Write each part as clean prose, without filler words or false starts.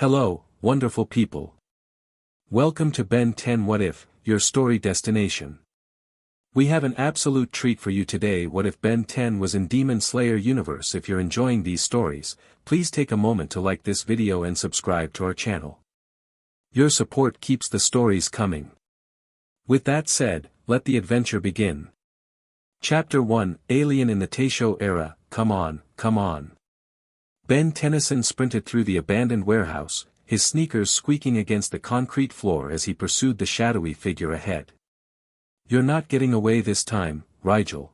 Hello, wonderful people. Welcome to Ben 10 What If, your story destination. We have an absolute treat for you today. What if Ben 10 was in Demon Slayer universe? If you're enjoying these stories, please take a moment to like this video and subscribe to our channel. Your support keeps the stories coming. With that said, let the adventure begin. Chapter 1, Alien in the Taisho Era. Come on, come on. Ben Tennyson sprinted through the abandoned warehouse, his sneakers squeaking against the concrete floor as he pursued the shadowy figure ahead. You're not getting away this time, Riel.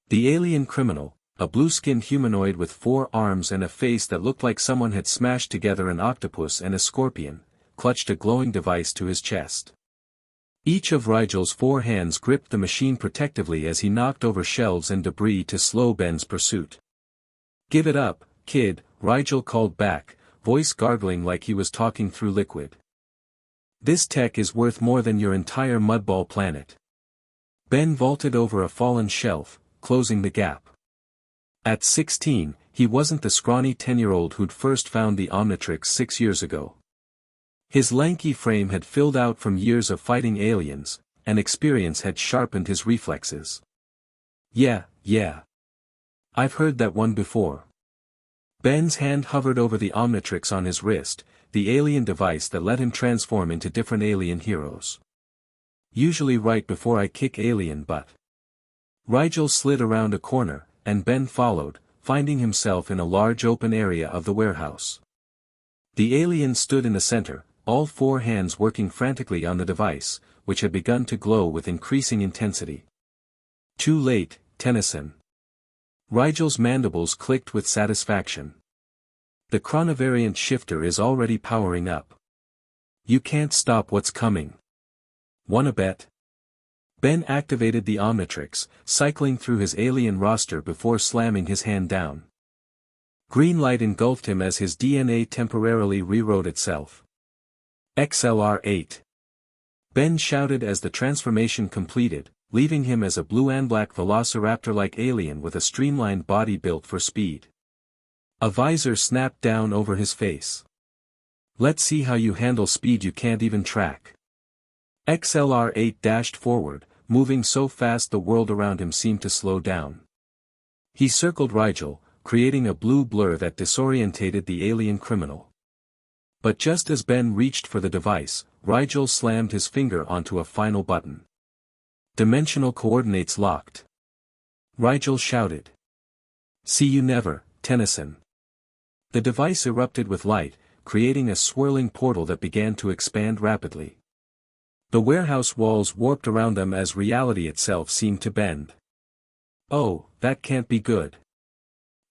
The alien criminal, a blue-skinned humanoid with 4 arms and a face that looked like someone had smashed together an octopus and a scorpion, clutched a glowing device to his chest. Each of Riel's 4 hands gripped the machine protectively as he knocked over shelves and debris to slow Ben's pursuit. Give it up, kid, Riel called back, voice gargling like he was talking through liquid. This tech is worth more than your entire mudball planet. Ben vaulted over a fallen shelf, closing the gap. At 16, he wasn't the scrawny 10-year-old who'd first found the Omnitrix 6 years ago. His lanky frame had filled out from years of fighting aliens, and experience had sharpened his reflexes. Yeah. I've heard that one before. Ben's hand hovered over the Omnitrix on his wrist, the alien device that let him transform into different alien heroes. Usually right before I kick alien butt. Riel slid around a corner, and Ben followed, finding himself in a large open area of the warehouse. The alien stood in the center, all 4 hands working frantically on the device, which had begun to glow with increasing intensity. Too late, Tennyson. Riel's mandibles clicked with satisfaction. The chronovariant shifter is already powering up. You can't stop what's coming. Wanna bet? Ben activated the Omnitrix, cycling through his alien roster before slamming his hand down. Green light engulfed him as his DNA temporarily rewrote itself. XLR-8. Ben shouted as the transformation completed, leaving him as a blue and black velociraptor-like alien with a streamlined body built for speed. A visor snapped down over his face. Let's see how you handle speed you can't even track. XLR-8 dashed forward, moving so fast the world around him seemed to slow down. He circled Riel, creating a blue blur that disorientated the alien criminal. But just as Ben reached for the device, Riel slammed his finger onto a final button. Dimensional coordinates locked. Riel shouted. See you never, Tennyson. The device erupted with light, creating a swirling portal that began to expand rapidly. The warehouse walls warped around them as reality itself seemed to bend. Oh, that can't be good.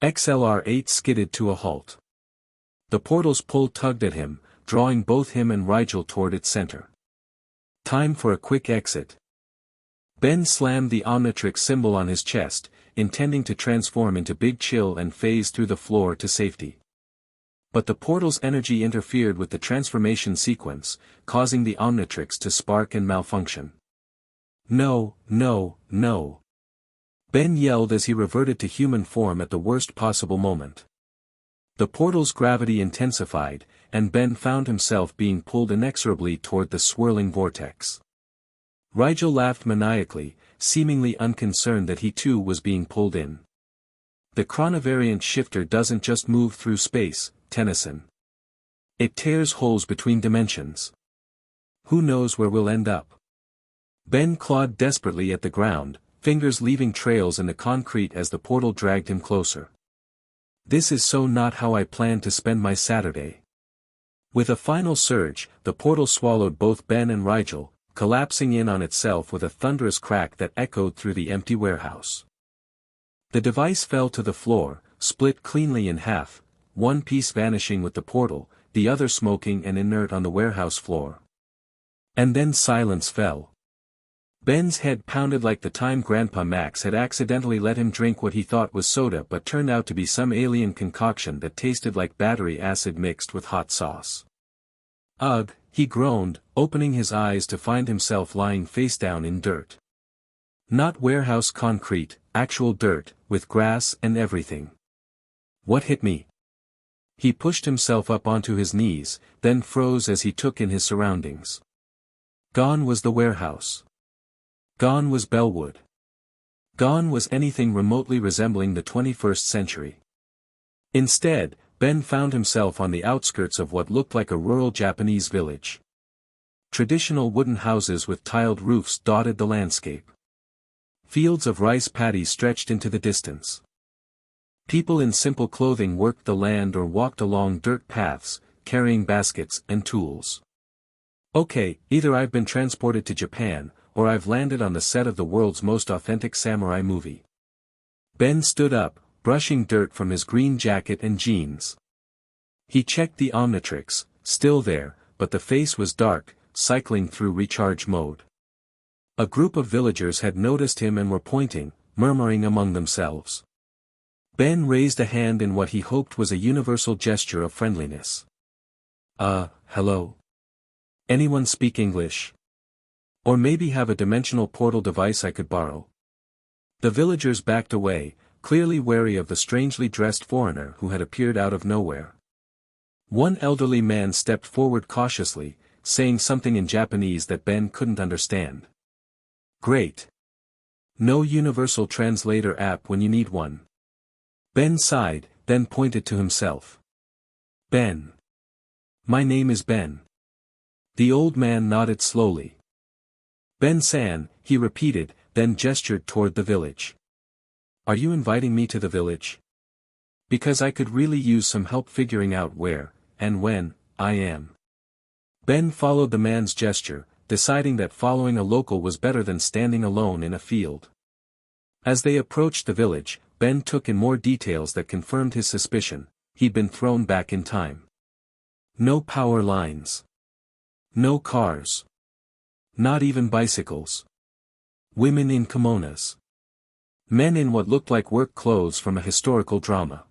XLR-8 skidded to a halt. The portal's pull tugged at him, drawing both him and Riel toward its center. Time for a quick exit. Ben slammed the Omnitrix symbol on his chest, intending to transform into Big Chill and phase through the floor to safety. But the portal's energy interfered with the transformation sequence, causing the Omnitrix to spark and malfunction. No. Ben yelled as he reverted to human form at the worst possible moment. The portal's gravity intensified, and Ben found himself being pulled inexorably toward the swirling vortex. Riel laughed maniacally, seemingly unconcerned that he too was being pulled in. The chronovariant shifter doesn't just move through space, Tennyson. It tears holes between dimensions. Who knows where we'll end up? Ben clawed desperately at the ground, fingers leaving trails in the concrete as the portal dragged him closer. This is so not how I planned to spend my Saturday. With a final surge, the portal swallowed both Ben and Riel, collapsing in on itself with a thunderous crack that echoed through the empty warehouse. The device fell to the floor, split cleanly in half, one piece vanishing with the portal, the other smoking and inert on the warehouse floor. And then silence fell. Ben's head pounded like the time Grandpa Max had accidentally let him drink what he thought was soda but turned out to be some alien concoction that tasted like battery acid mixed with hot sauce. Ugh, he groaned, opening his eyes to find himself lying face down in dirt. Not warehouse concrete, actual dirt, with grass and everything. What hit me? He pushed himself up onto his knees, then froze as he took in his surroundings. Gone was the warehouse. Gone was Bellwood. Gone was anything remotely resembling the 21st century. Instead, Ben found himself on the outskirts of what looked like a rural Japanese village. Traditional wooden houses with tiled roofs dotted the landscape. Fields of rice paddies stretched into the distance. People in simple clothing worked the land or walked along dirt paths, carrying baskets and tools. Okay, either I've been transported to Japan, or I've landed on the set of the world's most authentic samurai movie. Ben stood up, brushing dirt from his green jacket and jeans. He checked the Omnitrix, still there, but the face was dark, cycling through recharge mode. A group of villagers had noticed him and were pointing, murmuring among themselves. Ben raised a hand in what he hoped was a universal gesture of friendliness. Hello? Anyone speak English? Or maybe have a dimensional portal device I could borrow? The villagers backed away, clearly wary of the strangely dressed foreigner who had appeared out of nowhere. One elderly man stepped forward cautiously, saying something in Japanese that Ben couldn't understand. Great. No universal translator app when you need one. Ben sighed, then pointed to himself. Ben. My name is Ben. The old man nodded slowly. Ben-san, he repeated, then gestured toward the village. Are you inviting me to the village? Because I could really use some help figuring out where, and when, I am. Ben followed the man's gesture, deciding that following a local was better than standing alone in a field. As they approached the village, Ben took in more details that confirmed his suspicion. He'd been thrown back in time. No power lines. No cars. Not even bicycles. Women in kimonos. Men in what looked like work clothes from a historical drama.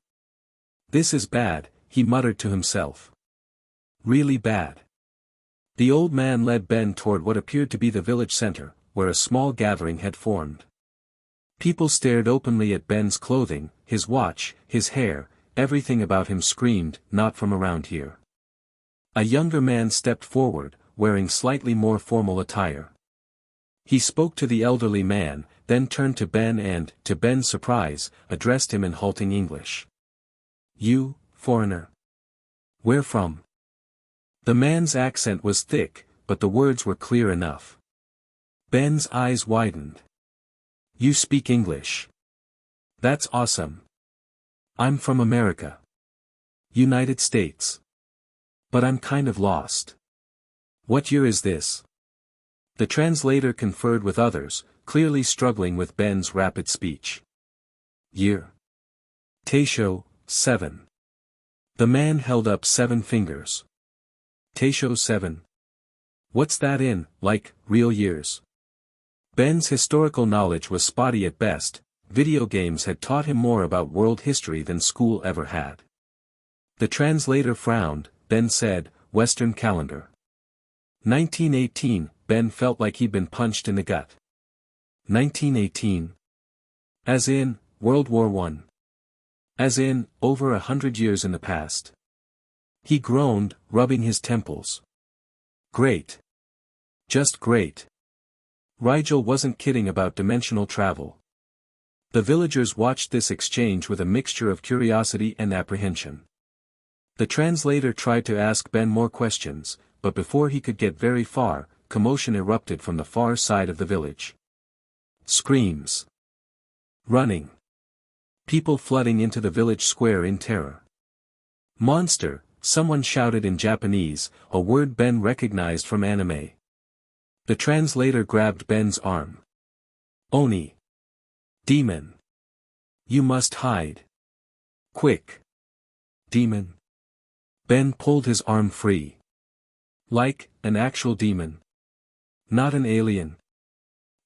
This is bad, he muttered to himself. Really bad. The old man led Ben toward what appeared to be the village center, where a small gathering had formed. People stared openly at Ben's clothing, his watch, his hair, everything about him screamed, not from around here. A younger man stepped forward, wearing slightly more formal attire. He spoke to the elderly man, then turned to Ben and, to Ben's surprise, addressed him in halting English. You, foreigner. Where from? The man's accent was thick, but the words were clear enough. Ben's eyes widened. You speak English. That's awesome. I'm from America. United States. But I'm kind of lost. What year is this? The translator conferred with others, clearly struggling with Ben's rapid speech. Year. Taisho, 7. The man held up 7 fingers. Taisho 7. What's that in, like, real years? Ben's historical knowledge was spotty at best. Video games had taught him more about world history than school ever had. The translator frowned, then said, Western calendar. 1918, Ben felt like he'd been punched in the gut. 1918. As in, World War I. As in, over 100 years in the past. He groaned, rubbing his temples. Great. Just great. Rigel wasn't kidding about dimensional travel. The villagers watched this exchange with a mixture of curiosity and apprehension. The translator tried to ask Ben more questions, but before he could get very far, commotion erupted from the far side of the village. Screams. Running. People flooding into the village square in terror. Monster, someone shouted in Japanese, a word Ben recognized from anime. The translator grabbed Ben's arm. Oni. Demon. You must hide. Quick. Demon. Ben pulled his arm free. Like, an actual demon. Not an alien.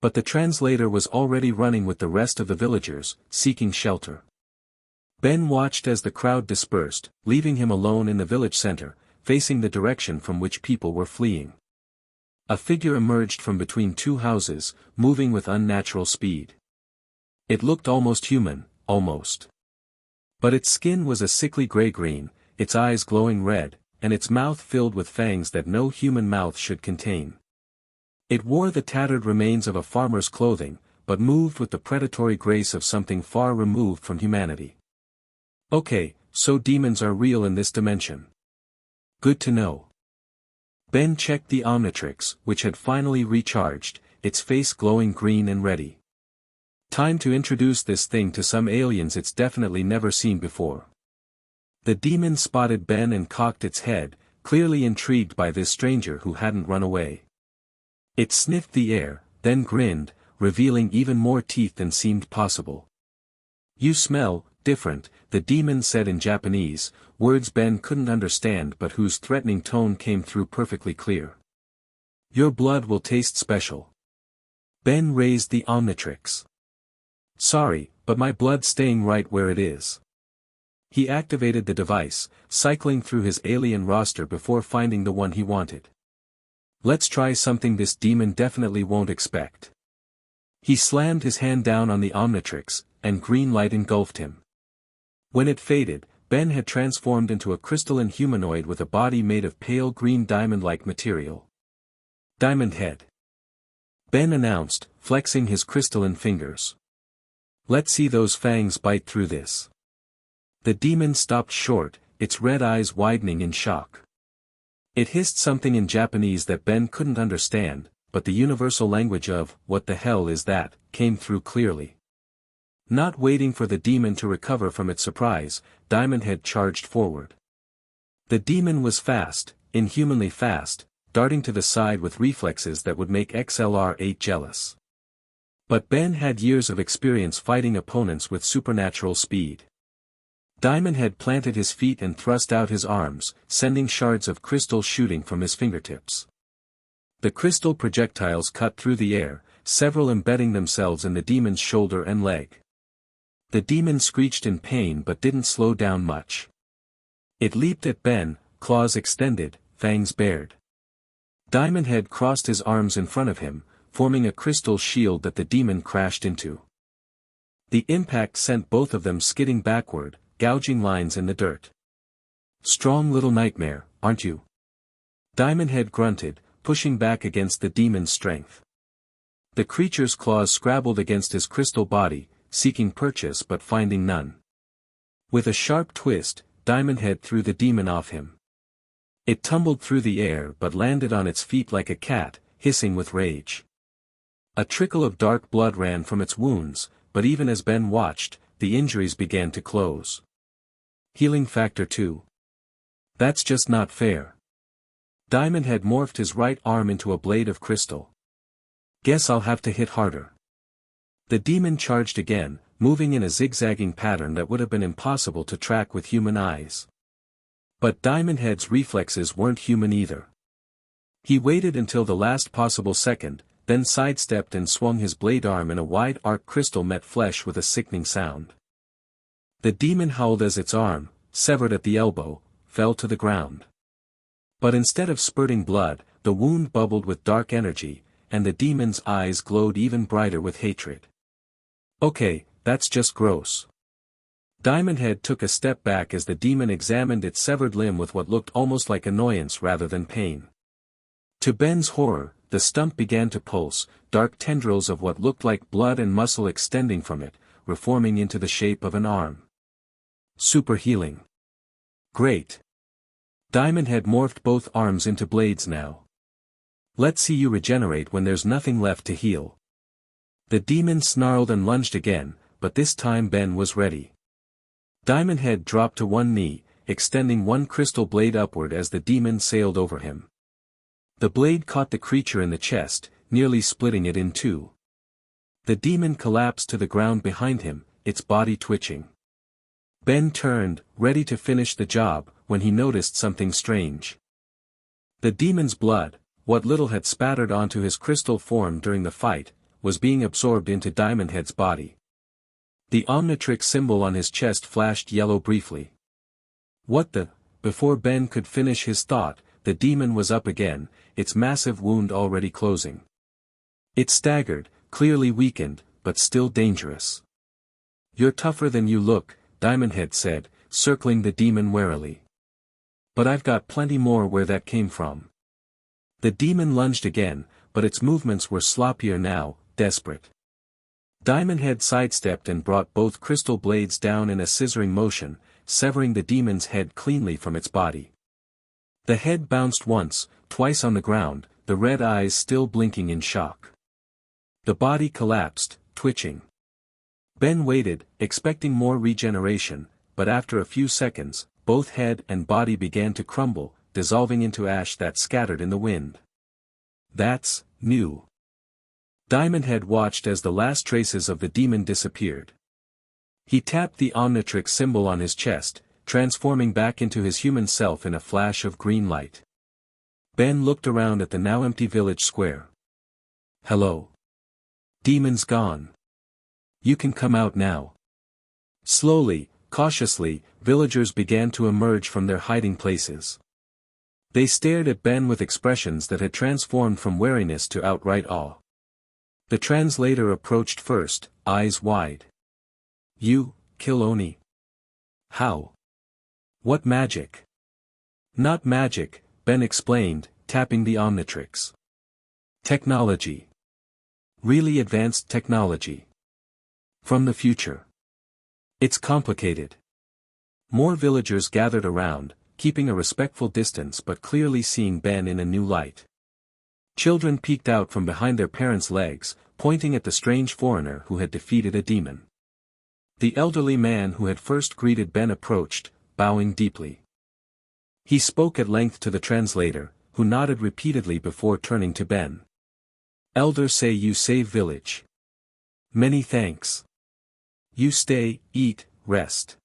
But the translator was already running with the rest of the villagers, seeking shelter. Ben watched as the crowd dispersed, leaving him alone in the village center, facing the direction from which people were fleeing. A figure emerged from between 2 houses, moving with unnatural speed. It looked almost human, almost. But its skin was a sickly gray-green, its eyes glowing red, and its mouth filled with fangs that no human mouth should contain. It wore the tattered remains of a farmer's clothing, but moved with the predatory grace of something far removed from humanity. Okay, so demons are real in this dimension. Good to know. Ben checked the Omnitrix, which had finally recharged, its face glowing green and ready. Time to introduce this thing to some aliens it's definitely never seen before. The demon spotted Ben and cocked its head, clearly intrigued by this stranger who hadn't run away. It sniffed the air, then grinned, revealing even more teeth than seemed possible. "You smell different," the demon said in Japanese, words Ben couldn't understand but whose threatening tone came through perfectly clear. "Your blood will taste special." Ben raised the Omnitrix. "Sorry, but my blood's staying right where it is." He activated the device, cycling through his alien roster before finding the one he wanted. "Let's try something this demon definitely won't expect." He slammed his hand down on the Omnitrix, and green light engulfed him. When it faded, Ben had transformed into a crystalline humanoid with a body made of pale green diamond-like material. "Diamond Head," Ben announced, flexing his crystalline fingers. "Let's see those fangs bite through this." The demon stopped short, its red eyes widening in shock. It hissed something in Japanese that Ben couldn't understand, but the universal language of, "What the hell is that?" came through clearly. Not waiting for the demon to recover from its surprise, Diamond Head charged forward. The demon was fast, inhumanly fast, darting to the side with reflexes that would make XLR-8 jealous. But Ben had years of experience fighting opponents with supernatural speed. Diamond Head planted his feet and thrust out his arms, sending shards of crystal shooting from his fingertips. The crystal projectiles cut through the air, several embedding themselves in the demon's shoulder and leg. The demon screeched in pain but didn't slow down much. It leaped at Ben, claws extended, fangs bared. Diamond Head crossed his arms in front of him, forming a crystal shield that the demon crashed into. The impact sent both of them skidding backward, gouging lines in the dirt. "Strong little nightmare, aren't you?" Diamond Head grunted, pushing back against the demon's strength. The creature's claws scrabbled against his crystal body, seeking purchase but finding none. With a sharp twist, Diamond Head threw the demon off him. It tumbled through the air but landed on its feet like a cat, hissing with rage. A trickle of dark blood ran from its wounds, but even as Ben watched, the injuries began to close. Healing factor 2. That's just not fair. Diamond Head morphed his right arm into a blade of crystal. "Guess I'll have to hit harder." The demon charged again, moving in a zigzagging pattern that would have been impossible to track with human eyes. But Diamond Head's reflexes weren't human either. He waited until the last possible second, then sidestepped and swung his blade arm in a wide arc. Crystal met flesh with a sickening sound. The demon howled as its arm, severed at the elbow, fell to the ground. But instead of spurting blood, the wound bubbled with dark energy, and the demon's eyes glowed even brighter with hatred. "Okay, that's just gross." Diamond Head took a step back as the demon examined its severed limb with what looked almost like annoyance rather than pain. To Ben's horror, the stump began to pulse, dark tendrils of what looked like blood and muscle extending from it, reforming into the shape of an arm. Super healing. Great. Diamond Head morphed both arms into blades now. "Let's see you regenerate when there's nothing left to heal." The demon snarled and lunged again, but this time Ben was ready. Diamond Head dropped to one knee, extending one crystal blade upward as the demon sailed over him. The blade caught the creature in the chest, nearly splitting it in two. The demon collapsed to the ground behind him, its body twitching. Ben turned, ready to finish the job, when he noticed something strange. The demon's blood, what little had spattered onto his crystal form during the fight, was being absorbed into Diamond Head's body. The Omnitrix symbol on his chest flashed yellow briefly. "What the?" Before Ben could finish his thought, the demon was up again, its massive wound already closing. It staggered, clearly weakened, but still dangerous. "You're tougher than you look," Diamond Head said, circling the demon warily. But I've got plenty more where that came from. The demon lunged again, but its movements were sloppier now, desperate. Diamond Head sidestepped and brought both crystal blades down in a scissoring motion, severing the demon's head cleanly from its body. The head bounced once, twice on the ground, the red eyes still blinking in shock. The body collapsed, twitching. Ben waited, expecting more regeneration, but after a few seconds, both head and body began to crumble, dissolving into ash that scattered in the wind. That's new. Diamond Head watched as the last traces of the demon disappeared. He tapped the Omnitrix symbol on his chest, transforming back into his human self in a flash of green light. Ben looked around at the now empty village square. Hello. Demon's gone. You can come out now. Slowly, cautiously, villagers began to emerge from their hiding places. They stared at Ben with expressions that had transformed from wariness to outright awe. The translator approached first, eyes wide. You, kill Oni? How? What magic? Not magic, Ben explained, tapping the Omnitrix. Technology. Really advanced technology. From the future. It's complicated. More villagers gathered around, keeping a respectful distance but clearly seeing Ben in a new light. Children peeked out from behind their parents' legs, pointing at the strange foreigner who had defeated a demon. The elderly man who had first greeted Ben approached, bowing deeply. He spoke at length to the translator, who nodded repeatedly before turning to Ben. Elders say you save village. Many thanks. You stay, eat, rest.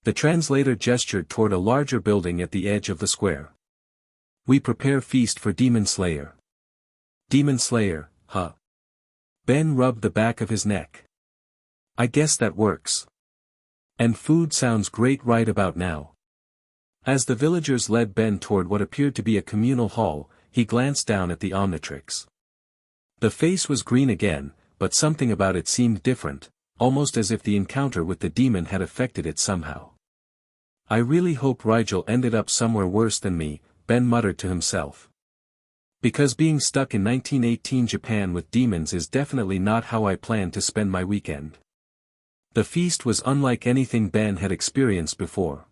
The translator gestured toward a larger building at the edge of the square. We prepare feast for Demon Slayer. Demon Slayer, huh? Ben rubbed the back of his neck. I guess that works. And food sounds great right about now. As the villagers led Ben toward what appeared to be a communal hall, he glanced down at the Omnitrix. The face was green again, but something about it seemed different, almost as if the encounter with the demon had affected it somehow. I really hope Rigel ended up somewhere worse than me, Ben muttered to himself. Because being stuck in 1918 Japan with demons is definitely not how I plan to spend my weekend. The feast was unlike anything Ben had experienced before.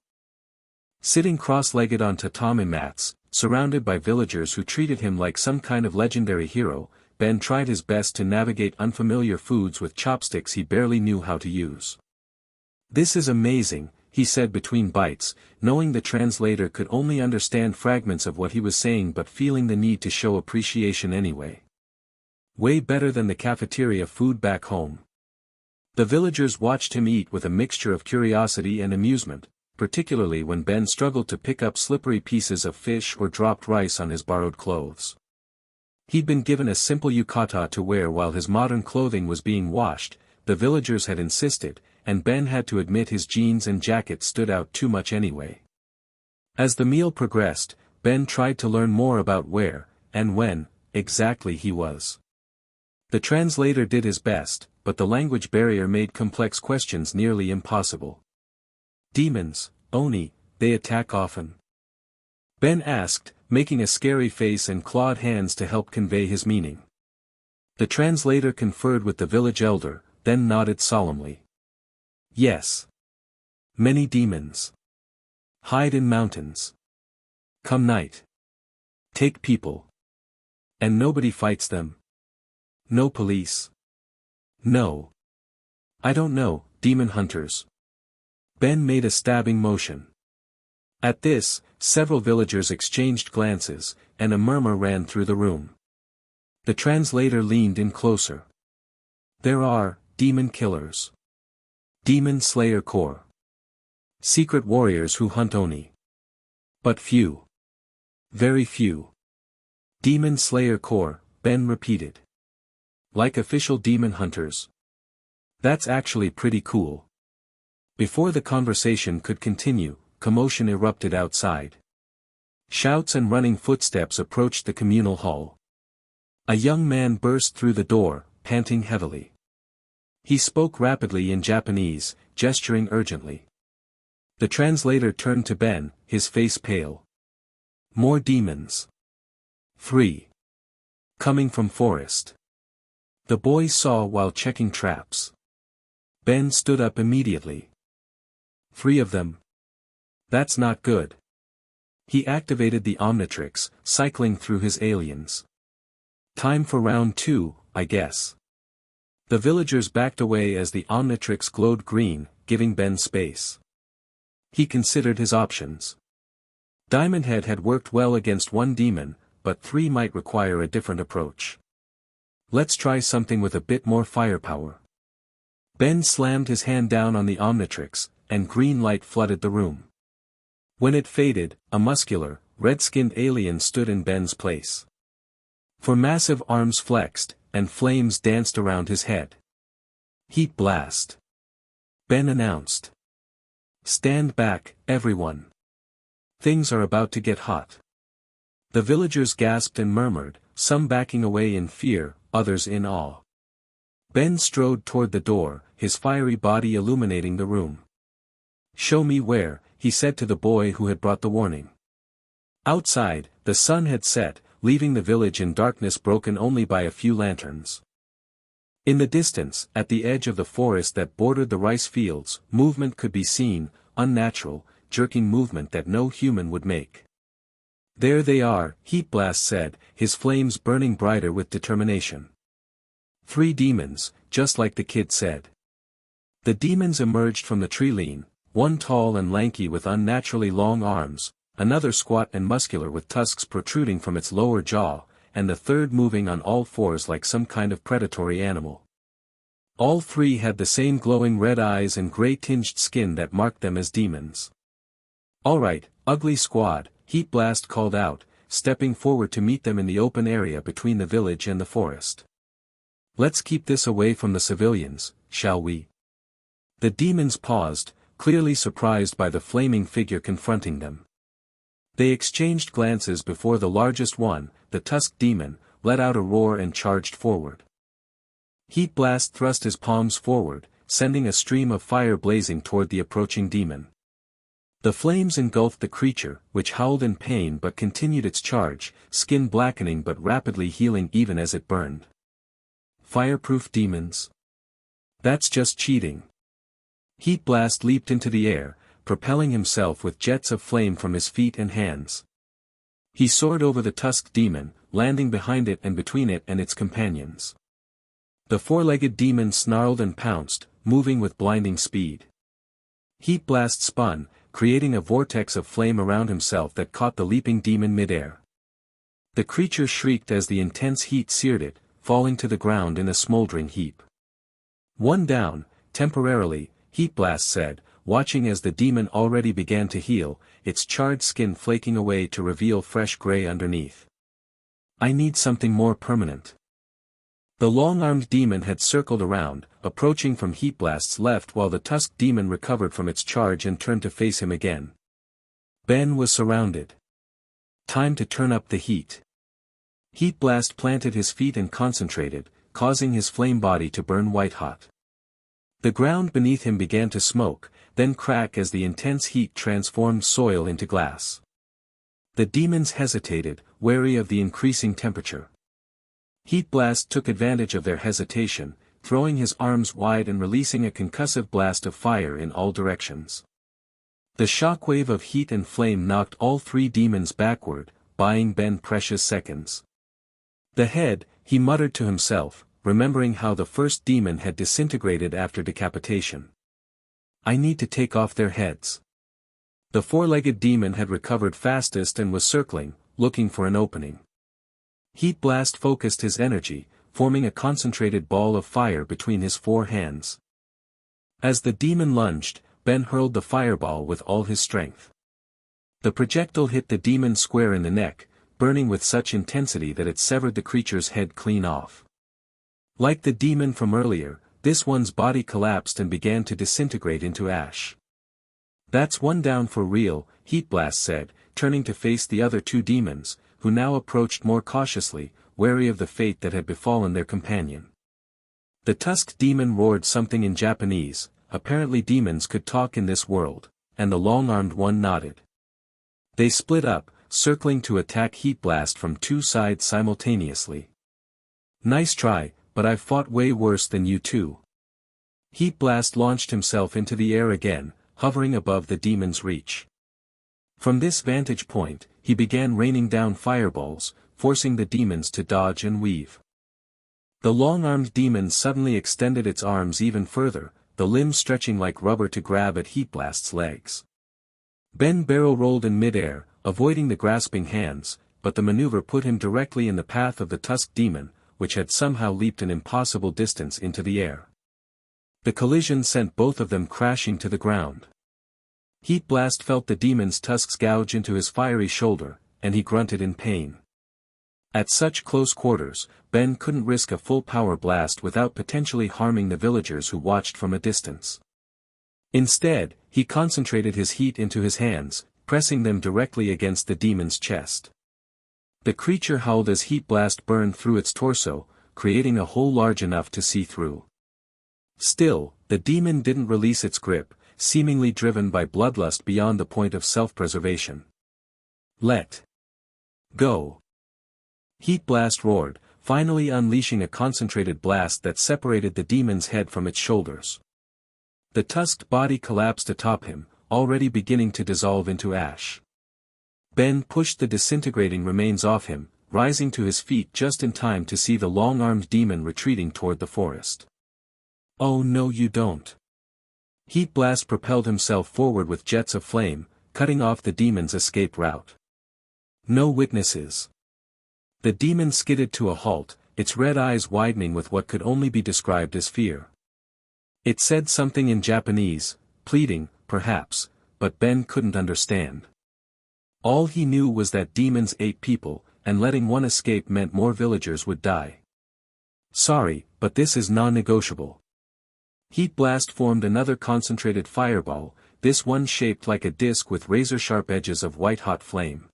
Sitting cross-legged on tatami mats, surrounded by villagers who treated him like some kind of legendary hero, Ben tried his best to navigate unfamiliar foods with chopsticks he barely knew how to use. This is amazing, he said between bites, knowing the translator could only understand fragments of what he was saying but feeling the need to show appreciation anyway. Way better than the cafeteria food back home. The villagers watched him eat with a mixture of curiosity and amusement, particularly when Ben struggled to pick up slippery pieces of fish or dropped rice on his borrowed clothes. He'd been given a simple yukata to wear while his modern clothing was being washed, the villagers had insisted, and Ben had to admit his jeans and jacket stood out too much anyway. As the meal progressed, Ben tried to learn more about where, and when, exactly he was. The translator did his best, but the language barrier made complex questions nearly impossible. Demons, Oni, they attack often? Ben asked, making a scary face and clawed hands to help convey his meaning. The translator conferred with the village elder, then nodded solemnly. Yes. Many demons. Hide in mountains. Come night. Take people. And nobody fights them. No police. No. I don't know, demon hunters. Ben made a stabbing motion. At this, several villagers exchanged glances, and a murmur ran through the room. The translator leaned in closer. There are, demon killers. Demon Slayer Corps. Secret warriors who hunt Oni. But few. Very few. Demon Slayer Corps, Ben repeated. Like official demon hunters. That's actually pretty cool. Before the conversation could continue, commotion erupted outside. Shouts and running footsteps approached the communal hall. A young man burst through the door, panting heavily. He spoke rapidly in Japanese, gesturing urgently. The translator turned to Ben, his face pale. More demons. 3. Coming from forest. The boy saw while checking traps. Ben stood up immediately. 3 of them? That's not good. He activated the Omnitrix, cycling through his aliens. Time for round 2, I guess. The villagers backed away as the Omnitrix glowed green, giving Ben space. He considered his options. Diamond Head had worked well against 1 demon, but 3 might require a different approach. Let's try something with a bit more firepower. Ben slammed his hand down on the Omnitrix, and green light flooded the room. When it faded, a muscular, red-skinned alien stood in Ben's place. For massive arms flexed, and flames danced around his head. Heat blast. Ben announced. Stand back, everyone. Things are about to get hot. The villagers gasped and murmured, some backing away in fear, others in awe. Ben strode toward the door, his fiery body illuminating the room. Show me where, he said to the boy who had brought the warning. Outside, the sun had set, leaving the village in darkness broken only by a few lanterns. In the distance, at the edge of the forest that bordered the rice fields, movement could be seen, unnatural, jerking movement that no human would make. There they are, Heat Blast said, his flames burning brighter with determination. 3 demons, just like the kid said. The demons emerged from the tree lean, one tall and lanky with unnaturally long arms, another squat and muscular with tusks protruding from its lower jaw, and the third moving on all 4s like some kind of predatory animal. All 3 had the same glowing red eyes and gray-tinged skin that marked them as demons. All right, ugly squad, Heat Blast called out, stepping forward to meet them in the open area between the village and the forest. Let's keep this away from the civilians, shall we? The demons paused, clearly surprised by the flaming figure confronting them. They exchanged glances before the largest one, the tusked demon, let out a roar and charged forward. Heat Blast thrust his palms forward, sending a stream of fire blazing toward the approaching demon. The flames engulfed the creature, which howled in pain but continued its charge, skin blackening but rapidly healing even as it burned. Fireproof demons? That's just cheating. Heat Blast leaped into the air, propelling himself with jets of flame from his feet and hands. He soared over the tusked demon, landing behind it and between it and its companions. The 4-legged demon snarled and pounced, moving with blinding speed. Heat Blast spun, creating a vortex of flame around himself that caught the leaping demon midair. The creature shrieked as the intense heat seared it, falling to the ground in a smoldering heap. One down, temporarily, Heat Blast said, watching as the demon already began to heal, its charred skin flaking away to reveal fresh gray underneath. I need something more permanent. The long-armed demon had circled around, approaching from Heat Blast's left while the tusked demon recovered from its charge and turned to face him again. Ben was surrounded. Time to turn up the heat. Heat Blast planted his feet and concentrated, causing his flame body to burn white-hot. The ground beneath him began to smoke, then crack as the intense heat transformed soil into glass. The demons hesitated, wary of the increasing temperature. Heat Blast took advantage of their hesitation, throwing his arms wide and releasing a concussive blast of fire in all directions. The shockwave of heat and flame knocked all 3 demons backward, buying Ben precious seconds. The head, he muttered to himself, remembering how the first demon had disintegrated after decapitation. I need to take off their heads. The 4-legged demon had recovered fastest and was circling, looking for an opening. Heat Blast focused his energy, forming a concentrated ball of fire between his 4 hands. As the demon lunged, Ben hurled the fireball with all his strength. The projectile hit the demon square in the neck, burning with such intensity that it severed the creature's head clean off. Like the demon from earlier, this one's body collapsed and began to disintegrate into ash. That's 1 down for Riel, Heat Blast said, turning to face the other 2 demons, who now approached more cautiously, wary of the fate that had befallen their companion. The tusked demon roared something in Japanese, apparently demons could talk in this world, and the long-armed one nodded. They split up, circling to attack Heat Blast from two sides simultaneously. Nice try, but I've fought way worse than you two. Heat Blast launched himself into the air again, hovering above the demon's reach. From this vantage point, he began raining down fireballs, forcing the demons to dodge and weave. The long-armed demon suddenly extended its arms even further, the limbs stretching like rubber to grab at Heat Blast's legs. Ben barrel-rolled in midair, avoiding the grasping hands, but the maneuver put him directly in the path of the tusked demon, which had somehow leaped an impossible distance into the air. The collision sent both of them crashing to the ground. Heat Blast felt the demon's tusks gouge into his fiery shoulder, and he grunted in pain. At such close quarters, Ben couldn't risk a full power blast without potentially harming the villagers who watched from a distance. Instead, he concentrated his heat into his hands, pressing them directly against the demon's chest. The creature howled as Heat Blast burned through its torso, creating a hole large enough to see through. Still, the demon didn't release its grip, seemingly driven by bloodlust beyond the point of self-preservation. Let go. Heat Blast roared, finally unleashing a concentrated blast that separated the demon's head from its shoulders. The tusked body collapsed atop him, already beginning to dissolve into ash. Ben pushed the disintegrating remains off him, rising to his feet just in time to see the long-armed demon retreating toward the forest. Oh no, you don't. Heat Blast propelled himself forward with jets of flame, cutting off the demon's escape route. No witnesses. The demon skidded to a halt, its red eyes widening with what could only be described as fear. It said something in Japanese, pleading, perhaps, but Ben couldn't understand. All he knew was that demons ate people, and letting one escape meant more villagers would die. Sorry, but this is non-negotiable. Heat Blast formed another concentrated fireball, this one shaped like a disc with razor-sharp edges of white-hot flame.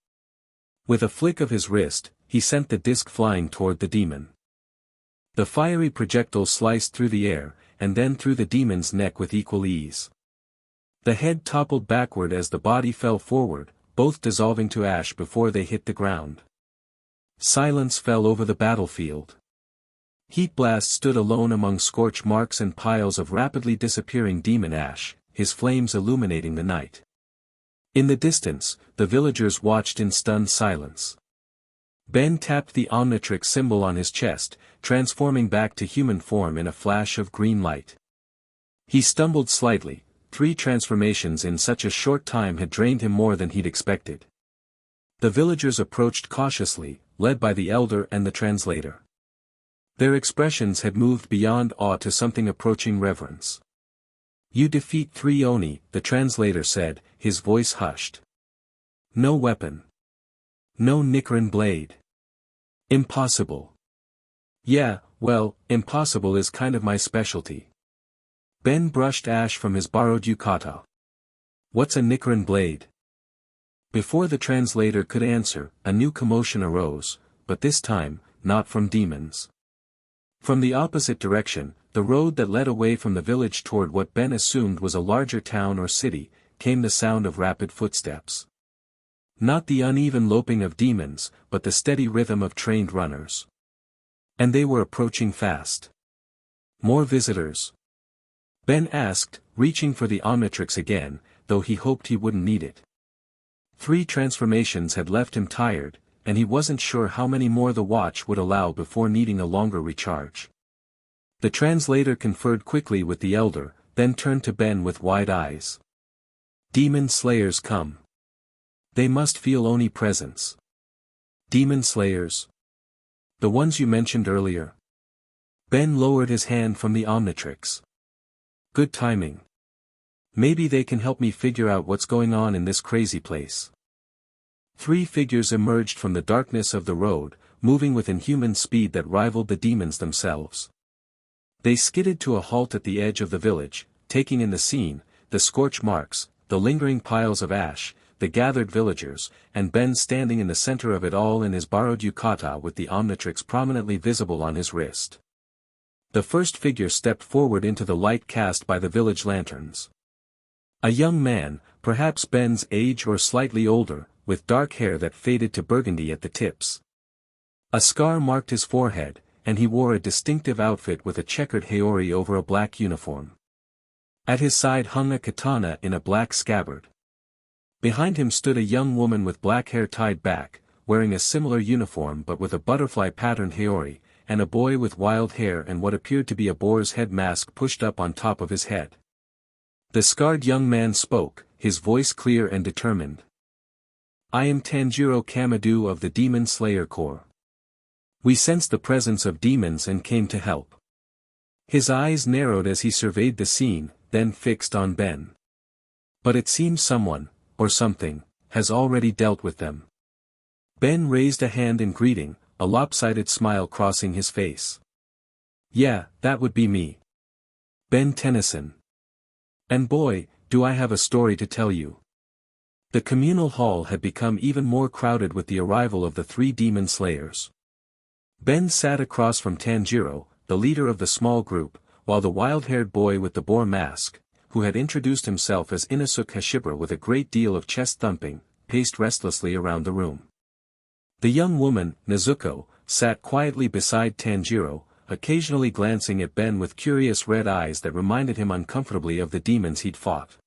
With a flick of his wrist, he sent the disc flying toward the demon. The fiery projectile sliced through the air, and then through the demon's neck with equal ease. The head toppled backward as the body fell forward, both dissolving to ash before they hit the ground. Silence fell over the battlefield. Heat Blast stood alone among scorch marks and piles of rapidly disappearing demon ash, his flames illuminating the night. In the distance, the villagers watched in stunned silence. Ben tapped the Omnitrix symbol on his chest, transforming back to human form in a flash of green light. He stumbled slightly. 3 transformations in such a short time had drained him more than he'd expected. The villagers approached cautiously, led by the elder and the translator. Their expressions had moved beyond awe to something approaching reverence. You defeat 3 Oni, the translator said, his voice hushed. No weapon. No Nichiren blade. Impossible. Yeah, well, impossible is kind of my specialty. Ben brushed ash from his borrowed yukata. What's a Nichiren blade? Before the translator could answer, a new commotion arose, but this time, not from demons. From the opposite direction, the road that led away from the village toward what Ben assumed was a larger town or city, came the sound of rapid footsteps. Not the uneven loping of demons, but the steady rhythm of trained runners. And they were approaching fast. More visitors? Ben asked, reaching for the Omnitrix again, though he hoped he wouldn't need it. 3 transformations had left him tired, and he wasn't sure how many more the watch would allow before needing a longer recharge. The translator conferred quickly with the elder, then turned to Ben with wide eyes. Demon slayers come. They must feel Oni presence. Demon slayers? The ones you mentioned earlier? Ben lowered his hand from the Omnitrix. Good timing. Maybe they can help me figure out what's going on in this crazy place. 3 figures emerged from the darkness of the road, moving with inhuman speed that rivaled the demons themselves. They skidded to a halt at the edge of the village, taking in the scene, the scorch marks, the lingering piles of ash, the gathered villagers, and Ben standing in the center of it all in his borrowed yukata with the Omnitrix prominently visible on his wrist. The first figure stepped forward into the light cast by the village lanterns. A young man, perhaps Ben's age or slightly older, with dark hair that faded to burgundy at the tips. A scar marked his forehead, and he wore a distinctive outfit with a checkered haori over a black uniform. At his side hung a katana in a black scabbard. Behind him stood a young woman with black hair tied back, wearing a similar uniform but with a butterfly-patterned haori, and a boy with wild hair and what appeared to be a boar's head mask pushed up on top of his head. The scarred young man spoke, his voice clear and determined. "I am Tanjiro Kamado of the Demon Slayer Corps. We sensed the presence of demons and came to help." His eyes narrowed as he surveyed the scene, then fixed on Ben. "But it seems someone, or something, has already dealt with them." Ben raised a hand in greeting, a lopsided smile crossing his face. "Yeah, that would be me. Ben Tennyson. And boy, do I have a story to tell you." The communal hall had become even more crowded with the arrival of the three demon slayers. Ben sat across from Tanjiro, the leader of the small group, while the wild-haired boy with the boar mask, who had introduced himself as Inosuke Hashira with a great deal of chest-thumping, paced restlessly around the room. The young woman, Nezuko, sat quietly beside Tanjiro, occasionally glancing at Ben with curious red eyes that reminded him uncomfortably of the demons he'd fought.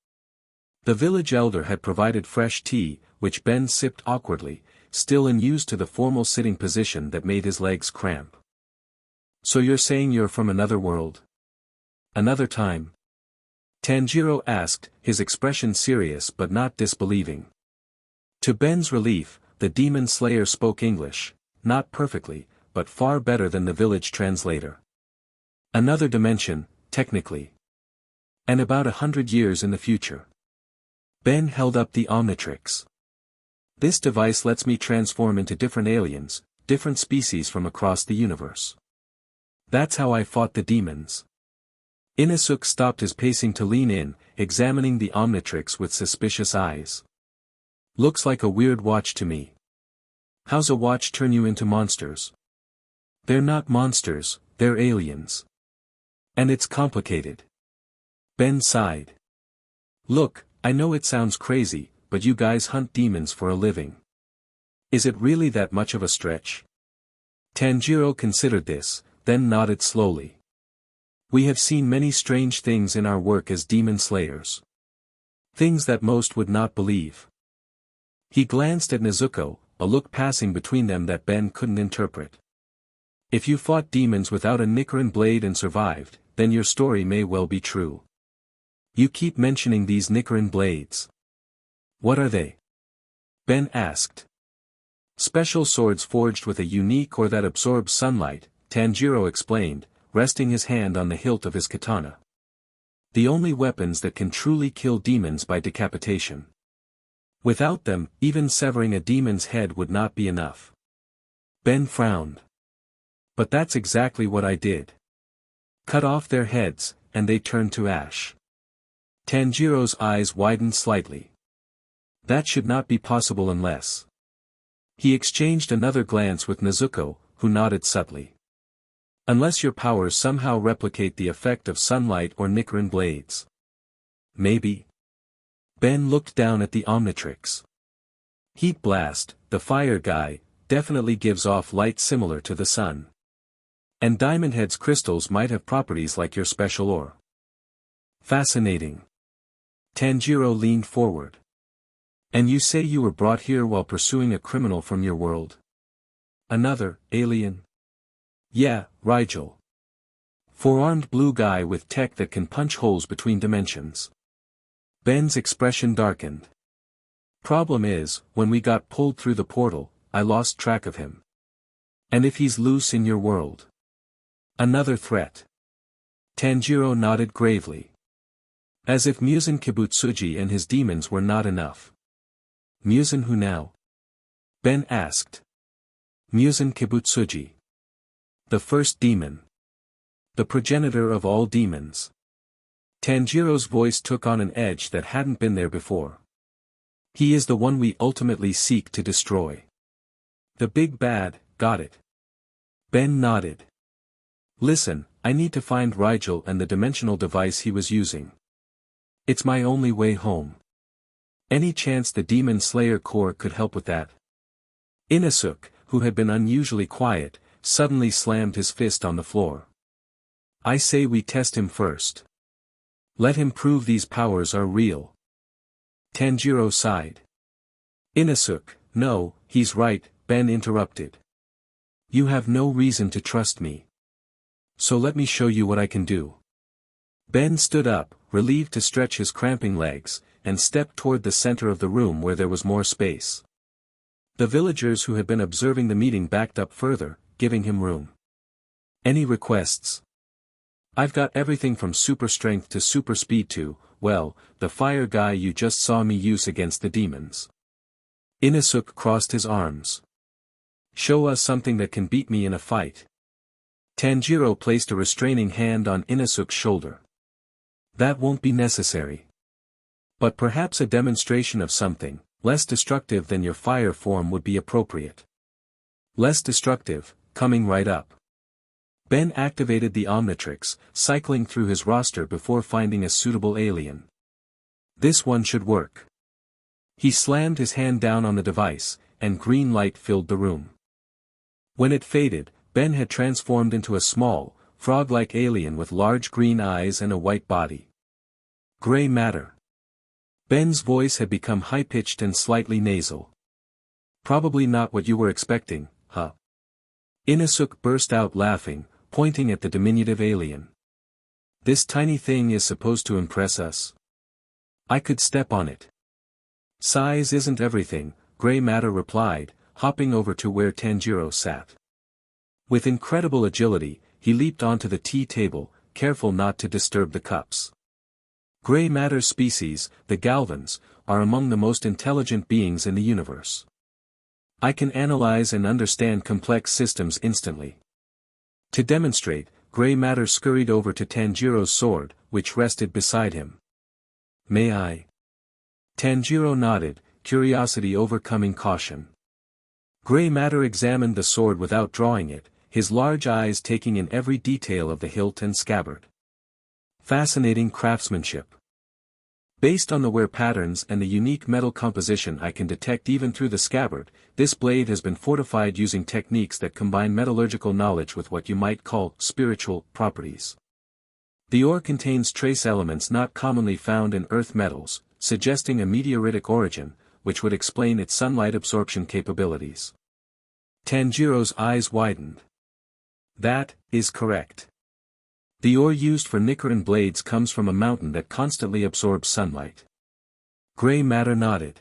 The village elder had provided fresh tea, which Ben sipped awkwardly, still unused to the formal sitting position that made his legs cramp. "So you're saying you're from another world? Another time?" Tanjiro asked, his expression serious but not disbelieving. To Ben's relief, the demon slayer spoke English, not perfectly, but far better than the village translator. "Another dimension, technically. And about 100 years in the future." Ben held up the Omnitrix. "This device lets me transform into different aliens, different species from across the universe. That's how I fought the demons." Inosuke stopped his pacing to lean in, examining the Omnitrix with suspicious eyes. "Looks like a weird watch to me. How's a watch turn you into monsters?" "They're not monsters, they're aliens. And it's complicated." Ben sighed. "Look, I know it sounds crazy, but you guys hunt demons for a living. Is it really that much of a stretch?" Tanjiro considered this, then nodded slowly. "We have seen many strange things in our work as demon slayers. Things that most would not believe." He glanced at Nezuko, a look passing between them that Ben couldn't interpret. "If you fought demons without a Nichiren blade and survived, then your story may well be true. You keep mentioning these Nichiren blades. What are they?" Ben asked. "Special swords forged with a unique ore that absorbs sunlight," Tanjiro explained, resting his hand on the hilt of his katana. "The only weapons that can truly kill demons by decapitation. Without them, even severing a demon's head would not be enough." Ben frowned. "But that's exactly what I did. Cut off their heads, and they turned to ash." Tanjiro's eyes widened slightly. "That should not be possible unless—" He exchanged another glance with Nezuko, who nodded subtly. "Unless your powers somehow replicate the effect of sunlight or Nichiren blades. Maybe." Ben looked down at the Omnitrix. "Heat blast, the fire guy, definitely gives off light similar to the sun. And Diamond Head's crystals might have properties like your special ore." "Fascinating." Tanjiro leaned forward. "And you say you were brought here while pursuing a criminal from your world? Another, alien?" "Yeah, Riel. Four-armed blue guy with tech that can punch holes between dimensions." Ben's expression darkened. "Problem is, when we got pulled through the portal, I lost track of him. And if he's loose in your world?" "Another threat." Tanjiro nodded gravely. "As if Muzan Kibutsuji and his demons were not enough." "Muzan who now?" Ben asked. "Muzan Kibutsuji. The first demon. The progenitor of all demons." Tanjiro's voice took on an edge that hadn't been there before. "He is the one we ultimately seek to destroy. The big bad, got it?" Ben nodded. "Listen, I need to find Rigel and the dimensional device he was using. It's my only way home. Any chance the Demon Slayer Corps could help with that? Inasuk, who had been unusually quiet, suddenly slammed his fist on the floor. I say we test him first. Let him prove these powers are real. Tanjiro sighed. Inasuk, no, he's right, Ben interrupted. You have no reason to trust me. So let me show you what I can do. Ben stood up, relieved to stretch his cramping legs, and stepped toward the center of the room where there was more space. The villagers who had been observing the meeting backed up further, giving him room. Any requests? I've got everything from super strength to super speed to, well, the fire guy you just saw me use against the demons. Inasuk crossed his arms. Show us something that can beat me in a fight. Tanjiro placed a restraining hand on Inasuk's shoulder. That won't be necessary. But perhaps a demonstration of something less destructive than your fire form would be appropriate. Less destructive, coming right up. Ben activated the Omnitrix, cycling through his roster before finding a suitable alien. This one should work. He slammed his hand down on the device, and green light filled the room. When it faded, Ben had transformed into a small, frog-like alien with large green eyes and a white body. Gray matter. Ben's voice had become high-pitched and slightly nasal. Probably not what you were expecting, huh? Inasuk burst out laughing, pointing at the diminutive alien. This tiny thing is supposed to impress us. I could step on it. Size isn't everything, Gray Matter replied, hopping over to where Tanjiro sat. With incredible agility, he leaped onto the tea table, careful not to disturb the cups. Gray matter species, the Galvans, are among the most intelligent beings in the universe. I can analyze and understand complex systems instantly. To demonstrate, Gray matter scurried over to Tanjiro's sword, which rested beside him. May I? Tanjiro nodded, curiosity overcoming caution. Gray matter examined the sword without drawing it, his large eyes taking in every detail of the hilt and scabbard. Fascinating craftsmanship. Based on the wear patterns and the unique metal composition I can detect even through the scabbard, this blade has been fortified using techniques that combine metallurgical knowledge with what you might call spiritual properties. The ore contains trace elements not commonly found in earth metals, suggesting a meteoritic origin, which would explain its sunlight absorption capabilities. Tanjiro's eyes widened. That is correct. The ore used for Nichiren blades comes from a mountain that constantly absorbs sunlight. Gray matter nodded.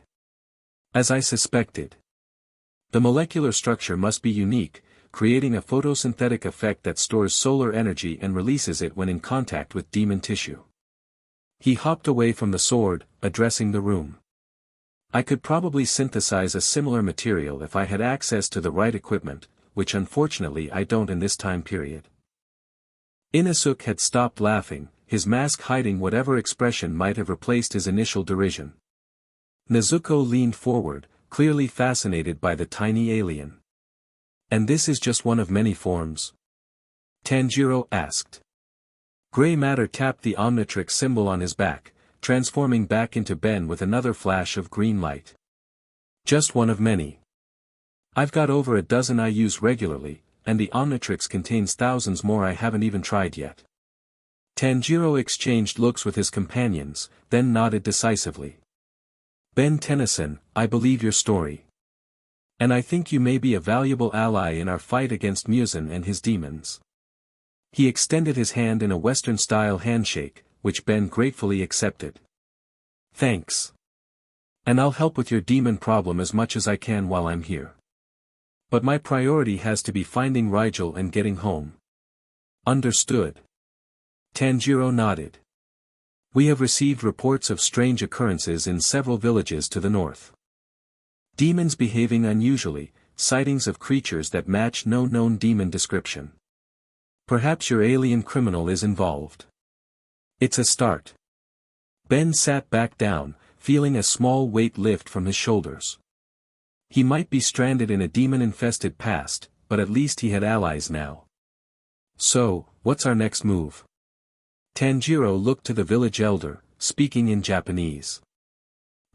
As I suspected. The molecular structure must be unique, creating a photosynthetic effect that stores solar energy and releases it when in contact with demon tissue. He hopped away from the sword, addressing the room. I could probably synthesize a similar material if I had access to the right equipment, which unfortunately I don't in this time period. Inasuk had stopped laughing, his mask hiding whatever expression might have replaced his initial derision. Nezuko leaned forward, clearly fascinated by the tiny alien. And this is just one of many forms? Tanjiro asked. Gray matter tapped the Omnitrix symbol on his back, transforming back into Ben with another flash of green light. Just one of many. I've got over a dozen I use regularly, and the Omnitrix contains thousands more I haven't even tried yet. Tanjiro exchanged looks with his companions, then nodded decisively. Ben Tennyson, I believe your story. And I think you may be a valuable ally in our fight against Muzan and his demons. He extended his hand in a Western-style handshake, which Ben gratefully accepted. Thanks. And I'll help with your demon problem as much as I can while I'm here. But my priority has to be finding Rigel and getting home. Understood. Tanjiro nodded. We have received reports of strange occurrences in several villages to the north. Demons behaving unusually, sightings of creatures that match no known demon description. Perhaps your alien criminal is involved. It's a start. Ben sat back down, feeling a small weight lift from his shoulders. He might be stranded in a demon-infested past, but at least he had allies now. So, what's our next move? Tanjiro looked to the village elder, speaking in Japanese.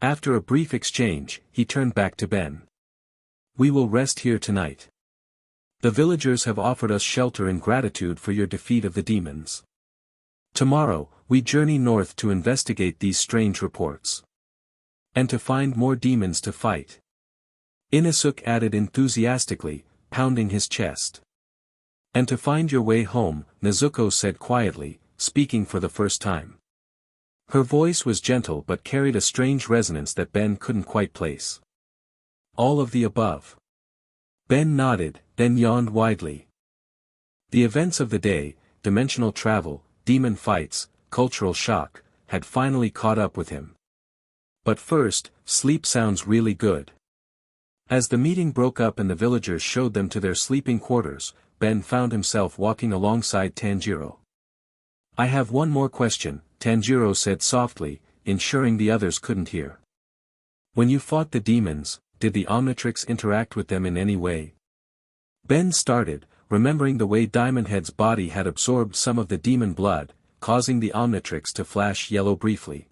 After a brief exchange, he turned back to Ben. We will rest here tonight. The villagers have offered us shelter in gratitude for your defeat of the demons. Tomorrow, we journey north to investigate these strange reports. And to find more demons to fight. Inosuke added enthusiastically, pounding his chest. And to find your way home, Nezuko said quietly, speaking for the first time. Her voice was gentle but carried a strange resonance that Ben couldn't quite place. All of the above. Ben nodded, then yawned widely. The events of the day, dimensional travel, demon fights, cultural shock, had finally caught up with him. But first, sleep sounds really good. As the meeting broke up and the villagers showed them to their sleeping quarters, Ben found himself walking alongside Tanjiro. I have one more question, Tanjiro said softly, ensuring the others couldn't hear. When you fought the demons, did the Omnitrix interact with them in any way? Ben started, remembering the way Diamond Head's body had absorbed some of the demon blood, causing the Omnitrix to flash yellow briefly.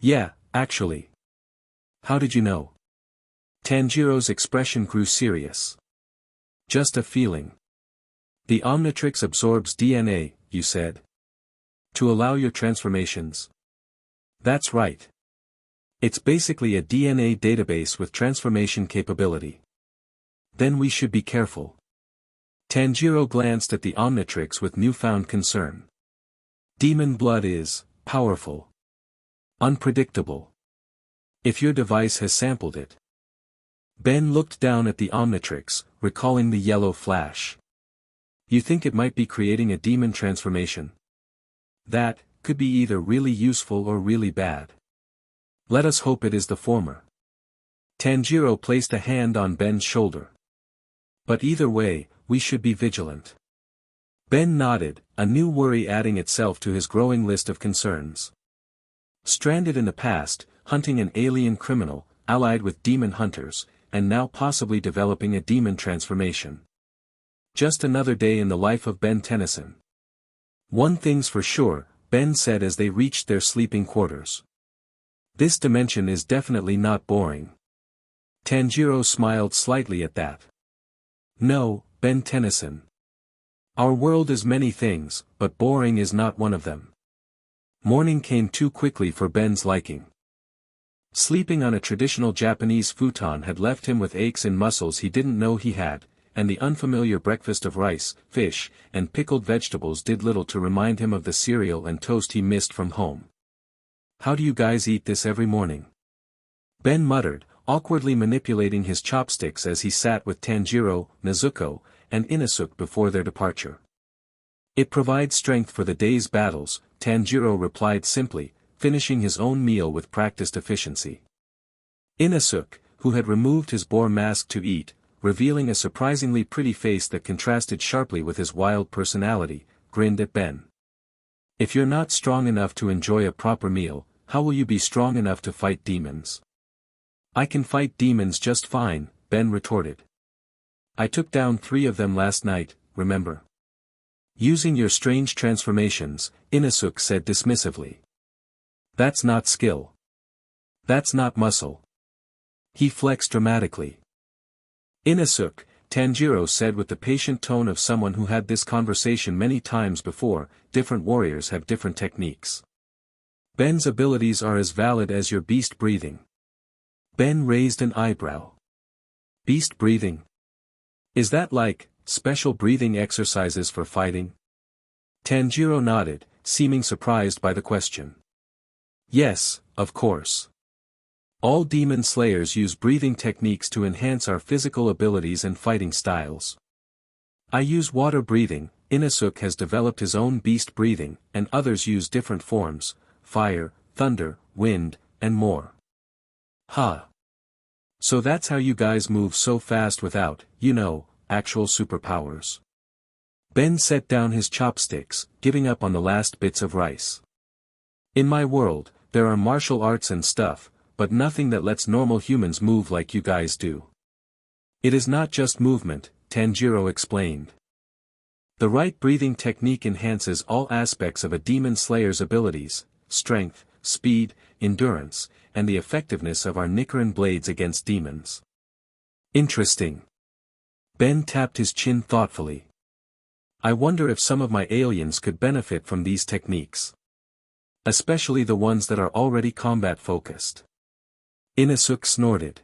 Yeah, actually. How did you know? Tanjiro's expression grew serious. Just a feeling. The Omnitrix absorbs DNA, you said. To allow your transformations. That's right. It's basically a DNA database with transformation capability. Then we should be careful. Tanjiro glanced at the Omnitrix with newfound concern. Demon blood is powerful. Unpredictable. If your device has sampled it. Ben looked down at the Omnitrix, recalling the yellow flash. You think it might be creating a demon transformation? That could be either really useful or really bad. Let us hope it is the former. Tanjiro placed a hand on Ben's shoulder. But either way, we should be vigilant. Ben nodded, a new worry adding itself to his growing list of concerns. Stranded in the past, hunting an alien criminal, allied with demon hunters, and now possibly developing a demon transformation. Just another day in the life of Ben Tennyson. One thing's for sure, Ben said as they reached their sleeping quarters. This dimension is definitely not boring. Tanjiro smiled slightly at that. No, Ben Tennyson. Our world is many things, but boring is not one of them. Morning came too quickly for Ben's liking. Sleeping on a traditional Japanese futon had left him with aches in muscles he didn't know he had, and the unfamiliar breakfast of rice, fish, and pickled vegetables did little to remind him of the cereal and toast he missed from home. How do you guys eat this every morning? Ben muttered, awkwardly manipulating his chopsticks as he sat with Tanjiro, Nezuko, and Inosuke before their departure. It provides strength for the day's battles, Tanjiro replied simply, finishing his own meal with practiced efficiency. Inosuke, who had removed his boar mask to eat, revealing a surprisingly pretty face that contrasted sharply with his wild personality, grinned at Ben. If you're not strong enough to enjoy a proper meal, how will you be strong enough to fight demons? I can fight demons just fine, Ben retorted. I took down 3 of them last night, remember? Using your strange transformations, Inosuke said dismissively. That's not skill. That's not muscle. He flexed dramatically. Inosuke, Tanjiro said with the patient tone of someone who had this conversation many times before, different warriors have different techniques. Ben's abilities are as valid as your beast breathing. Ben raised an eyebrow. Beast breathing? Is that like, special breathing exercises for fighting? Tanjiro nodded, seeming surprised by the question. Yes, of course. All demon slayers use breathing techniques to enhance our physical abilities and fighting styles. I use water breathing, Inosuke has developed his own beast breathing, and others use different forms, fire, thunder, wind, and more. Huh. So that's how you guys move so fast without, actual superpowers. Ben set down his chopsticks, giving up on the last bits of rice. In my world, there are martial arts and stuff, but nothing that lets normal humans move like you guys do. It is not just movement, Tanjiro explained. The right breathing technique enhances all aspects of a demon slayer's abilities, strength, speed, endurance, and the effectiveness of our Nicaran blades against demons. Interesting. Ben tapped his chin thoughtfully. I wonder if some of my aliens could benefit from these techniques. Especially the ones that are already combat-focused. Inasuk snorted.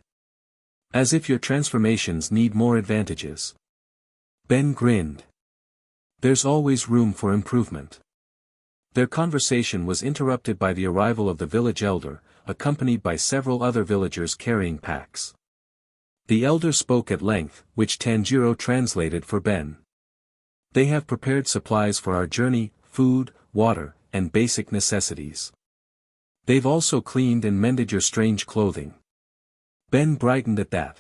As if your transformations need more advantages. Ben grinned. There's always room for improvement. Their conversation was interrupted by the arrival of the village elder, accompanied by several other villagers carrying packs. The elder spoke at length, which Tanjiro translated for Ben. They have prepared supplies for our journey, food, water, and basic necessities. They've also cleaned and mended your strange clothing. Ben brightened at that.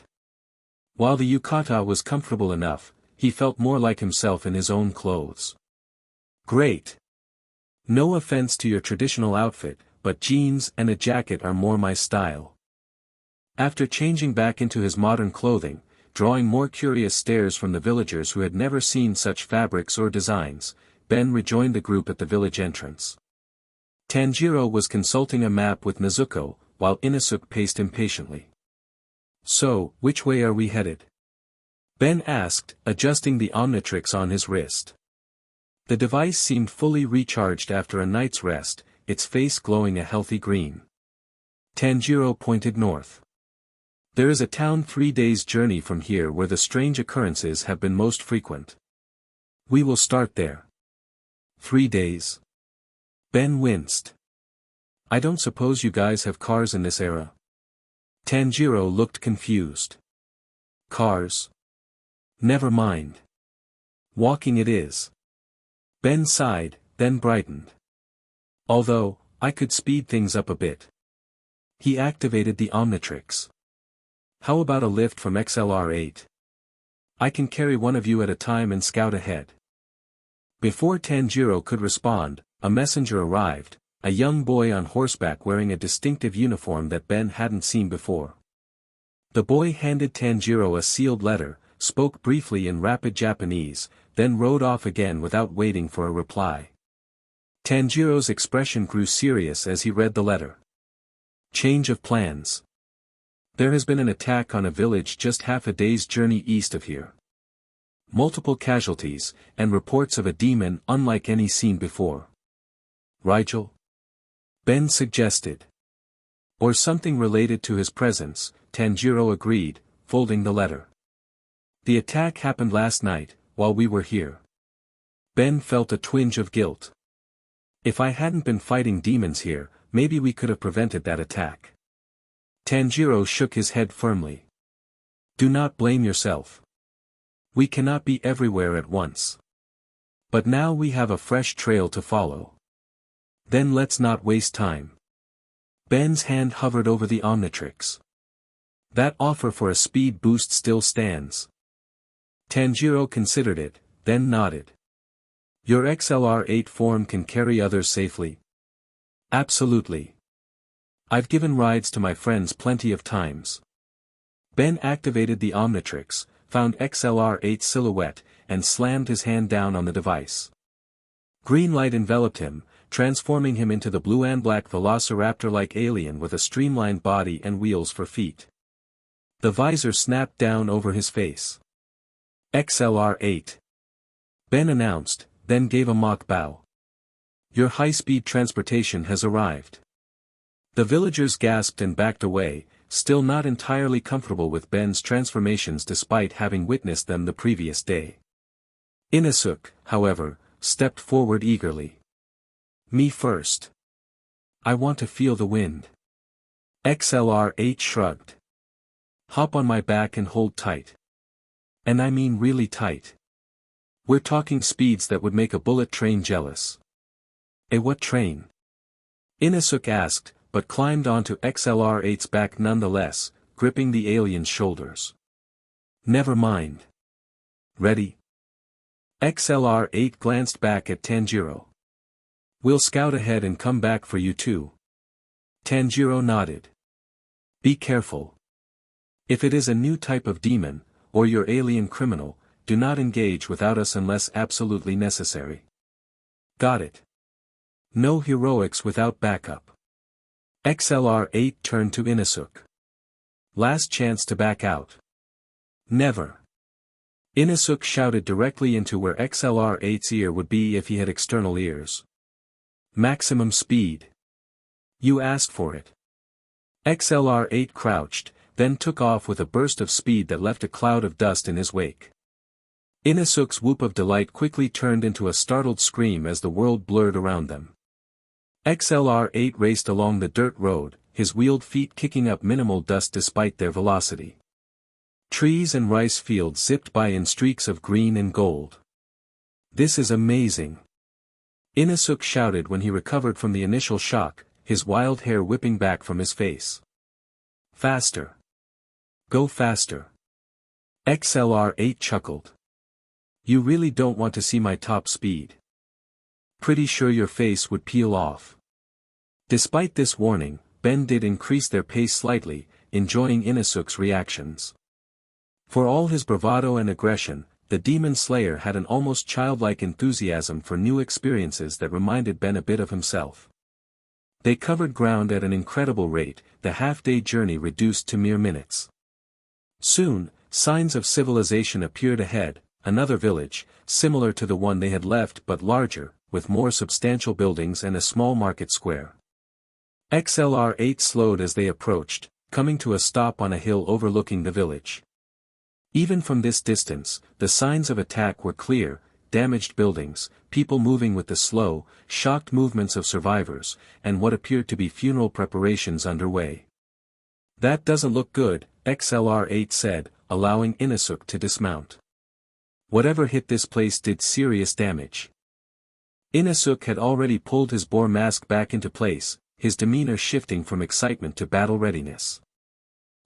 While the yukata was comfortable enough, he felt more like himself in his own clothes. Great. No offense to your traditional outfit, but jeans and a jacket are more my style. After changing back into his modern clothing, drawing more curious stares from the villagers who had never seen such fabrics or designs, Ben rejoined the group at the village entrance. Tanjiro was consulting a map with Nezuko, while Inasuk paced impatiently. So, which way are we headed? Ben asked, adjusting the Omnitrix on his wrist. The device seemed fully recharged after a night's rest, its face glowing a healthy green. Tanjiro pointed north. There is a town 3 days' journey from here where the strange occurrences have been most frequent. We will start there. 3 days. Ben winced. I don't suppose you guys have cars in this era. Tanjiro looked confused. Cars? Never mind. Walking it is. Ben sighed, then brightened. Although, I could speed things up a bit. He activated the Omnitrix. How about a lift from XLR-8? I can carry one of you at a time and scout ahead. Before Tanjiro could respond, a messenger arrived, a young boy on horseback wearing a distinctive uniform that Ben hadn't seen before. The boy handed Tanjiro a sealed letter, spoke briefly in rapid Japanese, then rode off again without waiting for a reply. Tanjiro's expression grew serious as he read the letter. Change of plans. There has been an attack on a village just half a day's journey east of here. Multiple casualties, and reports of a demon unlike any seen before. Rigel? Ben suggested. Or something related to his presence, Tanjiro agreed, folding the letter. The attack happened last night, while we were here. Ben felt a twinge of guilt. If I hadn't been fighting demons here, maybe we could have prevented that attack. Tanjiro shook his head firmly. Do not blame yourself. We cannot be everywhere at once. But now we have a fresh trail to follow. Then let's not waste time. Ben's hand hovered over the Omnitrix. That offer for a speed boost still stands. Tanjiro considered it, then nodded. Your XLR-8 form can carry others safely? Absolutely. I've given rides to my friends plenty of times. Ben activated the Omnitrix, found XLR-8's silhouette, and slammed his hand down on the device. Green light enveloped him, transforming him into the blue and black velociraptor-like alien with a streamlined body and wheels for feet. The visor snapped down over his face. XLR-8. Ben announced, then gave a mock bow. Your high-speed transportation has arrived. The villagers gasped and backed away, still not entirely comfortable with Ben's transformations despite having witnessed them the previous day. Inasuk, however, stepped forward eagerly. Me first. I want to feel the wind. XLR-8 shrugged. Hop on my back and hold tight. And I mean really tight. We're talking speeds that would make a bullet train jealous. What train? Inasuk asked, but climbed onto XLR-8's back nonetheless, gripping the alien's shoulders. Never mind. Ready? XLR-8 glanced back at Tanjiro. We'll scout ahead and come back for you too. Tanjiro nodded. Be careful. If it is a new type of demon, or your alien criminal, do not engage without us unless absolutely necessary. Got it. No heroics without backup. XLR-8 turned to Inasuk. Last chance to back out. Never. Inasuk shouted directly into where XLR-8's ear would be if he had external ears. Maximum speed. You asked for it. XLR-8 crouched, then took off with a burst of speed that left a cloud of dust in his wake. Inasuk's whoop of delight quickly turned into a startled scream as the world blurred around them. XLR-8 raced along the dirt road, his wheeled feet kicking up minimal dust despite their velocity. Trees and rice fields zipped by in streaks of green and gold. This is amazing. Inasuk shouted when he recovered from the initial shock, his wild hair whipping back from his face. Faster. Go faster. XLR-8 chuckled. You really don't want to see my top speed. Pretty sure your face would peel off. Despite this warning, Ben did increase their pace slightly, enjoying Inasuk's reactions. For all his bravado and aggression, the Demon Slayer had an almost childlike enthusiasm for new experiences that reminded Ben a bit of himself. They covered ground at an incredible rate, the half-day journey reduced to mere minutes. Soon, signs of civilization appeared ahead, another village, similar to the one they had left but larger, with more substantial buildings and a small market square. XLR-8 slowed as they approached, coming to a stop on a hill overlooking the village. Even from this distance, the signs of attack were clear: damaged buildings, people moving with the slow, shocked movements of survivors, and what appeared to be funeral preparations underway. That doesn't look good, XLR-8 said, allowing Inasuk to dismount. Whatever hit this place did serious damage. Inasuk had already pulled his boar mask back into place, his demeanor shifting from excitement to battle readiness.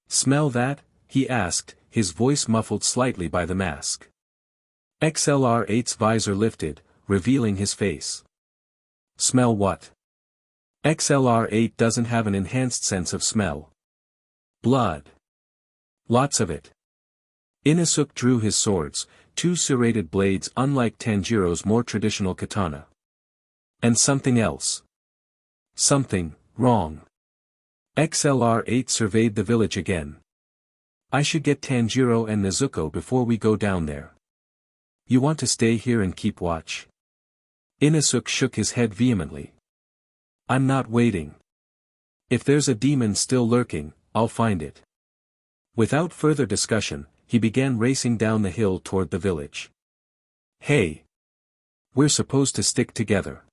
Smell that? He asked, his voice muffled slightly by the mask. XLR-8's visor lifted, revealing his face. Smell what? XLR-8 doesn't have an enhanced sense of smell. Blood. Lots of it. Inasuk drew his swords, two serrated blades unlike Tanjiro's more traditional katana. And something else. Something wrong. XLR-8 surveyed the village again. I should get Tanjiro and Nezuko before we go down there. You want to stay here and keep watch? Inasuk shook his head vehemently. I'm not waiting. If there's a demon still lurking, I'll find it. Without further discussion, he began racing down the hill toward the village. Hey! We're supposed to stick together.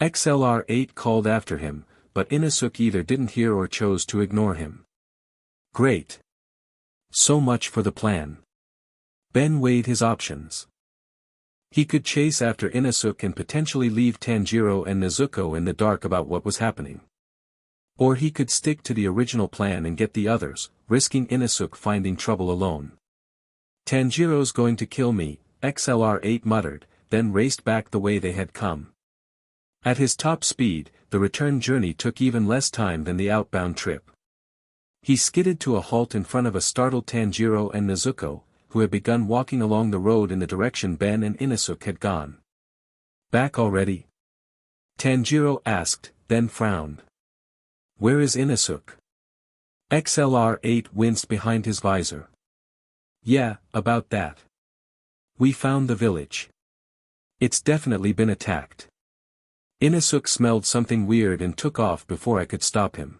XLR-8 called after him, but Inasuk either didn't hear or chose to ignore him. Great. So much for the plan. Ben weighed his options. He could chase after Inasuk and potentially leave Tanjiro and Nezuko in the dark about what was happening. Or he could stick to the original plan and get the others, risking Inasuk finding trouble alone. Tanjiro's going to kill me, XLR-8 muttered, then raced back the way they had come. At his top speed, the return journey took even less time than the outbound trip. He skidded to a halt in front of a startled Tanjiro and Nezuko, who had begun walking along the road in the direction Ben and Inasuk had gone. Back already? Tanjiro asked, then frowned. Where is Inasuk? XLR-8 winced behind his visor. Yeah, about that. We found the village. It's definitely been attacked. Inasuk smelled something weird and took off before I could stop him.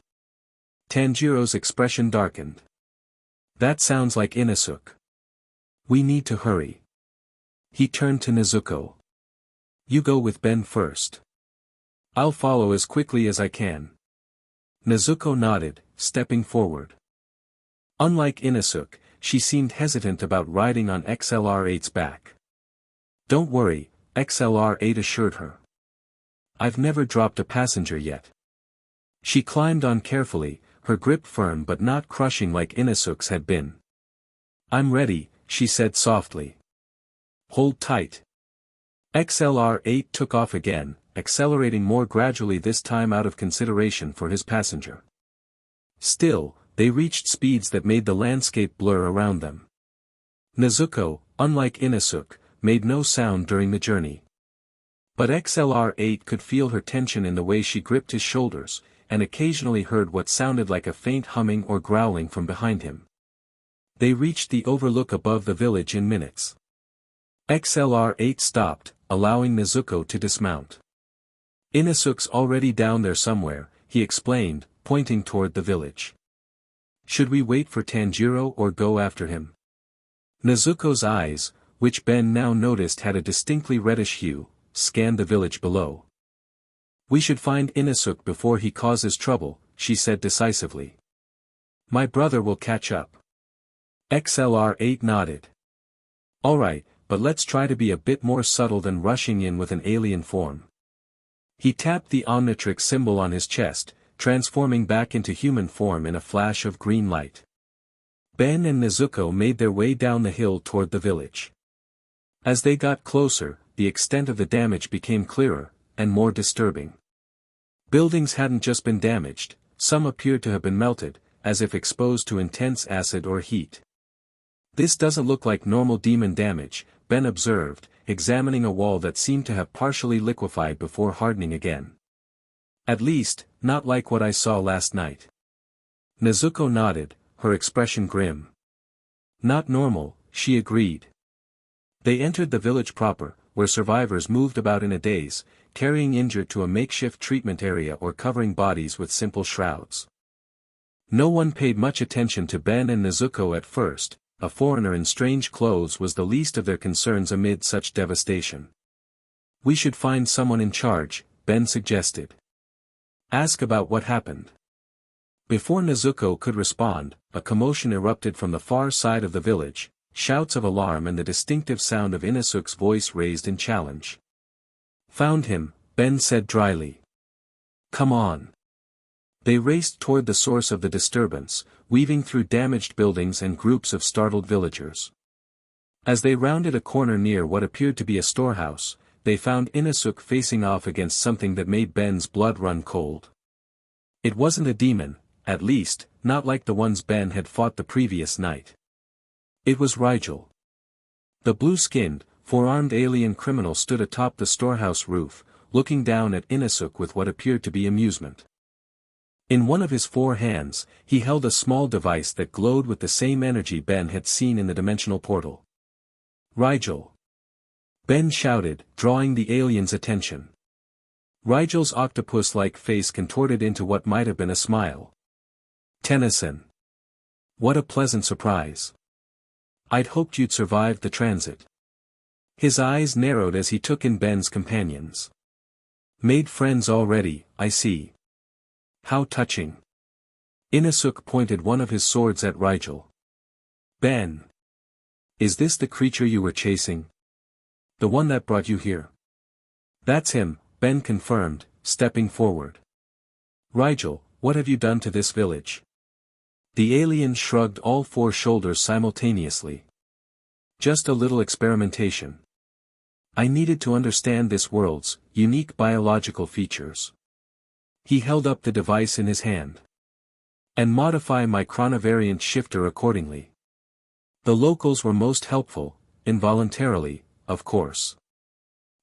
Tanjiro's expression darkened. That sounds like Inasuk. We need to hurry. He turned to Nezuko. You go with Ben first. I'll follow as quickly as I can. Nezuko nodded, stepping forward. Unlike Inasuk, she seemed hesitant about riding on XLR-8's back. Don't worry, XLR-8 assured her. I've never dropped a passenger yet. She climbed on carefully, her grip firm but not crushing like Inasuk's had been. I'm ready, she said softly. Hold tight. XLR-8 took off again, accelerating more gradually this time out of consideration for his passenger. Still, they reached speeds that made the landscape blur around them. Nezuko, unlike Inasuk, made no sound during the journey. But XLR-8 could feel her tension in the way she gripped his shoulders, and occasionally heard what sounded like a faint humming or growling from behind him. They reached the overlook above the village in minutes. XLR-8 stopped, allowing Nezuko to dismount. Inosuke's already down there somewhere, he explained, pointing toward the village. Should we wait for Tanjiro or go after him? Nezuko's eyes, which Ben now noticed had a distinctly reddish hue, scanned the village below. We should find Inosuke before he causes trouble, she said decisively. My brother will catch up. XLR-8 nodded. Alright, but let's try to be a bit more subtle than rushing in with an alien form. He tapped the Omnitrix symbol on his chest, transforming back into human form in a flash of green light. Ben and Nezuko made their way down the hill toward the village. As they got closer, the extent of the damage became clearer, and more disturbing. Buildings hadn't just been damaged, some appeared to have been melted, as if exposed to intense acid or heat. This doesn't look like normal demon damage, Ben observed, examining a wall that seemed to have partially liquefied before hardening again. At least, not like what I saw last night. Nezuko nodded, her expression grim. Not normal, she agreed. They entered the village proper, where survivors moved about in a daze, carrying injured to a makeshift treatment area or covering bodies with simple shrouds. No one paid much attention to Ben and Nezuko at first. A foreigner in strange clothes was the least of their concerns amid such devastation. We should find someone in charge, Ben suggested. Ask about what happened. Before Nezuko could respond, a commotion erupted from the far side of the village, shouts of alarm and the distinctive sound of Inosuke's voice raised in challenge. Found him, Ben said dryly. Come on. They raced toward the source of the disturbance, weaving through damaged buildings and groups of startled villagers. As they rounded a corner near what appeared to be a storehouse, they found Inosuke facing off against something that made Ben's blood run cold. It wasn't a demon, at least, not like the ones Ben had fought the previous night. It was Riel. The blue-skinned, four-armed alien criminal stood atop the storehouse roof, looking down at Inosuke with what appeared to be amusement. In one of his four hands, he held a small device that glowed with the same energy Ben had seen in the dimensional portal. Riel. Ben shouted, drawing the alien's attention. Riel's octopus-like face contorted into what might have been a smile. Tennyson. What a pleasant surprise. I'd hoped you'd survived the transit. His eyes narrowed as he took in Ben's companions. Made friends already, I see. How touching. Inosuke pointed one of his swords at Riel. Ben. Is this the creature you were chasing? The one that brought you here? That's him, Ben confirmed, stepping forward. Riel, what have you done to this village? The alien shrugged all four shoulders simultaneously. Just a little experimentation. I needed to understand this world's unique biological features. He held up the device in his hand. And modify my chronovariant shifter accordingly. The locals were most helpful, involuntarily, of course.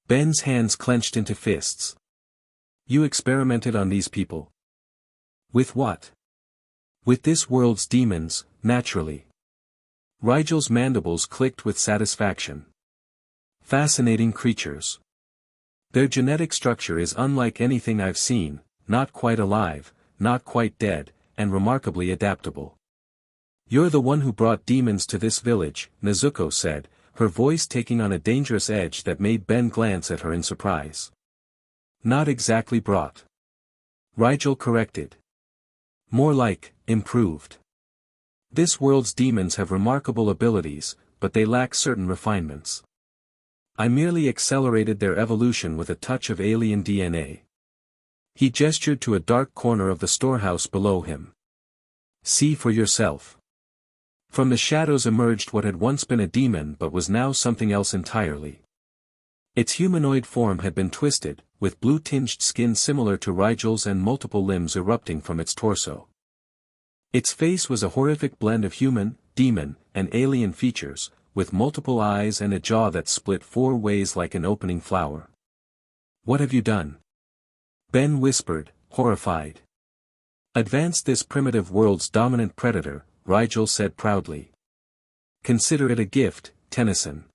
Ben's hands clenched into fists. You experimented on these people. With what? With this world's demons, naturally. Riel's mandibles clicked with satisfaction. Fascinating creatures. Their genetic structure is unlike anything I've seen, not quite alive, not quite dead, and remarkably adaptable. You're the one who brought demons to this village, Nezuko said, her voice taking on a dangerous edge that made Ben glance at her in surprise. Not exactly brought. Riel corrected. More like, improved. This world's demons have remarkable abilities, but they lack certain refinements. I merely accelerated their evolution with a touch of alien DNA. He gestured to a dark corner of the storehouse below him. See for yourself. From the shadows emerged what had once been a demon but was now something else entirely. Its humanoid form had been twisted, with blue-tinged skin similar to Riel's and multiple limbs erupting from its torso. Its face was a horrific blend of human, demon, and alien features, with multiple eyes and a jaw that split four ways like an opening flower. What have you done? Ben whispered, horrified. Advance this primitive world's dominant predator, Rigel said proudly. Consider it a gift, Tennyson.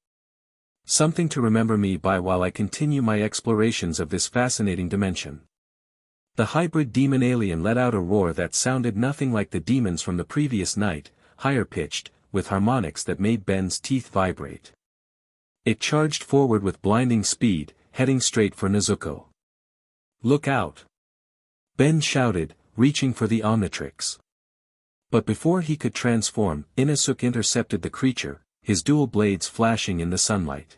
Something to remember me by while I continue my explorations of this fascinating dimension. The hybrid demon alien let out a roar that sounded nothing like the demons from the previous night, higher pitched, with harmonics that made Ben's teeth vibrate. It charged forward with blinding speed, heading straight for Nezuko. Look out! Ben shouted, reaching for the Omnitrix. But before he could transform, Inosuke intercepted the creature, his dual blades flashing in the sunlight.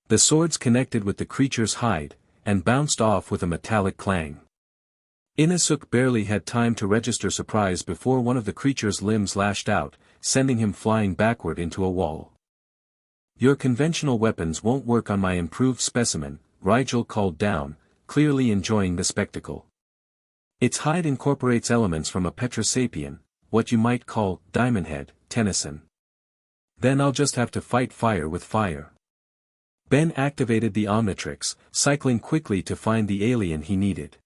The swords connected with the creature's hide, and bounced off with a metallic clang. Inosuke barely had time to register surprise before one of the creature's limbs lashed out, sending him flying backward into a wall. Your conventional weapons won't work on my improved specimen, Rigel called down, clearly enjoying the spectacle. Its hide incorporates elements from a Petrosapien, what you might call Diamond Head, Tennyson. Then I'll just have to fight fire with fire. Ben activated the Omnitrix, cycling quickly to find the alien he needed.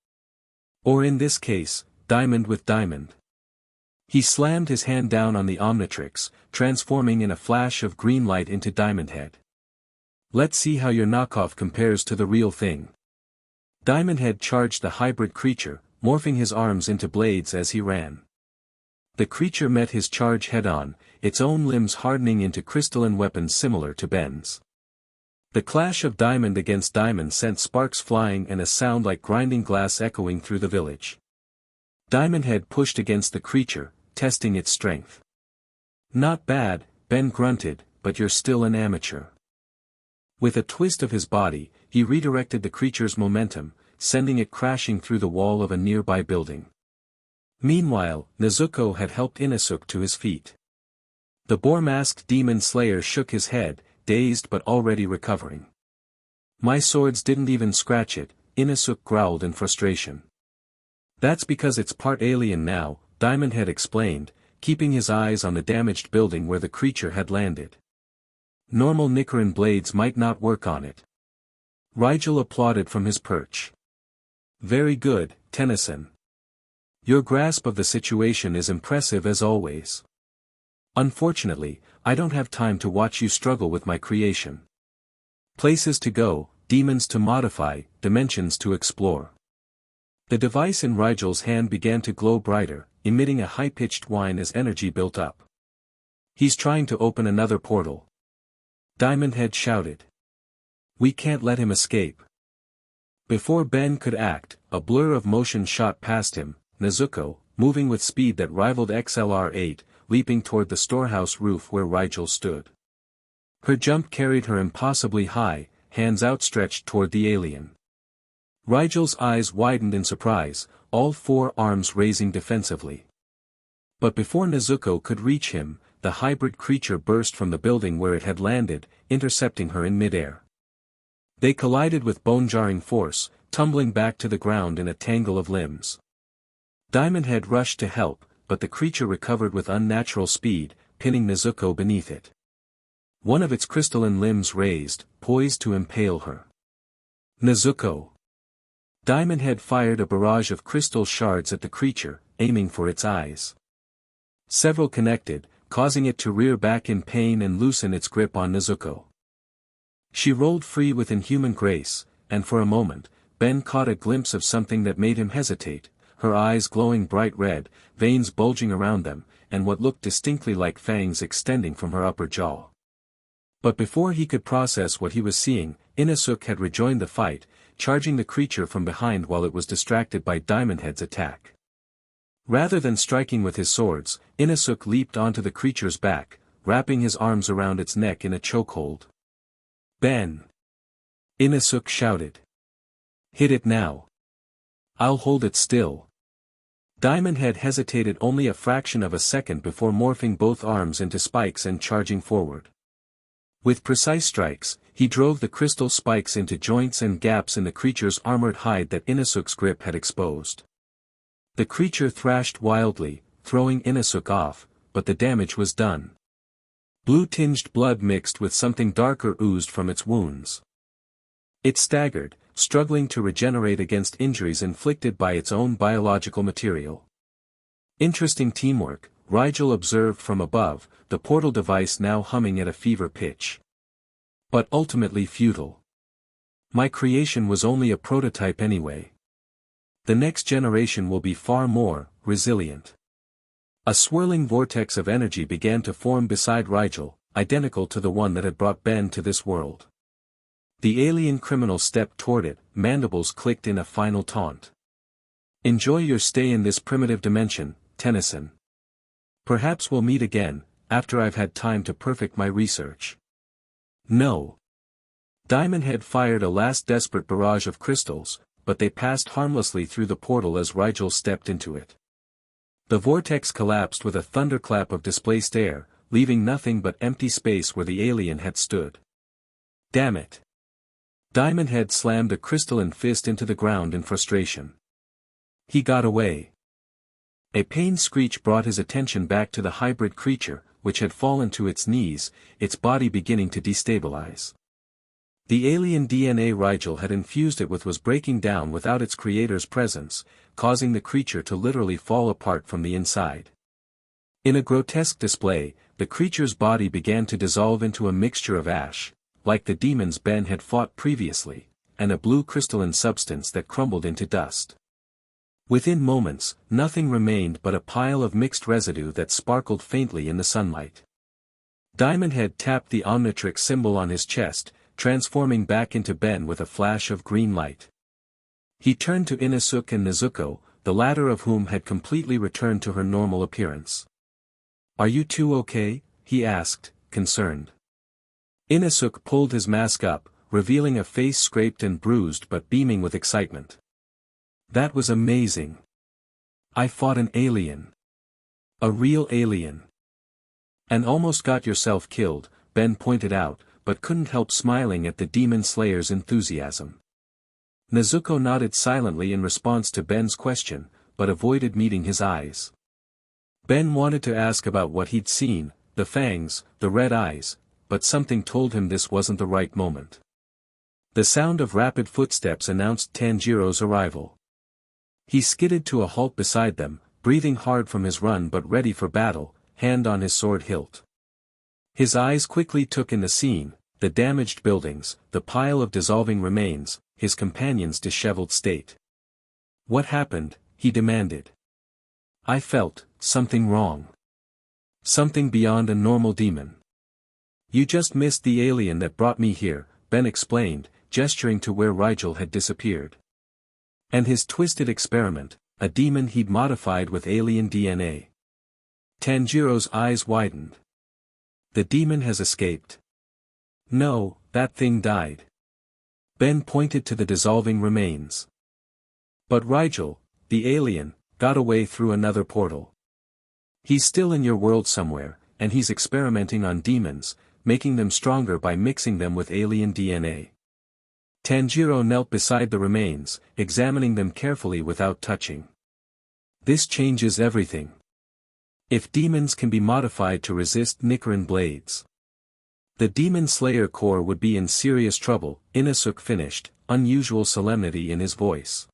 Or in this case, diamond with diamond. He slammed his hand down on the Omnitrix, transforming in a flash of green light into Diamond Head. Let's see how your knockoff compares to the real thing. Diamond Head charged the hybrid creature, morphing his arms into blades as he ran. The creature met his charge head-on, its own limbs hardening into crystalline weapons similar to Ben's. The clash of diamond against diamond sent sparks flying and a sound like grinding glass echoing through the village. Diamond Head pushed against the creature, testing its strength. Not bad, Ben grunted, but you're still an amateur. With a twist of his body, he redirected the creature's momentum, sending it crashing through the wall of a nearby building. Meanwhile, Nezuko had helped Inosuke to his feet. The boar-masked demon slayer shook his head, dazed but already recovering. My swords didn't even scratch it, Inosuke growled in frustration. That's because it's part alien now, Diamond Head explained, keeping his eyes on the damaged building where the creature had landed. Normal Nicaran blades might not work on it. Rigel applauded from his perch. Very good, Tennyson. Your grasp of the situation is impressive as always. Unfortunately, I don't have time to watch you struggle with my creation. Places to go, demons to modify, dimensions to explore. The device in Rigel's hand began to glow brighter, emitting a high-pitched whine as energy built up. He's trying to open another portal. Diamond Head shouted. We can't let him escape. Before Ben could act, a blur of motion shot past him, Nezuko, moving with speed that rivaled XLR-8, leaping toward the storehouse roof where Rigel stood. Her jump carried her impossibly high, hands outstretched toward the alien. Rigel's eyes widened in surprise, all four arms raising defensively. But before Nezuko could reach him, the hybrid creature burst from the building where it had landed, intercepting her in midair. They collided with bone-jarring force, tumbling back to the ground in a tangle of limbs. Diamond Head rushed to help, but the creature recovered with unnatural speed, pinning Nezuko beneath it. One of its crystalline limbs raised, poised to impale her. Nezuko. Diamond Head fired a barrage of crystal shards at the creature, aiming for its eyes. Several connected, causing it to rear back in pain and loosen its grip on Nezuko. She rolled free with inhuman grace, and for a moment, Ben caught a glimpse of something that made him hesitate, her eyes glowing bright red, veins bulging around them, and what looked distinctly like fangs extending from her upper jaw. But before he could process what he was seeing, Inosuke had rejoined the fight, charging the creature from behind while it was distracted by Diamond Head's attack. Rather than striking with his swords, Inosuke leaped onto the creature's back, wrapping his arms around its neck in a chokehold. Ben! Inosuke shouted. Hit it now. I'll hold it still. Diamond Head hesitated only a fraction of a second before morphing both arms into spikes and charging forward. With precise strikes, he drove the crystal spikes into joints and gaps in the creature's armored hide that Inosuke's grip had exposed. The creature thrashed wildly, throwing Inosuke off, but the damage was done. Blue-tinged blood mixed with something darker oozed from its wounds. It staggered, struggling to regenerate against injuries inflicted by its own biological material. Interesting teamwork, Rigel observed from above, the portal device now humming at a fever pitch. But ultimately futile. My creation was only a prototype anyway. The next generation will be far more resilient. A swirling vortex of energy began to form beside Rigel, identical to the one that had brought Ben to this world. The alien criminal stepped toward it, mandibles clicked in a final taunt. Enjoy your stay in this primitive dimension, Tennyson. Perhaps we'll meet again, after I've had time to perfect my research. No. Diamond Head fired a last desperate barrage of crystals, but they passed harmlessly through the portal as Rigel stepped into it. The vortex collapsed with a thunderclap of displaced air, leaving nothing but empty space where the alien had stood. Damn it. Diamond Head slammed a crystalline fist into the ground in frustration. He got away. A pained screech brought his attention back to the hybrid creature, which had fallen to its knees, its body beginning to destabilize. The alien DNA Rigel had infused it with was breaking down without its creator's presence, causing the creature to literally fall apart from the inside. In a grotesque display, the creature's body began to dissolve into a mixture of ash, like the demons Ben had fought previously, and a blue crystalline substance that crumbled into dust. Within moments, nothing remained but a pile of mixed residue that sparkled faintly in the sunlight. Diamond Head tapped the Omnitrix symbol on his chest, transforming back into Ben with a flash of green light. He turned to Inusuke and Nezuko, the latter of whom had completely returned to her normal appearance. "Are you two okay?" he asked, concerned. Inusuke pulled his mask up, revealing a face scraped and bruised but beaming with excitement. "That was amazing. I fought an alien. A real alien." "And almost got yourself killed," Ben pointed out, but couldn't help smiling at the demon slayer's enthusiasm. Nezuko nodded silently in response to Ben's question, but avoided meeting his eyes. Ben wanted to ask about what he'd seen, the fangs, the red eyes, but something told him this wasn't the right moment. The sound of rapid footsteps announced Tanjiro's arrival. He skidded to a halt beside them, breathing hard from his run but ready for battle, hand on his sword hilt. His eyes quickly took in the scene, the damaged buildings, the pile of dissolving remains, his companion's disheveled state. "What happened?" he demanded. "I felt something wrong. Something beyond a normal demon." "You just missed the alien that brought me here," Ben explained, gesturing to where Rigel had disappeared. "And his twisted experiment, a demon he'd modified with alien DNA." Tanjiro's eyes widened. "The demon has escaped." "No, that thing died." Ben pointed to the dissolving remains. "But Rigel, the alien, got away through another portal. He's still in your world somewhere, and he's experimenting on demons, making them stronger by mixing them with alien DNA." Tanjiro knelt beside the remains, examining them carefully without touching. "This changes everything. If demons can be modified to resist Nichiren blades, the Demon Slayer Corps would be in serious trouble," Inusuke finished, unusual solemnity in his voice.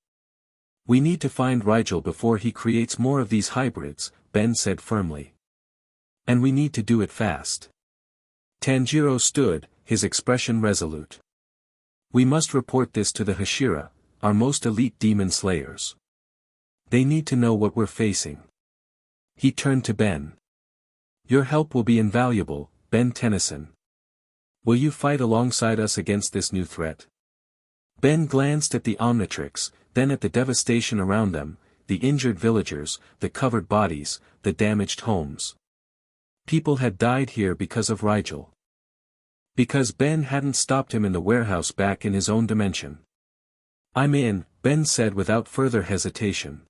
"We need to find Rigel before he creates more of these hybrids," Ben said firmly. "And we need to do it fast." Tanjiro stood, his expression resolute. "We must report this to the Hashira, our most elite demon slayers. They need to know what we're facing." He turned to Ben. "Your help will be invaluable, Ben Tennyson. Will you fight alongside us against this new threat?" Ben glanced at the Omnitrix, then at the devastation around them, the injured villagers, the covered bodies, the damaged homes. People had died here because of Rigel. Because Ben hadn't stopped him in the warehouse back in his own dimension. "I'm in," Ben said without further hesitation.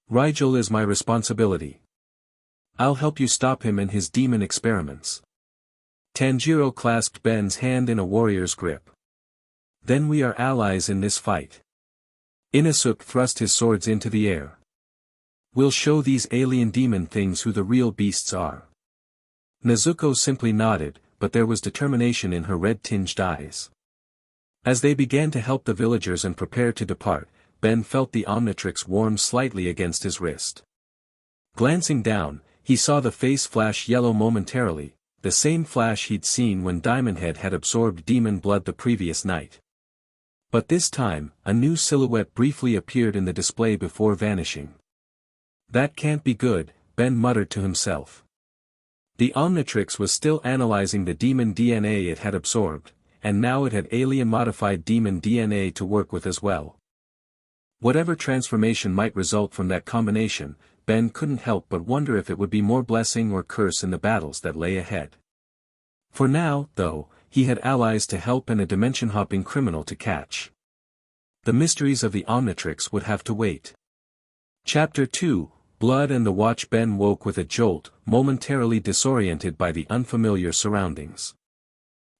"Rigel is my responsibility. I'll help you stop him and his demon experiments." Tanjiro clasped Ben's hand in a warrior's grip. "Then we are allies in this fight." Inusuke thrust his swords into the air. "We'll show these alien demon things who the real beasts are." Nezuko simply nodded, but there was determination in her red-tinged eyes. As they began to help the villagers and prepare to depart, Ben felt the Omnitrix warm slightly against his wrist. Glancing down, he saw the face flash yellow momentarily, the same flash he'd seen when Diamondhead had absorbed demon blood the previous night. But this time, a new silhouette briefly appeared in the display before vanishing. That can't be good, Ben muttered to himself. The Omnitrix was still analyzing the demon DNA it had absorbed, and now it had alien-modified demon DNA to work with as well. Whatever transformation might result from that combination, Ben couldn't help but wonder if it would be more blessing or curse in the battles that lay ahead. For now, though, he had allies to help and a dimension-hopping criminal to catch. The mysteries of the Omnitrix would have to wait. Chapter 2, Blood and the Watch. Ben woke with a jolt, momentarily disoriented by the unfamiliar surroundings.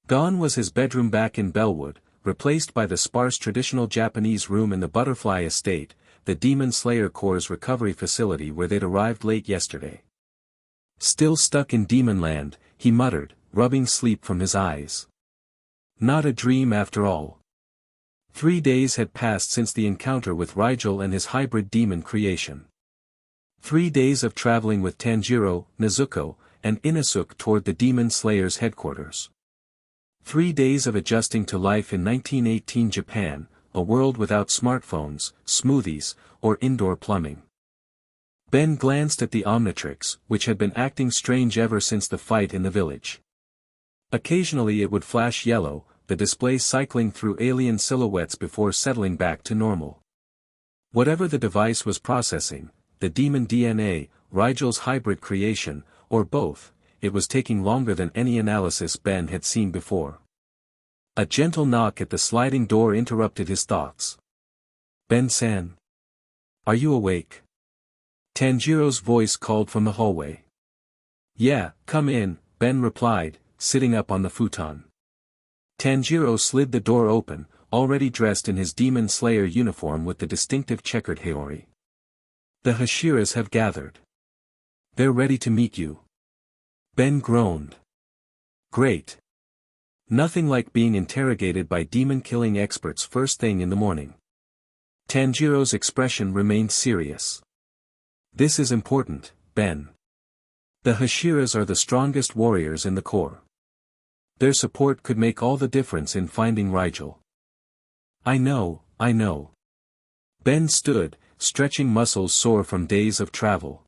Gone was his bedroom back in Bellwood, replaced by the sparse traditional Japanese room in the Butterfly Estate, the Demon Slayer Corps' recovery facility where they'd arrived late yesterday. Still stuck in Demonland, he muttered, rubbing sleep from his eyes. Not a dream after all. 3 days had passed since the encounter with Riel and his hybrid demon creation. 3 days of traveling with Tanjiro, Nezuko, and Inosuke toward the Demon Slayer's headquarters. 3 days of adjusting to life in 1918 Japan, a world without smartphones, smoothies, or indoor plumbing. Ben glanced at the Omnitrix, which had been acting strange ever since the fight in the village. Occasionally it would flash yellow, the display cycling through alien silhouettes before settling back to normal. Whatever the device was processing, the demon DNA, Rigel's hybrid creation, or both, it was taking longer than any analysis Ben had seen before. A gentle knock at the sliding door interrupted his thoughts. Ben-san. Are you awake? Tanjiro's voice called from the hallway. Yeah, come in, Ben replied, sitting up on the futon. Tanjiro slid the door open, already dressed in his Demon Slayer uniform with the distinctive checkered haori. The Hashiras have gathered. They're ready to meet you. Ben groaned. Great. Nothing like being interrogated by demon-killing experts first thing in the morning. Tanjiro's expression remained serious. This is important, Ben. The Hashiras are the strongest warriors in the Corps. Their support could make all the difference in finding Riel. I know. Ben stood, stretching muscles sore from days of travel.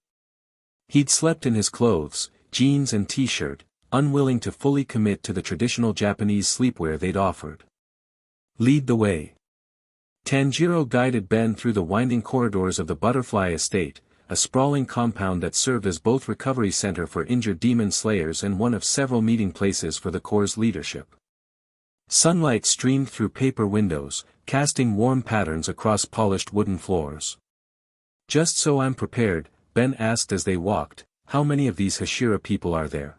He'd slept in his clothes, jeans and t-shirt, unwilling to fully commit to the traditional Japanese sleepwear they'd offered. Lead the way. Tanjiro guided Ben through the winding corridors of the Butterfly Estate, a sprawling compound that served as both recovery center for injured demon slayers and one of several meeting places for the Corps' leadership. Sunlight streamed through paper windows, casting warm patterns across polished wooden floors. Just so I'm prepared, Ben asked as they walked, how many of these Hashira people are there?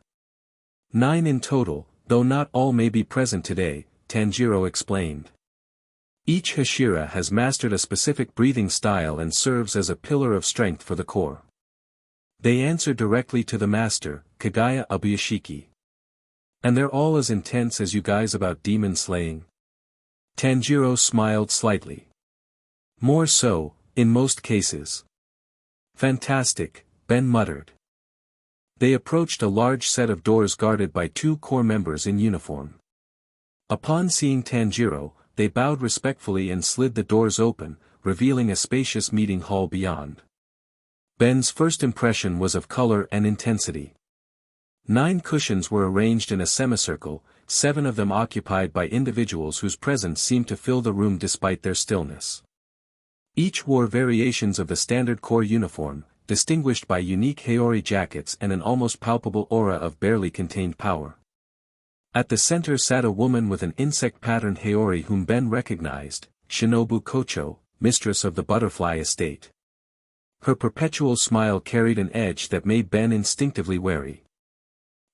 9 in total, though not all may be present today, Tanjiro explained. Each Hashira has mastered a specific breathing style and serves as a pillar of strength for the Corps. They answer directly to the master, Kagaya Ubuyashiki. And they're all as intense as you guys about demon slaying? Tanjiro smiled slightly. More so, in most cases. Fantastic, Ben muttered. They approached a large set of doors guarded by 2 Corps members in uniform. Upon seeing Tanjiro, they bowed respectfully and slid the doors open, revealing a spacious meeting hall beyond. Ben's first impression was of color and intensity. 9 cushions were arranged in a semicircle, 7 of them occupied by individuals whose presence seemed to fill the room despite their stillness. Each wore variations of the standard Corps uniform, distinguished by unique haori jackets and an almost palpable aura of barely contained power. At the center sat a woman with an insect-patterned haori whom Ben recognized, Shinobu Kocho, mistress of the Butterfly Estate. Her perpetual smile carried an edge that made Ben instinctively wary.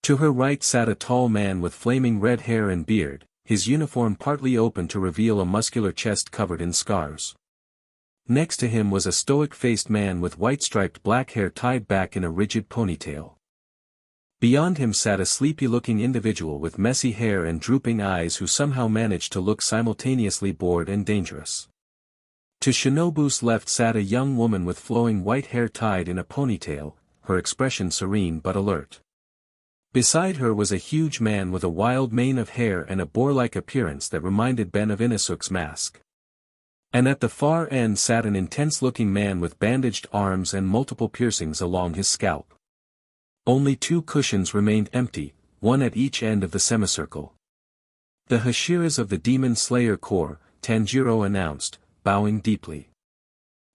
To her right sat a tall man with flaming red hair and beard, his uniform partly open to reveal a muscular chest covered in scars. Next to him was a stoic-faced man with white-striped black hair tied back in a rigid ponytail. Beyond him sat a sleepy-looking individual with messy hair and drooping eyes who somehow managed to look simultaneously bored and dangerous. To Shinobu's left sat a young woman with flowing white hair tied in a ponytail, her expression serene but alert. Beside her was a huge man with a wild mane of hair and a boar-like appearance that reminded Ben of Inasuk's mask. And at the far end sat an intense-looking man with bandaged arms and multiple piercings along his scalp. Only 2 cushions remained empty, one at each end of the semicircle. "The Hashiras of the Demon Slayer Corps," Tanjiro announced, bowing deeply.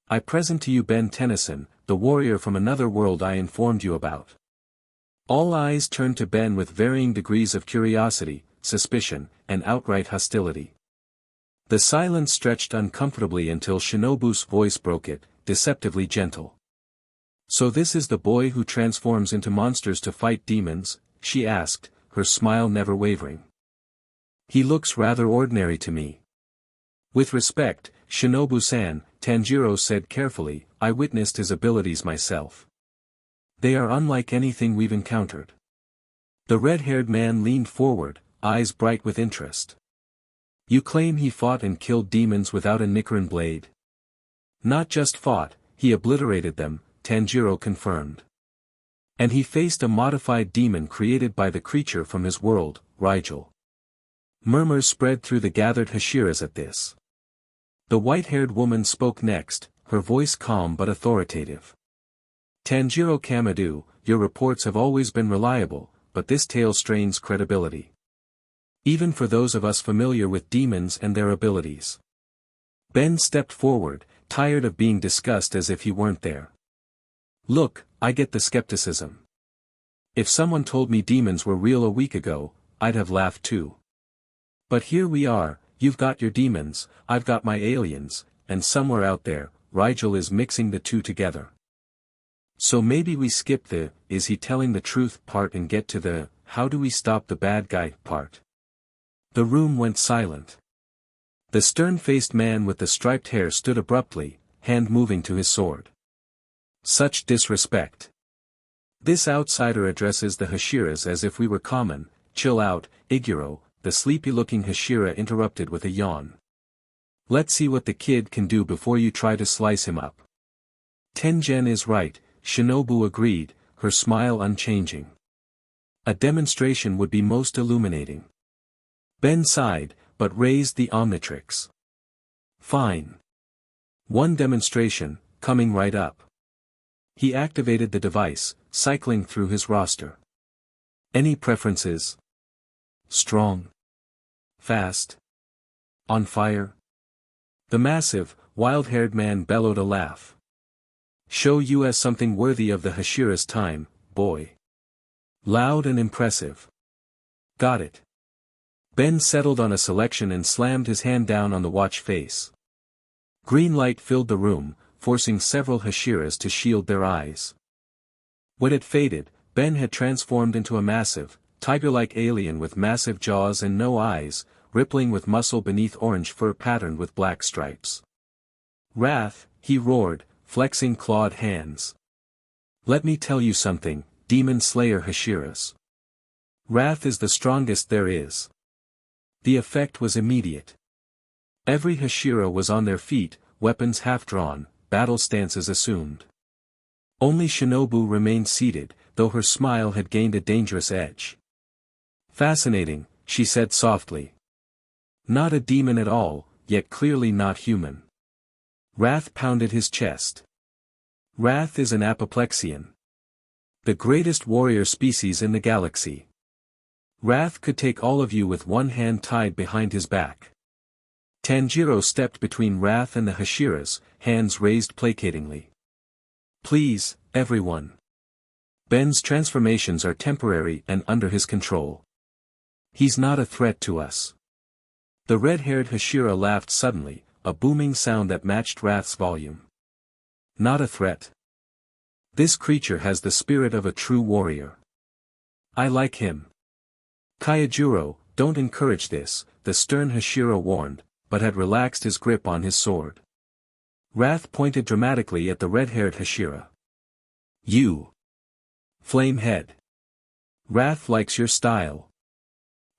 "I present to you Ben Tennyson, the warrior from another world I informed you about." All eyes turned to Ben with varying degrees of curiosity, suspicion, and outright hostility. The silence stretched uncomfortably until Shinobu's voice broke it, deceptively gentle. "So this is the boy who transforms into monsters to fight demons?" she asked, her smile never wavering. "He looks rather ordinary to me." "With respect, Shinobu-san," Tanjiro said carefully, "I witnessed his abilities myself. They are unlike anything we've encountered." The red-haired man leaned forward, eyes bright with interest. "You claim he fought and killed demons without a Nichiren blade?" "Not just fought, he obliterated them," Tanjiro confirmed. "And he faced a modified demon created by the creature from his world, Riel." Murmurs spread through the gathered Hashiras at this. The white-haired woman spoke next, her voice calm but authoritative. "Tanjiro Kamado, your reports have always been reliable, but this tale strains credibility. Even for those of us familiar with demons and their abilities." Ben stepped forward, tired of being discussed as if he weren't there. "Look, I get the skepticism. If someone told me demons were real a week ago, I'd have laughed too. But here we are, you've got your demons, I've got my aliens, and somewhere out there, Riel is mixing the two together. So maybe we skip the, is he telling the truth part and get to the, how do we stop the bad guy part?" The room went silent. The stern-faced man with the striped hair stood abruptly, hand moving to his sword. Such disrespect. This outsider addresses the Hashiras as if we were common. "Chill out, Iguro," the sleepy-looking Hashira interrupted with a yawn. "Let's see what the kid can do before you try to slice him up." "Tengen is right," Shinobu agreed, her smile unchanging. "A demonstration would be most illuminating." Ben sighed, but raised the Omnitrix. "Fine. One demonstration, coming right up." He activated the device, cycling through his roster. "Any preferences? Strong? Fast? On fire?" The massive, wild-haired man bellowed a laugh. "Show you as something worthy of the Hashira's time, boy. Loud and impressive." "Got it." Ben settled on a selection and slammed his hand down on the watch face. Green light filled the room, forcing several Hashiras to shield their eyes. When it faded, Ben had transformed into a massive, tiger-like alien with massive jaws and no eyes, rippling with muscle beneath orange fur patterned with black stripes. "Wrath," he roared, flexing clawed hands. "Let me tell you something, Demon Slayer Hashiras. Wrath is the strongest there is." The effect was immediate. Every Hashira was on their feet, weapons half-drawn, battle stances assumed. Only Shinobu remained seated, though her smile had gained a dangerous edge. "Fascinating," she said softly. "Not a demon at all, yet clearly not human." Wrath pounded his chest. "Wrath is an apoplexian. The greatest warrior species in the galaxy. Wrath could take all of you with one hand tied behind his back." Tanjiro stepped between Wrath and the Hashiras, hands raised placatingly. "Please, everyone. Ben's transformations are temporary and under his control. He's not a threat to us." The red-haired Hashira laughed suddenly, a booming sound that matched Wrath's volume. "Not a threat. This creature has the spirit of a true warrior. I like him." "Kaijuro, don't encourage this," the stern Hashira warned, but had relaxed his grip on his sword. Wrath pointed dramatically at the red-haired Hashira. "You. Flamehead. Wrath likes your style.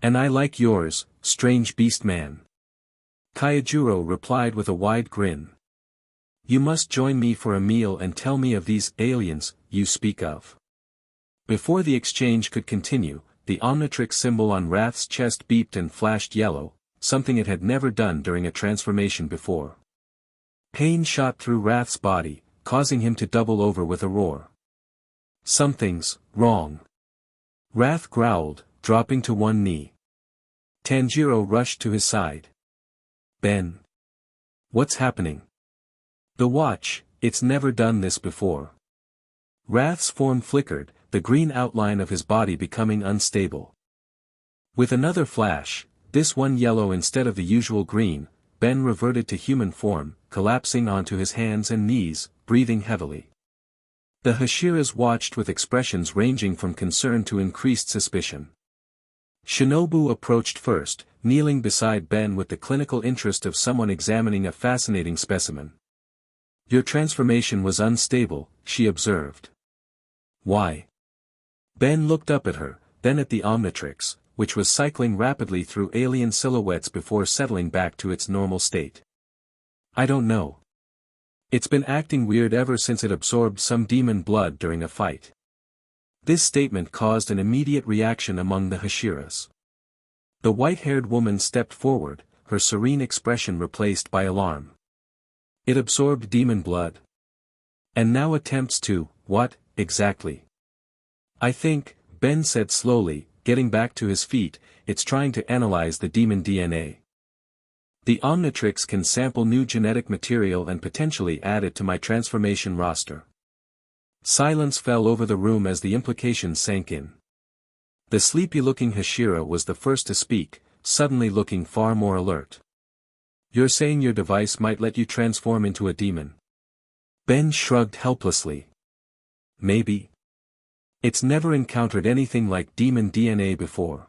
And I like yours, strange beast man." Kaijuro replied with a wide grin. You must join me for a meal and tell me of these aliens you speak of. Before the exchange could continue, the Omnitrix symbol on Wrath's chest beeped and flashed yellow, something it had never done during a transformation before. Pain shot through Wrath's body, causing him to double over with a roar. Something's wrong. Wrath growled, dropping to one knee. Tanjiro rushed to his side. Ben. What's happening? The watch, it's never done this before. Wrath's form flickered, the green outline of his body becoming unstable. With another flash, this one yellow instead of the usual green, Ben reverted to human form, collapsing onto his hands and knees, breathing heavily. The Hashiras watched with expressions ranging from concern to increased suspicion. Shinobu approached first, kneeling beside Ben with the clinical interest of someone examining a fascinating specimen. Your transformation was unstable, she observed. Why? Ben looked up at her, then at the Omnitrix, which was cycling rapidly through alien silhouettes before settling back to its normal state. I don't know. It's been acting weird ever since it absorbed some demon blood during a fight. This statement caused an immediate reaction among the Hashiras. The white-haired woman stepped forward, her serene expression replaced by alarm. It absorbed demon blood. And now attempts to, what, exactly? I think, Ben said slowly, getting back to his feet, it's trying to analyze the demon DNA. The Omnitrix can sample new genetic material and potentially add it to my transformation roster. Silence fell over the room as the implications sank in. The sleepy-looking Hashira was the first to speak, suddenly looking far more alert. You're saying your device might let you transform into a demon? Ben shrugged helplessly. Maybe. It's never encountered anything like demon DNA before.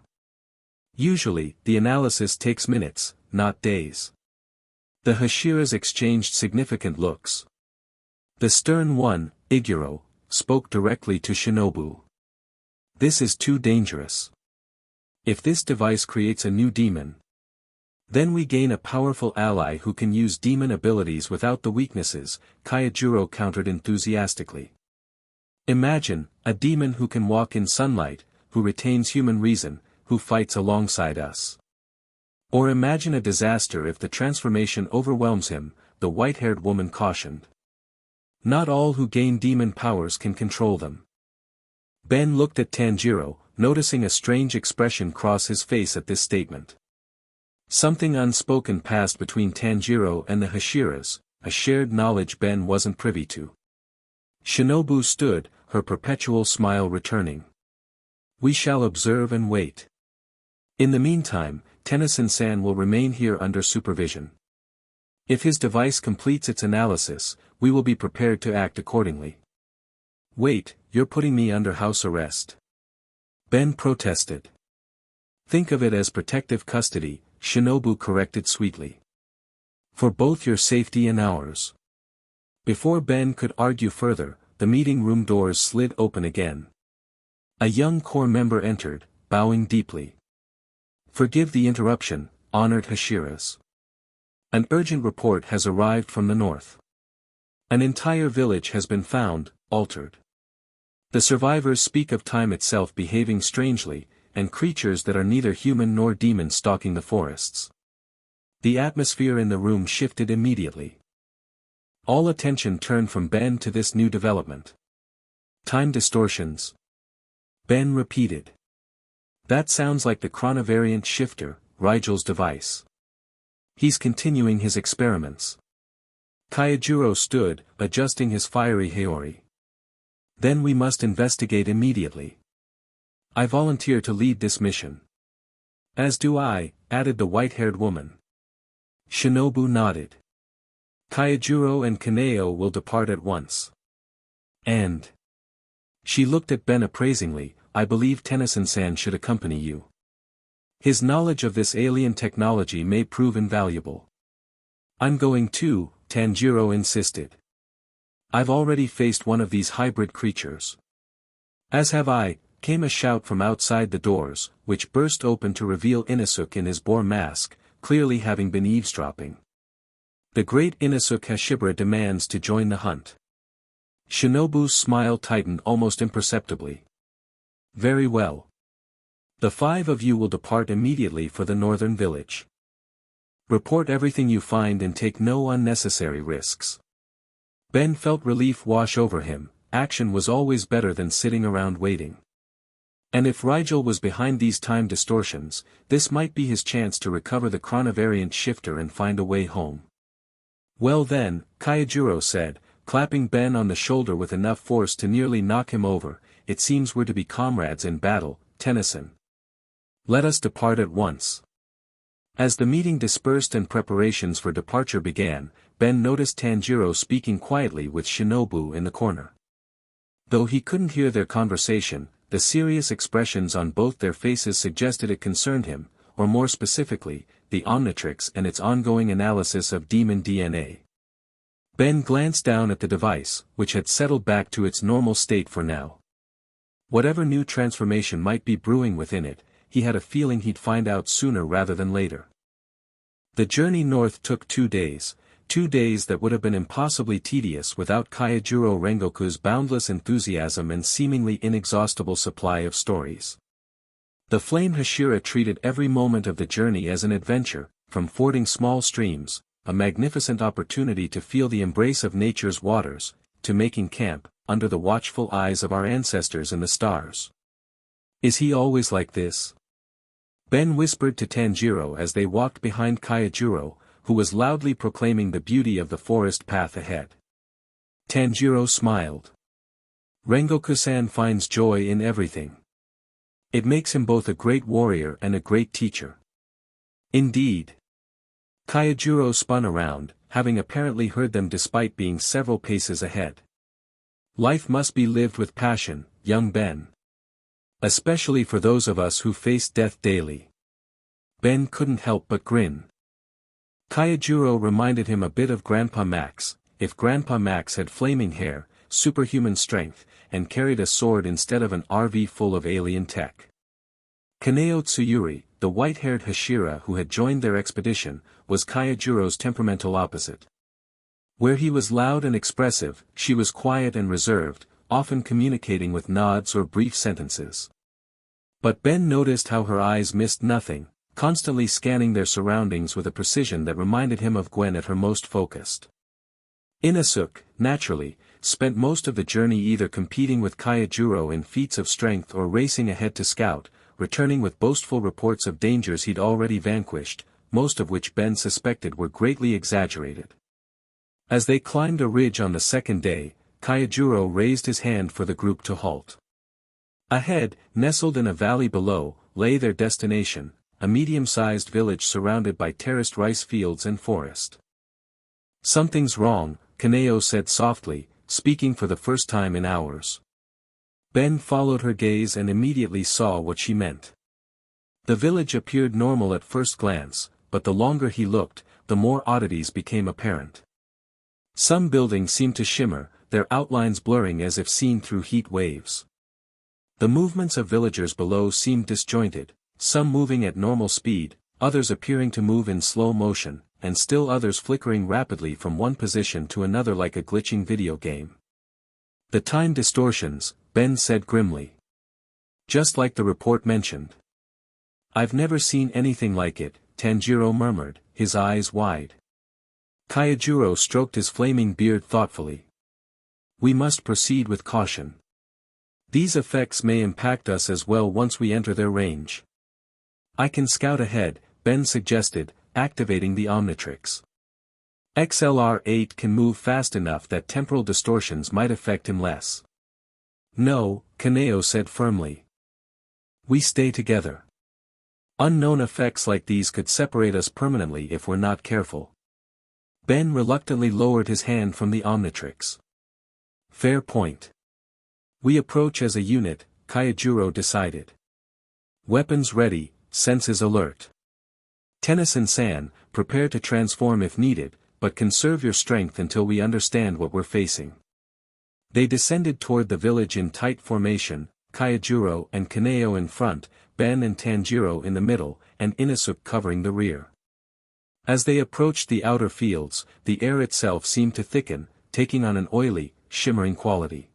Usually, the analysis takes minutes, not days. The Hashiras exchanged significant looks. The stern one, Iguro, spoke directly to Shinobu. This is too dangerous. If this device creates a new demon, then we gain a powerful ally who can use demon abilities without the weaknesses, Kaijuro countered enthusiastically. Imagine, a demon who can walk in sunlight, who retains human reason, who fights alongside us. Or imagine a disaster if the transformation overwhelms him, the white-haired woman cautioned. Not all who gain demon powers can control them. Ben looked at Tanjiro, noticing a strange expression cross his face at this statement. Something unspoken passed between Tanjiro and the Hashiras, a shared knowledge Ben wasn't privy to. Shinobu stood, her perpetual smile returning. We shall observe and wait. In the meantime, Tennyson-san will remain here under supervision. If his device completes its analysis, we will be prepared to act accordingly. Wait, you're putting me under house arrest. Ben protested. Think of it as protective custody, Shinobu corrected sweetly. For both your safety and ours. Before Ben could argue further, the meeting room doors slid open again. A young core member entered, bowing deeply. Forgive the interruption, honored Hashiras. An urgent report has arrived from the north. An entire village has been found, altered. The survivors speak of time itself behaving strangely, and creatures that are neither human nor demon stalking the forests. The atmosphere in the room shifted immediately. All attention turned from Ben to this new development. Time distortions. Ben repeated. That sounds like the chronovariant shifter, Rigel's device. He's continuing his experiments. Kaijuro stood, adjusting his fiery Haori. Then we must investigate immediately. I volunteer to lead this mission. As do I, added the white-haired woman. Shinobu nodded. Kaijuro and Kaneo will depart at once. And she looked at Ben appraisingly, I believe Tennyson-san should accompany you. His knowledge of this alien technology may prove invaluable. I'm going too, Tanjiro insisted. I've already faced one of these hybrid creatures. As have I, came a shout from outside the doors, which burst open to reveal Inosuke in his boar mask, clearly having been eavesdropping. The great Inosuke Hashira demands to join the hunt. Shinobu's smile tightened almost imperceptibly. Very well. The 5 of you will depart immediately for the northern village. Report everything you find and take no unnecessary risks. Ben felt relief wash over him. Action was always better than sitting around waiting. And if Riel was behind these time distortions, this might be his chance to recover the chronovariant shifter and find a way home. Well then, Kaijuro said, clapping Ben on the shoulder with enough force to nearly knock him over, it seems we're to be comrades in battle, Tennyson. Let us depart at once. As the meeting dispersed and preparations for departure began, Ben noticed Tanjiro speaking quietly with Shinobu in the corner. Though he couldn't hear their conversation, the serious expressions on both their faces suggested it concerned him, or more specifically, the Omnitrix and its ongoing analysis of demon DNA. Ben glanced down at the device, which had settled back to its normal state for now. Whatever new transformation might be brewing within it, he had a feeling he'd find out sooner rather than later. The journey north took 2 days, 2 days that would have been impossibly tedious without Kaijuro Rengoku's boundless enthusiasm and seemingly inexhaustible supply of stories. The flame Hashira treated every moment of the journey as an adventure, from fording small streams, a magnificent opportunity to feel the embrace of nature's waters, to making camp, under the watchful eyes of our ancestors in the stars. Is he always like this? Ben whispered to Tanjiro as they walked behind Kaijuro, who was loudly proclaiming the beauty of the forest path ahead. Tanjiro smiled. Rengoku-san finds joy in everything. It makes him both a great warrior and a great teacher. Indeed. Kaijuro spun around, having apparently heard them despite being several paces ahead. Life must be lived with passion, young Ben. Especially for those of us who face death daily. Ben couldn't help but grin. Kaijuro reminded him a bit of Grandpa Max, if Grandpa Max had flaming hair, superhuman strength, and carried a sword instead of an RV full of alien tech. Kaneo Tsuyuri, the white-haired Hashira who had joined their expedition, was Kaijuro's temperamental opposite. Where he was loud and expressive, she was quiet and reserved, often communicating with nods or brief sentences. But Ben noticed how her eyes missed nothing, constantly scanning their surroundings with a precision that reminded him of Gwen at her most focused. Inosuke, naturally, spent most of the journey either competing with Kaijuro in feats of strength or racing ahead to scout, returning with boastful reports of dangers he'd already vanquished, most of which Ben suspected were greatly exaggerated. As they climbed a ridge on the second day, Kaijuro raised his hand for the group to halt. Ahead, nestled in a valley below, lay their destination, a medium-sized village surrounded by terraced rice fields and forest. Something's wrong, Kaneo said softly, speaking for the first time in hours. Ben followed her gaze and immediately saw what she meant. The village appeared normal at first glance, but the longer he looked, the more oddities became apparent. Some buildings seemed to shimmer, their outlines blurring as if seen through heat waves. The movements of villagers below seemed disjointed, some moving at normal speed, others appearing to move in slow motion, and still others flickering rapidly from one position to another like a glitching video game. The time distortions, Ben said grimly. Just like the report mentioned. I've never seen anything like it, Tanjiro murmured, his eyes wide. Kaijuro stroked his flaming beard thoughtfully. We must proceed with caution. These effects may impact us as well once we enter their range. I can scout ahead, Ben suggested, activating the Omnitrix. XLR-8 can move fast enough that temporal distortions might affect him less. No, Kaneo said firmly. We stay together. Unknown effects like these could separate us permanently if we're not careful. Ben reluctantly lowered his hand from the Omnitrix. Fair point. We approach as a unit, Kaijuro decided. Weapons ready, senses alert. Tennyson-san, prepare to transform if needed, but conserve your strength until we understand what we're facing. They descended toward the village in tight formation, Kaijuro and Kaneo in front, Ben and Tanjiro in the middle, and Inosuke covering the rear. As they approached the outer fields, the air itself seemed to thicken, taking on an oily, shimmering quality.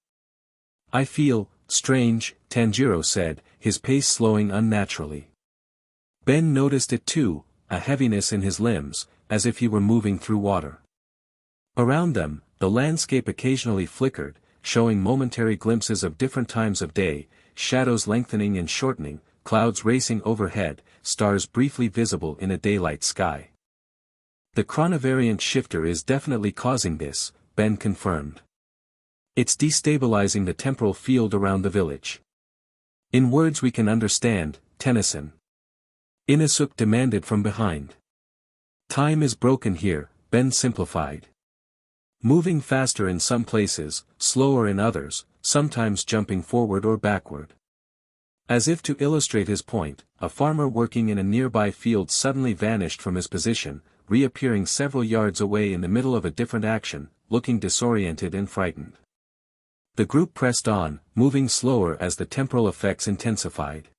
"I feel strange," Tanjiro said, his pace slowing unnaturally. Ben noticed it too, a heaviness in his limbs, as if he were moving through water. Around them, the landscape occasionally flickered, showing momentary glimpses of different times of day, shadows lengthening and shortening, clouds racing overhead, stars briefly visible in a daylight sky. "The chronovariant shifter is definitely causing this," Ben confirmed. "It's destabilizing the temporal field around the village." "In words we can understand, Tennyson," Inosuke demanded from behind. "Time is broken here," Ben simplified. "Moving faster in some places, slower in others, sometimes jumping forward or backward." As if to illustrate his point, a farmer working in a nearby field suddenly vanished from his position, reappearing several yards away in the middle of a different action, looking disoriented and frightened. The group pressed on, moving slower as the temporal effects intensified.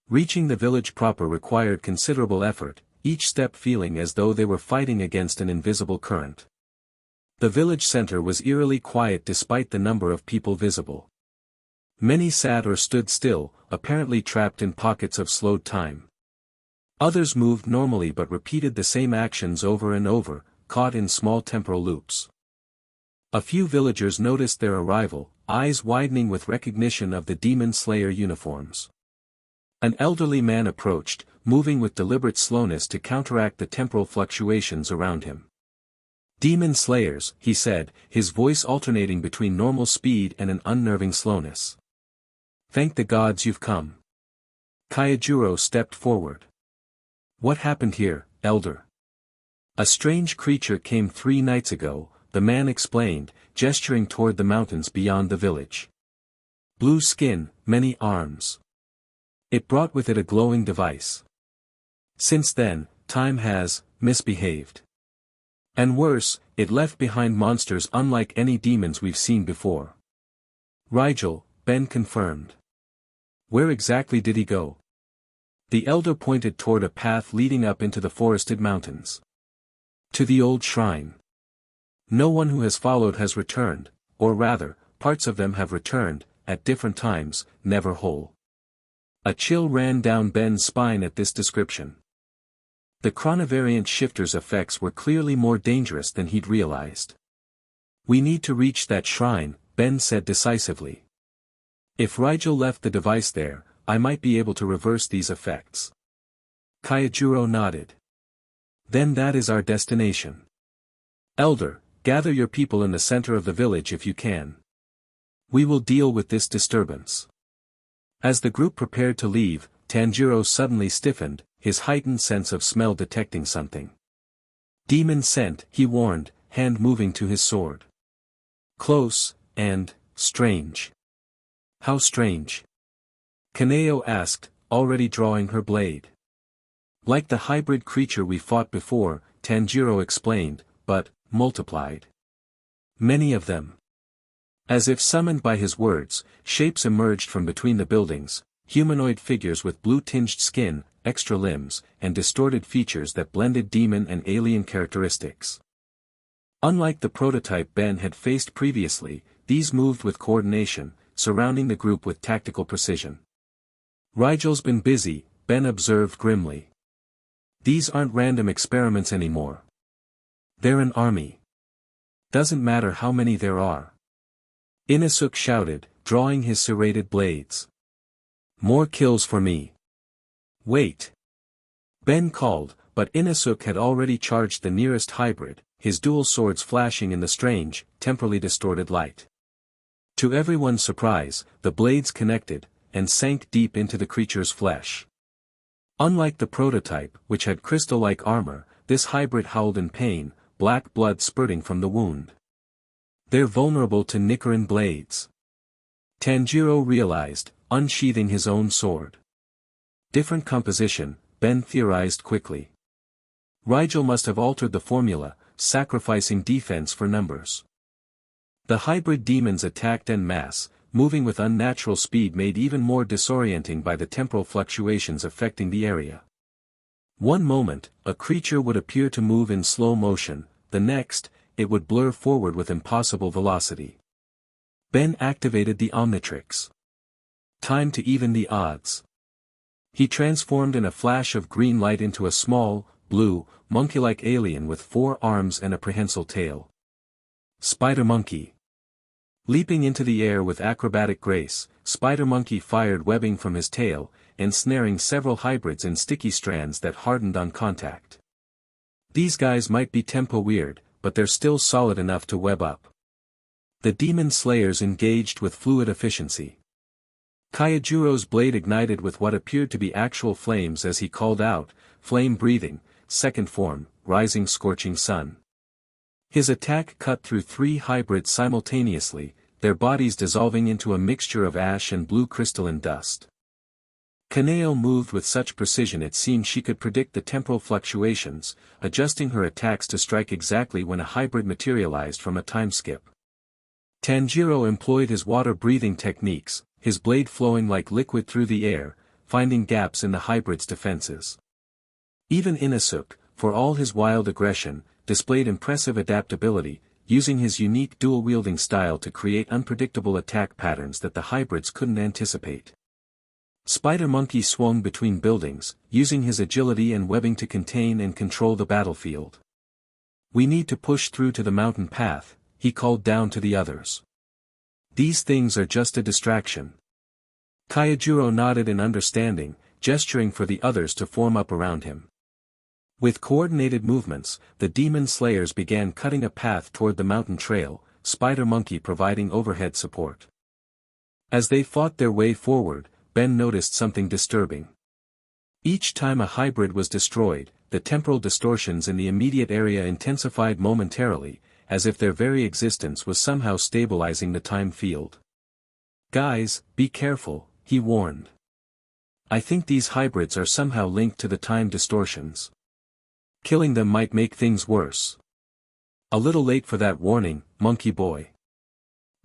Reaching the village proper required considerable effort, each step feeling as though they were fighting against an invisible current. The village center was eerily quiet despite the number of people visible. Many sat or stood still, apparently trapped in pockets of slowed time. Others moved normally but repeated the same actions over and over, caught in small temporal loops. A few villagers noticed their arrival, eyes widening with recognition of the demon slayer uniforms. An elderly man approached, moving with deliberate slowness to counteract the temporal fluctuations around him. "Demon slayers," he said, his voice alternating between normal speed and an unnerving slowness. "Thank the gods you've come." Kaijuro stepped forward. "What happened here, elder?" "A strange creature came 3 nights ago," the man explained, gesturing toward the mountains beyond the village. "Blue skin, many arms. It brought with it a glowing device. Since then, time has misbehaved. And worse, it left behind monsters unlike any demons we've seen before." "Rigel," Ben confirmed. "Where exactly did he go?" The elder pointed toward a path leading up into the forested mountains. "To the old shrine. No one who has followed has returned, or rather, parts of them have returned, at different times, never whole." A chill ran down Ben's spine at this description. The chronovariant shifter's effects were clearly more dangerous than he'd realized. "We need to reach that shrine," Ben said decisively. "If Rigel left the device there, I might be able to reverse these effects." Kaijuro nodded. "Then that is our destination. Elder, gather your people in the center of the village if you can. We will deal with this disturbance." As the group prepared to leave, Tanjiro suddenly stiffened, his heightened sense of smell detecting something. "Demon scent," he warned, hand moving to his sword. "Close, and strange." "How strange?" Kaneo asked, already drawing her blade. "Like the hybrid creature we fought before," Tanjiro explained, "but multiplied. Many of them." As if summoned by his words, shapes emerged from between the buildings, humanoid figures with blue-tinged skin, extra limbs, and distorted features that blended demon and alien characteristics. Unlike the prototype Ben had faced previously, these moved with coordination, surrounding the group with tactical precision. "Rigel's been busy," Ben observed grimly. "These aren't random experiments anymore. They're an army. Doesn't matter how many there are." Inosuke shouted, drawing his serrated blades. "More kills for me." "Wait." Ben called, but Inosuke had already charged the nearest hybrid, his dual swords flashing in the strange, temporally distorted light. To everyone's surprise, the blades connected, and sank deep into the creature's flesh. Unlike the prototype, which had crystal-like armor, this hybrid howled in pain, black blood spurting from the wound. "They're vulnerable to Nichiren blades." Tanjiro realized, unsheathing his own sword. Different composition, Ben theorized quickly. Rigel must have altered the formula, sacrificing defense for numbers. The hybrid demons attacked en masse, moving with unnatural speed made even more disorienting by the temporal fluctuations affecting the area. One moment, a creature would appear to move in slow motion, the next, it would blur forward with impossible velocity. Ben activated the Omnitrix. Time to even the odds. He transformed in a flash of green light into a small, blue, monkey-like alien with 4 arms and a prehensile tail. Spider Monkey. Leaping into the air with acrobatic grace, Spider Monkey fired webbing from his tail, ensnaring several hybrids in sticky strands that hardened on contact. These guys might be tempo weird, but they're still solid enough to web up. The Demon Slayers engaged with fluid efficiency. Kaijuro's blade ignited with what appeared to be actual flames as he called out, flame breathing, second form, rising scorching sun. His attack cut through 3 hybrids simultaneously, their bodies dissolving into a mixture of ash and blue crystalline dust. Kaneo moved with such precision it seemed she could predict the temporal fluctuations, adjusting her attacks to strike exactly when a hybrid materialized from a time skip. Tanjiro employed his water-breathing techniques, his blade flowing like liquid through the air, finding gaps in the hybrid's defenses. Even Inosuke, for all his wild aggression, displayed impressive adaptability, using his unique dual-wielding style to create unpredictable attack patterns that the hybrids couldn't anticipate. Spider Monkey swung between buildings, using his agility and webbing to contain and control the battlefield. "We need to push through to the mountain path," he called down to the others. "These things are just a distraction." Kaijuro nodded in understanding, gesturing for the others to form up around him. With coordinated movements, the Demon Slayers began cutting a path toward the mountain trail, Spider Monkey providing overhead support. As they fought their way forward, Ben noticed something disturbing. Each time a hybrid was destroyed, the temporal distortions in the immediate area intensified momentarily, as if their very existence was somehow stabilizing the time field. "Guys, be careful," he warned. "I think these hybrids are somehow linked to the time distortions. Killing them might make things worse." "A little late for that warning, Monkey Boy."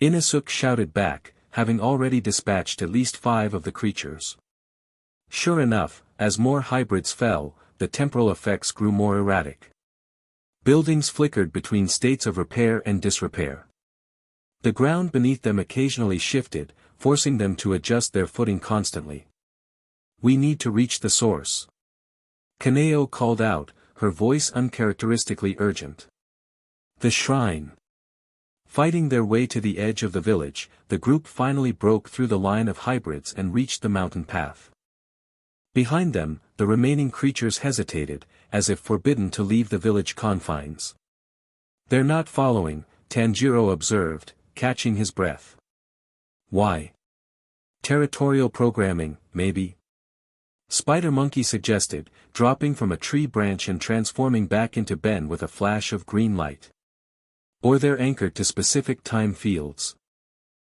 Inosuke shouted back, having already dispatched at least 5 of the creatures. Sure enough, as more hybrids fell, the temporal effects grew more erratic. Buildings flickered between states of repair and disrepair. The ground beneath them occasionally shifted, forcing them to adjust their footing constantly. "We need to reach the source." Kaneo called out, her voice uncharacteristically urgent. "The shrine." Fighting their way to the edge of the village, the group finally broke through the line of hybrids and reached the mountain path. Behind them, the remaining creatures hesitated, as if forbidden to leave the village confines. "They're not following," Tanjiro observed, catching his breath. "Why? Territorial programming, maybe?" Spider Monkey suggested, dropping from a tree branch and transforming back into Ben with a flash of green light. "Or they're anchored to specific time fields.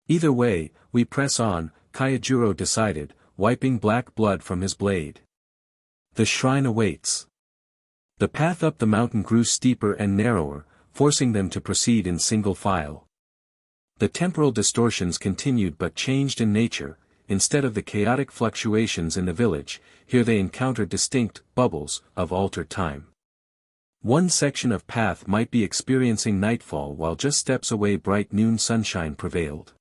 Either way, we press on," Kaijuro decided, wiping black blood from his blade. "The shrine awaits." The path up the mountain grew steeper and narrower, forcing them to proceed in single file. The temporal distortions continued but changed in nature. Instead of the chaotic fluctuations in the village, here they encountered distinct bubbles of altered time. One section of path might be experiencing nightfall while just steps away bright noon sunshine prevailed.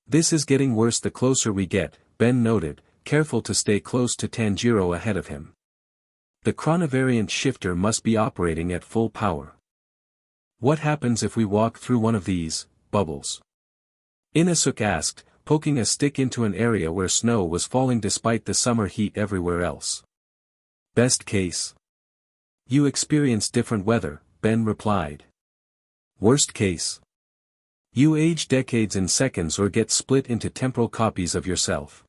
"This is getting worse the closer we get," Ben noted, careful to stay close to Tanjiro ahead of him. "The chronovariant shifter must be operating at full power. What happens if we walk through one of these bubbles?" Inosuke asked, poking a stick into an area where snow was falling despite the summer heat everywhere else. "Best case. You experience different weather," Ben replied. "Worst case. You age decades in seconds or get split into temporal copies of yourself."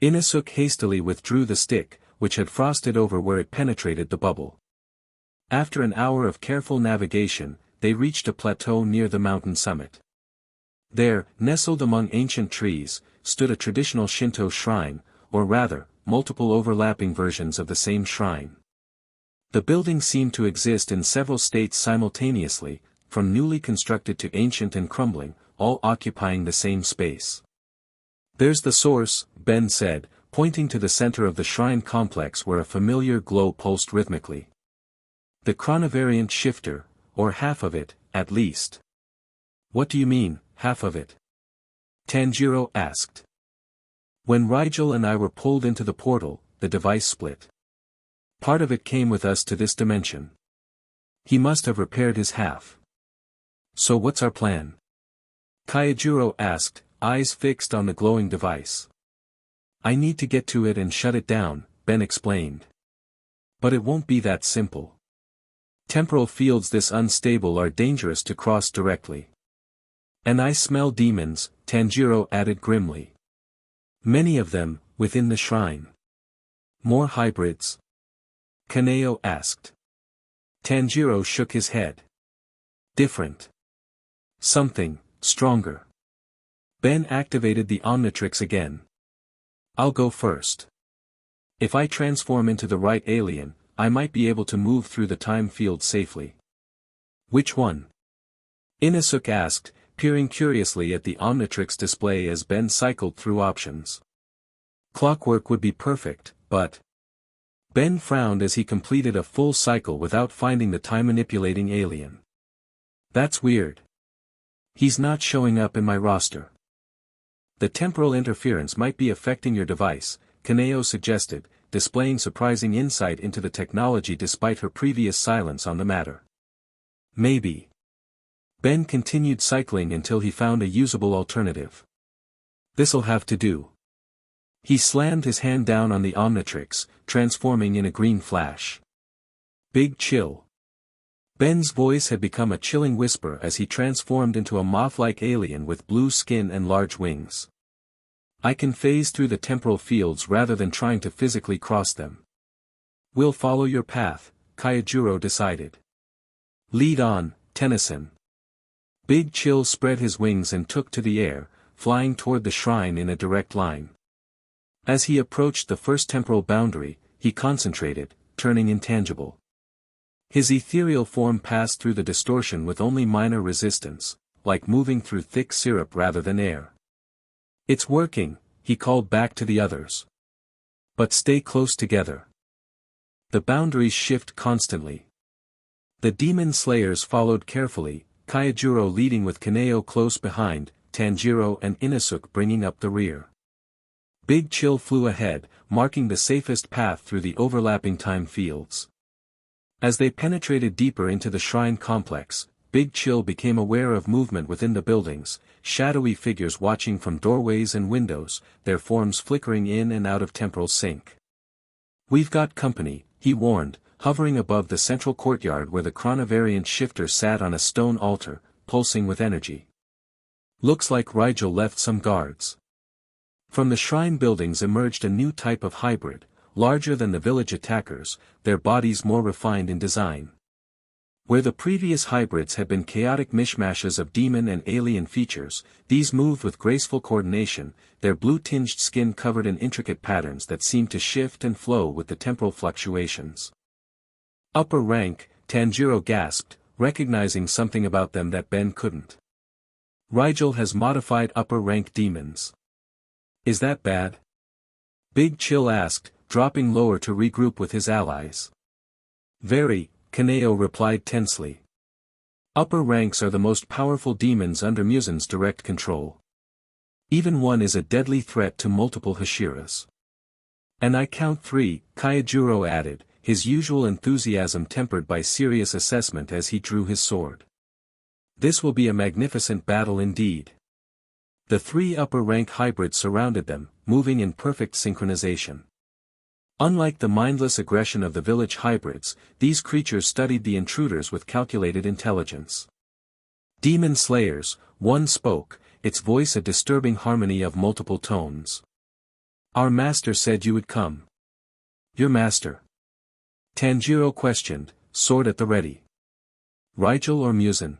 Inosuke hastily withdrew the stick, which had frosted over where it penetrated the bubble. After an hour of careful navigation, they reached a plateau near the mountain summit. There, nestled among ancient trees, stood a traditional Shinto shrine, or rather, multiple overlapping versions of the same shrine. The building seemed to exist in several states simultaneously, from newly constructed to ancient and crumbling, all occupying the same space. "There's the source," Ben said, pointing to the center of the shrine complex where a familiar glow pulsed rhythmically. The chronovariant shifter, or half of it, at least. What do you mean, half of it? Tanjiro asked. When Rigel and I were pulled into the portal, the device split. Part of it came with us to this dimension. He must have repaired his half. So what's our plan? Kaijuro asked, eyes fixed on the glowing device. I need to get to it and shut it down, Ben explained. But it won't be that simple. Temporal fields this unstable are dangerous to cross directly. And I smell demons, Tanjiro added grimly. Many of them, within the shrine. More hybrids? Kaneo asked. Tanjiro shook his head. Different. Something, stronger. Ben activated the Omnitrix again. I'll go first. If I transform into the right alien, I might be able to move through the time field safely. Which one? Inosuke asked, peering curiously at the Omnitrix display as Ben cycled through options. Clockwork would be perfect, but... Ben frowned as he completed a full cycle without finding the time-manipulating alien. That's weird. He's not showing up in my roster. The temporal interference might be affecting your device, Kaneo suggested, displaying surprising insight into the technology despite her previous silence on the matter. Maybe. Ben continued cycling until he found a usable alternative. This'll have to do. He slammed his hand down on the Omnitrix, transforming in a green flash. Big chill. Ben's voice had become a chilling whisper as he transformed into a moth-like alien with blue skin and large wings. I can phase through the temporal fields rather than trying to physically cross them. We'll follow your path, Kaijuro decided. Lead on, Tennyson. Big Chill spread his wings and took to the air, flying toward the shrine in a direct line. As he approached the first temporal boundary, he concentrated, turning intangible. His ethereal form passed through the distortion with only minor resistance, like moving through thick syrup rather than air. It's working, he called back to the others. But stay close together. The boundaries shift constantly. The demon slayers followed carefully, Kaijuro leading with Kaneo close behind, Tanjiro and Inosuke bringing up the rear. Big Chill flew ahead, marking the safest path through the overlapping time fields. As they penetrated deeper into the shrine complex, Big Chill became aware of movement within the buildings, shadowy figures watching from doorways and windows, their forms flickering in and out of temporal sync. We've got company, he warned, hovering above the central courtyard where the chronovariant shifter sat on a stone altar, pulsing with energy. Looks like Rigel left some guards. From the shrine buildings emerged a new type of hybrid, larger than the village attackers, their bodies more refined in design. Where the previous hybrids had been chaotic mishmashes of demon and alien features, these moved with graceful coordination, their blue-tinged skin covered in intricate patterns that seemed to shift and flow with the temporal fluctuations. Upper rank, Tanjiro gasped, recognizing something about them that Ben couldn't. Rigel has modified upper-rank demons. Is that bad? Big Chill asked, dropping lower to regroup with his allies. Very, Kaneo replied tensely. Upper ranks are the most powerful demons under Muzan's direct control. Even one is a deadly threat to multiple Hashiras. And I count 3, Kaijuro added, his usual enthusiasm tempered by serious assessment as he drew his sword. This will be a magnificent battle indeed. The 3 upper-rank hybrids surrounded them, moving in perfect synchronization. Unlike the mindless aggression of the village hybrids, these creatures studied the intruders with calculated intelligence. Demon slayers, one spoke, its voice a disturbing harmony of multiple tones. Our master said you would come. Your master? Tanjiro questioned, sword at the ready. Rigel or Muzan?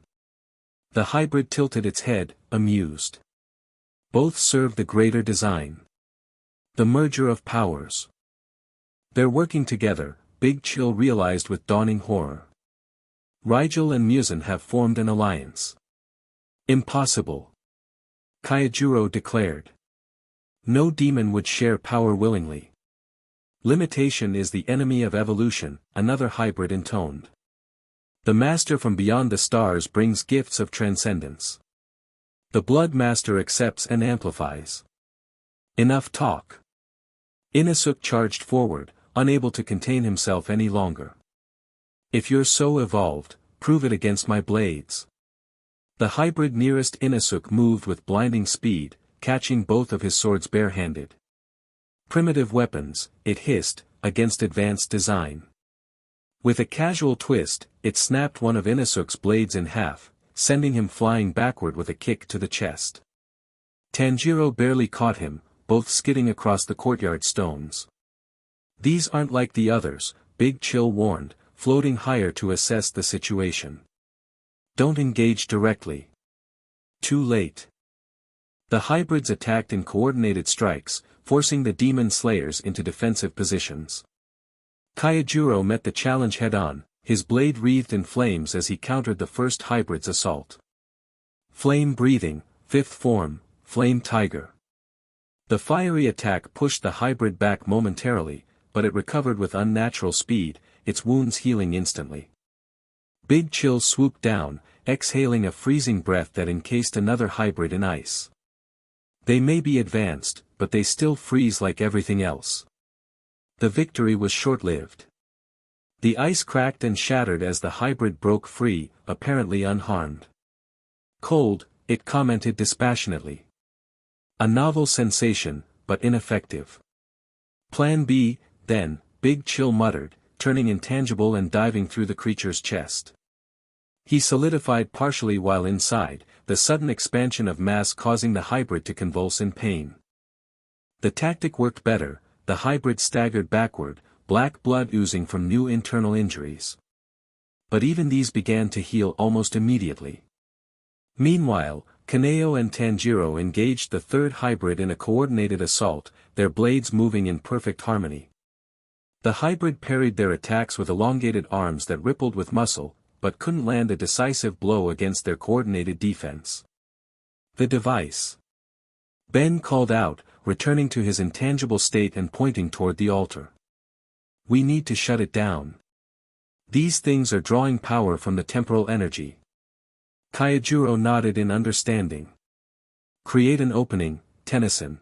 The hybrid tilted its head, amused. Both serve the greater design. The merger of powers. They're working together, Big Chill realized with dawning horror. Rigel and Muzan have formed an alliance. Impossible. Kaijuro declared. No demon would share power willingly. Limitation is the enemy of evolution, another hybrid intoned. The master from beyond the stars brings gifts of transcendence. The blood master accepts and amplifies. Enough talk. Inasuk charged forward, unable to contain himself any longer. If you're so evolved, prove it against my blades. The hybrid nearest Inasuk moved with blinding speed, catching both of his swords barehanded. Primitive weapons, it hissed, against advanced design. With a casual twist, it snapped one of Inasuk's blades in half, sending him flying backward with a kick to the chest. Tanjiro barely caught him, both skidding across the courtyard stones. These aren't like the others, Big Chill warned, floating higher to assess the situation. Don't engage directly. Too late. The hybrids attacked in coordinated strikes, forcing the demon slayers into defensive positions. Kaijuro met the challenge head-on, his blade wreathed in flames as he countered the first hybrid's assault. Flame breathing, fifth form, Flame Tiger. The fiery attack pushed the hybrid back momentarily, but it recovered with unnatural speed, its wounds healing instantly. Big Chill swooped down, exhaling a freezing breath that encased another hybrid in ice. They may be advanced, but they still freeze like everything else. The victory was short-lived. The ice cracked and shattered as the hybrid broke free, apparently unharmed. Cold, it commented dispassionately. A novel sensation, but ineffective. Plan B, then, Big Chill muttered, turning intangible and diving through the creature's chest. He solidified partially while inside, the sudden expansion of mass causing the hybrid to convulse in pain. The tactic worked better, the hybrid staggered backward, black blood oozing from new internal injuries. But even these began to heal almost immediately. Meanwhile, Kaneo and Tanjiro engaged the third hybrid in a coordinated assault, their blades moving in perfect harmony. The hybrid parried their attacks with elongated arms that rippled with muscle, but couldn't land a decisive blow against their coordinated defense. The device. Ben called out, returning to his intangible state and pointing toward the altar. We need to shut it down. These things are drawing power from the temporal energy. Kaijuro nodded in understanding. Create an opening, Tennyson.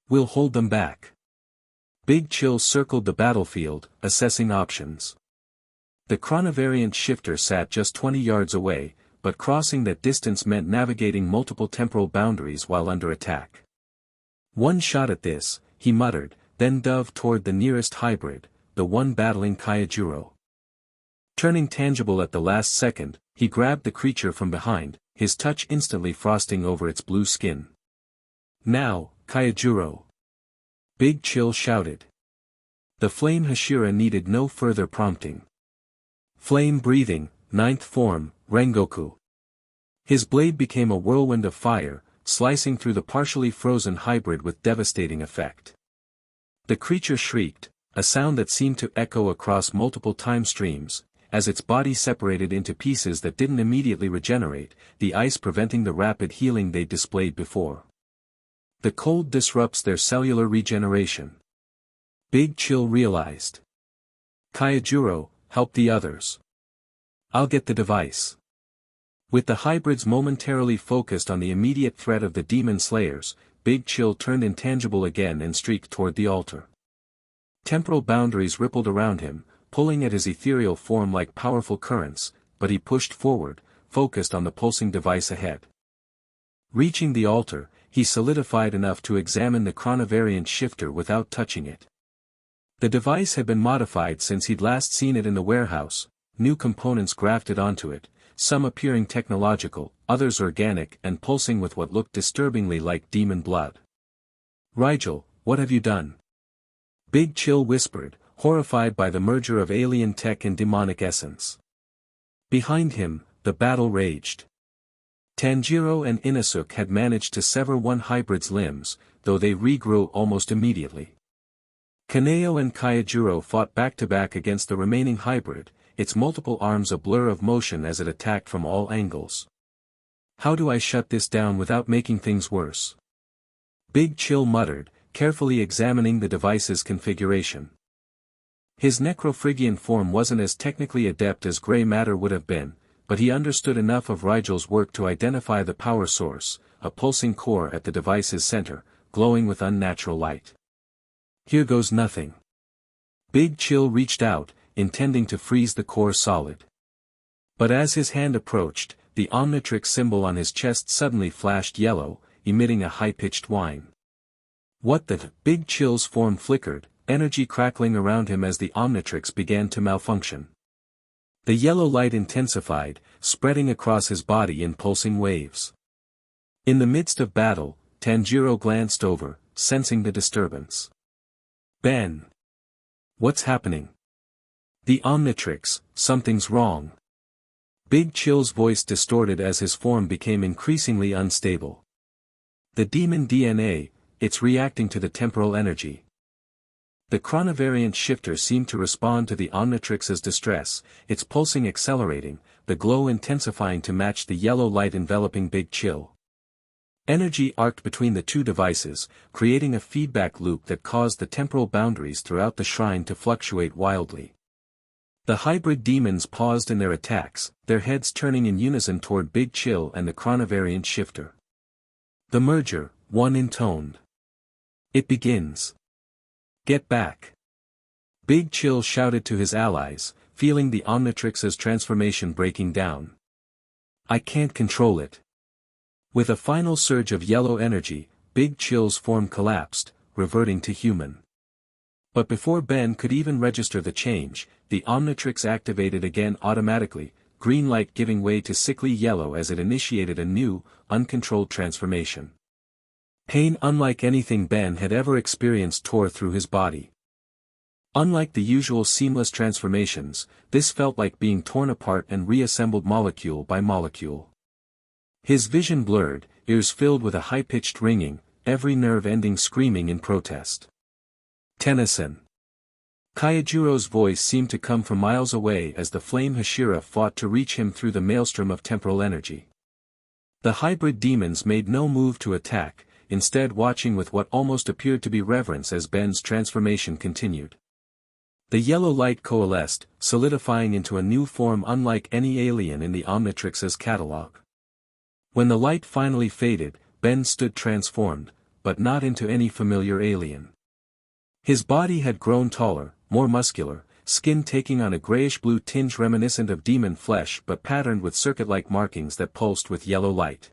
We'll hold them back. Big Chill circled the battlefield, assessing options. The chronovariant shifter sat just 20 yards away, but crossing that distance meant navigating multiple temporal boundaries while under attack. One shot at this, he muttered, then dove toward the nearest hybrid, the one battling Kaijuro. Turning tangible at the last second, he grabbed the creature from behind, his touch instantly frosting over its blue skin. Now, Kaijuro! Big Chill shouted. The flame Hashira needed no further prompting. Flame breathing, ninth form, Rengoku. His blade became a whirlwind of fire, slicing through the partially frozen hybrid with devastating effect. The creature shrieked, a sound that seemed to echo across multiple time streams, as its body separated into pieces that didn't immediately regenerate, the ice preventing the rapid healing they displayed before. The cold disrupts their cellular regeneration. Big Chill realized. Kaijuro, help the others. I'll get the device. With the hybrids momentarily focused on the immediate threat of the demon slayers, Big Chill turned intangible again and streaked toward the altar. Temporal boundaries rippled around him, pulling at his ethereal form like powerful currents, but he pushed forward, focused on the pulsing device ahead. Reaching the altar, he solidified enough to examine the chronovariant shifter without touching it. The device had been modified since he'd last seen it in the warehouse, new components grafted onto it, some appearing technological, others organic and pulsing with what looked disturbingly like demon blood. Rigel, what have you done? Big Chill whispered, horrified by the merger of alien tech and demonic essence. Behind him, the battle raged. Tanjiro and Inasuk had managed to sever one hybrid's limbs, though they regrew almost immediately. Kaneo and Kaijuro fought back-to-back against the remaining hybrid, its multiple arms a blur of motion as it attacked from all angles. How do I shut this down without making things worse? Big Chill muttered, carefully examining the device's configuration. His necrophrygian form wasn't as technically adept as gray matter would have been, but he understood enough of Rigel's work to identify the power source, a pulsing core at the device's center, glowing with unnatural light. Here goes nothing. Big Chill reached out, intending to freeze the core solid. But as his hand approached, the Omnitrix symbol on his chest suddenly flashed yellow, emitting a high-pitched whine. What the? Big Chill's form flickered, energy crackling around him as the Omnitrix began to malfunction. The yellow light intensified, spreading across his body in pulsing waves. In the midst of battle, Tanjiro glanced over, sensing the disturbance. Ben! What's happening? The Omnitrix, something's wrong. Big Chill's voice distorted as his form became increasingly unstable. The demon DNA, it's reacting to the temporal energy. The chronovariant shifter seemed to respond to the Omnitrix's distress, its pulsing accelerating, the glow intensifying to match the yellow light enveloping Big Chill. Energy arced between the two devices, creating a feedback loop that caused the temporal boundaries throughout the shrine to fluctuate wildly. The hybrid demons paused in their attacks, their heads turning in unison toward Big Chill and the chronovariant shifter. The merger, one intoned. It begins. Get back. Big Chill shouted to his allies, feeling the Omnitrix's transformation breaking down. I can't control it. With a final surge of yellow energy, Big Chill's form collapsed, reverting to human. But before Ben could even register the change, the Omnitrix activated again automatically, green light giving way to sickly yellow as it initiated a new, uncontrolled transformation. Pain unlike anything Ben had ever experienced tore through his body. Unlike the usual seamless transformations, this felt like being torn apart and reassembled molecule by molecule. His vision blurred, ears filled with a high-pitched ringing, every nerve ending screaming in protest. Tennyson. Kaijuro's voice seemed to come from miles away as the flame Hashira fought to reach him through the maelstrom of temporal energy. The hybrid demons made no move to attack, instead watching with what almost appeared to be reverence as Ben's transformation continued. The yellow light coalesced, solidifying into a new form unlike any alien in the Omnitrix's catalog. When the light finally faded, Ben stood transformed, but not into any familiar alien. His body had grown taller, more muscular, skin taking on a grayish-blue tinge reminiscent of demon flesh but patterned with circuit-like markings that pulsed with yellow light.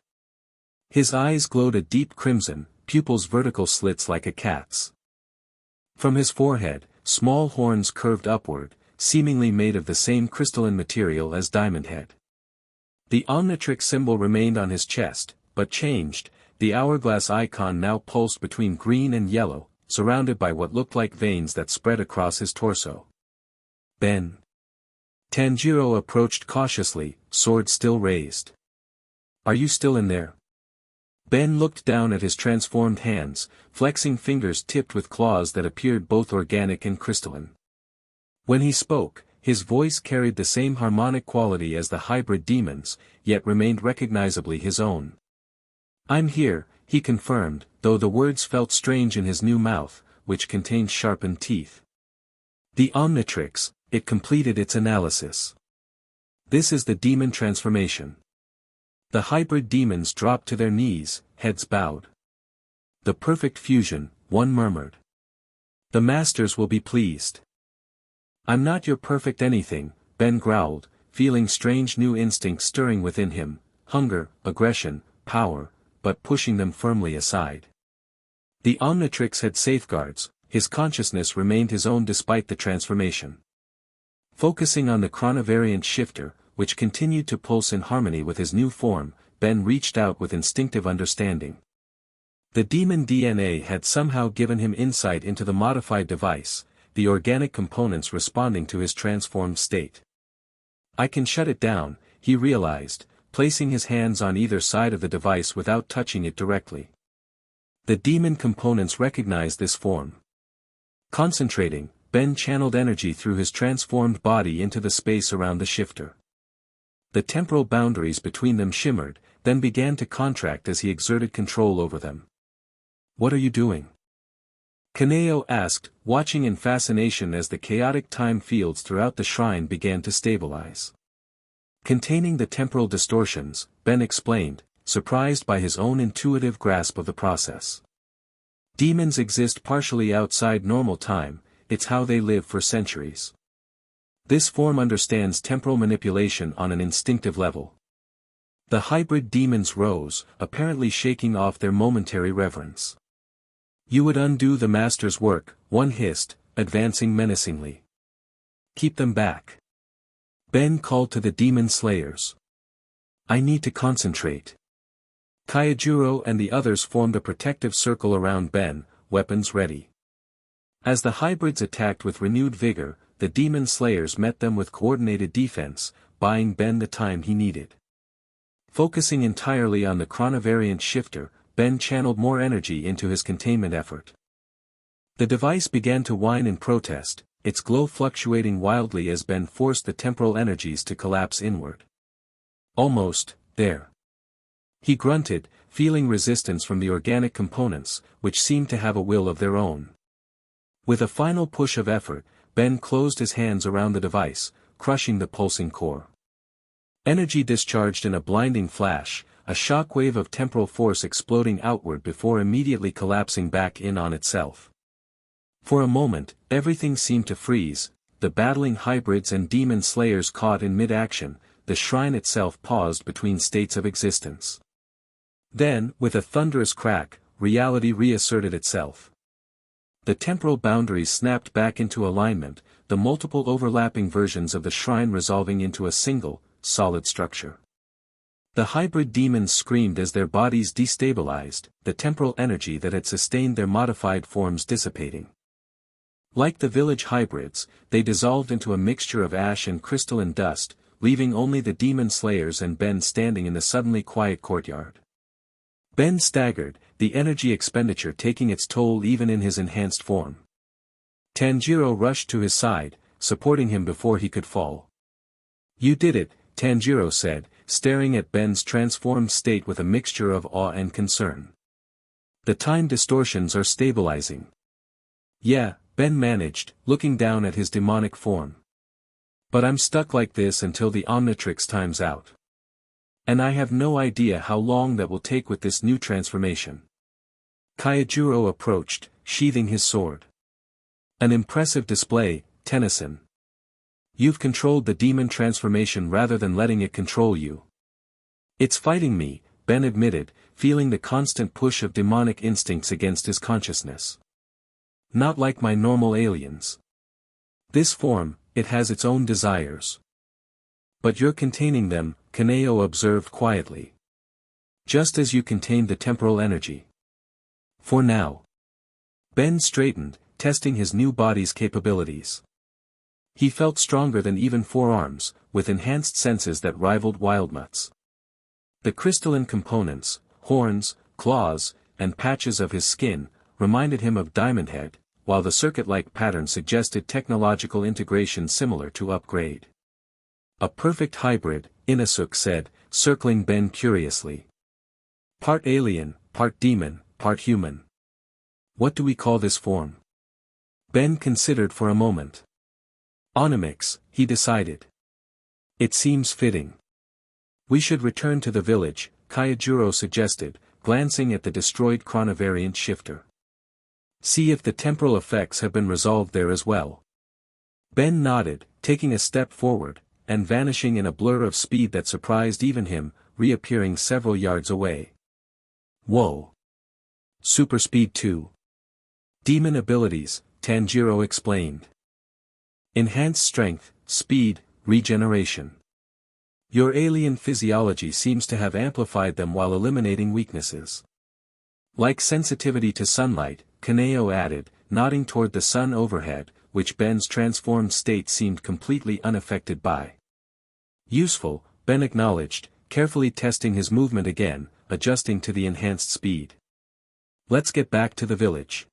His eyes glowed a deep crimson, pupils vertical slits like a cat's. From his forehead, small horns curved upward, seemingly made of the same crystalline material as Diamond Head. The Omnitrix symbol remained on his chest, but changed, the hourglass icon now pulsed between green and yellow, surrounded by what looked like veins that spread across his torso. Ben. Tanjiro approached cautiously, sword still raised. Are you still in there? Ben looked down at his transformed hands, flexing fingers tipped with claws that appeared both organic and crystalline. When he spoke, his voice carried the same harmonic quality as the hybrid demons, yet remained recognizably his own. I'm here, he confirmed, though the words felt strange in his new mouth, which contained sharpened teeth. The Omnitrix, it completed its analysis. This is the demon transformation. The hybrid demons dropped to their knees, heads bowed. The perfect fusion, one murmured. The masters will be pleased. I'm not your perfect anything, Ben growled, feeling strange new instincts stirring within him, hunger, aggression, power, but pushing them firmly aside. The Omnitrix had safeguards, his consciousness remained his own despite the transformation. Focusing on the chronovariant shifter, which continued to pulse in harmony with his new form, Ben reached out with instinctive understanding. The demon DNA had somehow given him insight into the modified device, the organic components responding to his transformed state. I can shut it down, he realized, placing his hands on either side of the device without touching it directly. The demon components recognized this form. Concentrating, Ben channeled energy through his transformed body into the space around the shifter. The temporal boundaries between them shimmered, then began to contract as he exerted control over them. What are you doing? Kaneo asked, watching in fascination as the chaotic time fields throughout the shrine began to stabilize. Containing the temporal distortions, Ben explained, surprised by his own intuitive grasp of the process. Demons exist partially outside normal time, it's how they live for centuries. This form understands temporal manipulation on an instinctive level. The hybrid demons rose, apparently shaking off their momentary reverence. You would undo the master's work, one hissed, advancing menacingly. Keep them back. Ben called to the demon slayers. I need to concentrate. Kaijuro and the others formed a protective circle around Ben, weapons ready. As the hybrids attacked with renewed vigor, the demon slayers met them with coordinated defense, buying Ben the time he needed. Focusing entirely on the chronovariant shifter, Ben channeled more energy into his containment effort. The device began to whine in protest, its glow fluctuating wildly as Ben forced the temporal energies to collapse inward. Almost, there. He grunted, feeling resistance from the organic components, which seemed to have a will of their own. With a final push of effort, Ben closed his hands around the device, crushing the pulsing core. Energy discharged in a blinding flash, a shockwave of temporal force exploding outward before immediately collapsing back in on itself. For a moment, everything seemed to freeze, the battling hybrids and demon slayers caught in mid-action, the shrine itself paused between states of existence. Then, with a thunderous crack, reality reasserted itself. The temporal boundaries snapped back into alignment, the multiple overlapping versions of the shrine resolving into a single, solid structure. The hybrid demons screamed as their bodies destabilized, the temporal energy that had sustained their modified forms dissipating. Like the village hybrids, they dissolved into a mixture of ash and crystalline dust, leaving only the demon slayers and Ben standing in the suddenly quiet courtyard. Ben staggered, the energy expenditure taking its toll even in his enhanced form. Tanjiro rushed to his side, supporting him before he could fall. You did it, Tanjiro said, staring at Ben's transformed state with a mixture of awe and concern. The time distortions are stabilizing. Yeah, Ben managed, looking down at his demonic form. But I'm stuck like this until the Omnitrix times out. And I have no idea how long that will take with this new transformation. Kaijuro approached, sheathing his sword. An impressive display, Tennyson. You've controlled the demon transformation rather than letting it control you. It's fighting me, Ben admitted, feeling the constant push of demonic instincts against his consciousness. Not like my normal aliens. This form, it has its own desires. But you're containing them, Kaneo observed quietly. Just as you contained the temporal energy. For now. Ben straightened, testing his new body's capabilities. He felt stronger than even forearms, with enhanced senses that rivaled Wildmutt's. The crystalline components, horns, claws, and patches of his skin, reminded him of Diamond Head, while the circuit-like pattern suggested technological integration similar to Upgrade. A perfect hybrid, Inasuk said, circling Ben curiously. Part alien, part demon, part human. What do we call this form? Ben considered for a moment. Omic, he decided. It seems fitting. We should return to the village, Kaijuro suggested, glancing at the destroyed chronovariant shifter. See if the temporal effects have been resolved there as well. Ben nodded, taking a step forward, and vanishing in a blur of speed that surprised even him, reappearing several yards away. Whoa! Super speed 2. Demon abilities, Tanjiro explained. Enhanced strength, speed, regeneration. Your alien physiology seems to have amplified them while eliminating weaknesses. Like sensitivity to sunlight, Kaneo added, nodding toward the sun overhead, which Ben's transformed state seemed completely unaffected by. Useful, Ben acknowledged, carefully testing his movement again, adjusting to the enhanced speed. Let's get back to the village.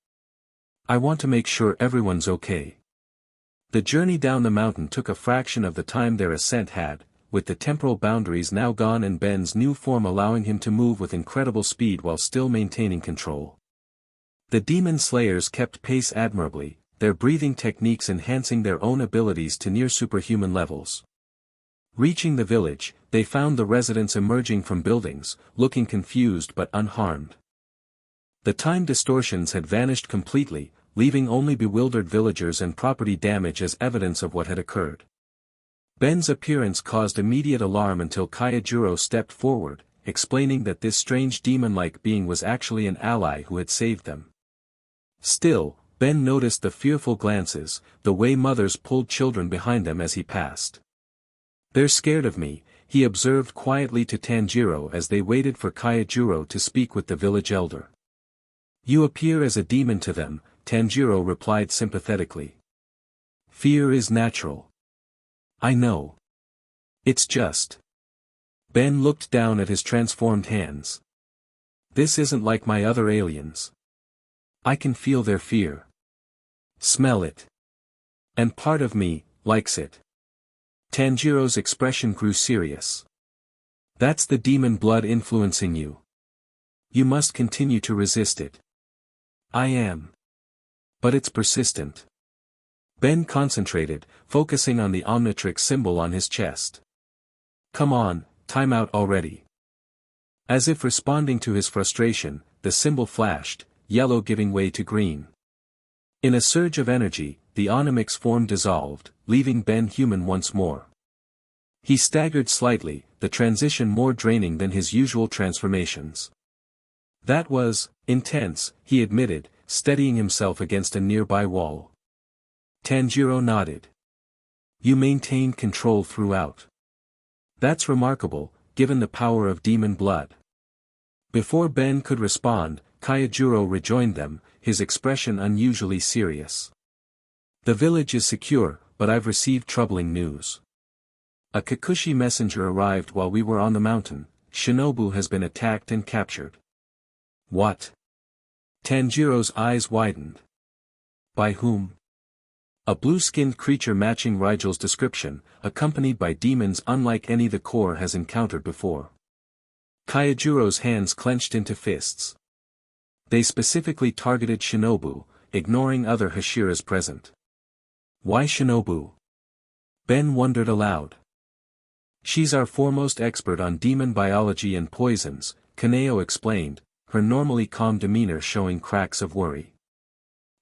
I want to make sure everyone's okay. The journey down the mountain took a fraction of the time their ascent had, with the temporal boundaries now gone and Ben's new form allowing him to move with incredible speed while still maintaining control. The demon slayers kept pace admirably, their breathing techniques enhancing their own abilities to near superhuman levels. Reaching the village, they found the residents emerging from buildings, looking confused but unharmed. The time distortions had vanished completely, leaving only bewildered villagers and property damage as evidence of what had occurred. Ben's appearance caused immediate alarm until Kaijuro stepped forward, explaining that this strange demon-like being was actually an ally who had saved them. Still, Ben noticed the fearful glances, the way mothers pulled children behind them as he passed. "They're scared of me," he observed quietly to Tanjiro as they waited for Kaijuro to speak with the village elder. "You appear as a demon to them," Tanjiro replied sympathetically. "Fear is natural. I know. It's just." Ben looked down at his transformed hands. "This isn't like my other aliens. I can feel their fear. Smell it. And part of me likes it." Tanjiro's expression grew serious. "That's the demon blood influencing you. You must continue to resist it." "I am. But it's persistent." Ben concentrated, focusing on the Omnitrix symbol on his chest. "Come on, time out already." As if responding to his frustration, the symbol flashed, yellow giving way to green. In a surge of energy, the Omic form dissolved, leaving Ben human once more. He staggered slightly, the transition more draining than his usual transformations. "That was intense," he admitted, steadying himself against a nearby wall. Tanjiro nodded. "You maintained control throughout. That's remarkable, given the power of demon blood." Before Ben could respond, Kaijuro rejoined them, his expression unusually serious. "The village is secure, but I've received troubling news. A Kikuchi messenger arrived while we were on the mountain. Shinobu has been attacked and captured." "What?" Tanjiro's eyes widened. "By whom?" "A blue-skinned creature matching Rigel's description, accompanied by demons unlike any the Corps has encountered before." Kaijuro's hands clenched into fists. They specifically targeted Shinobu, ignoring other Hashiras present. "Why Shinobu?" Ben wondered aloud. "She's our foremost expert on demon biology and poisons," Kaneo explained, her normally calm demeanor showing cracks of worry.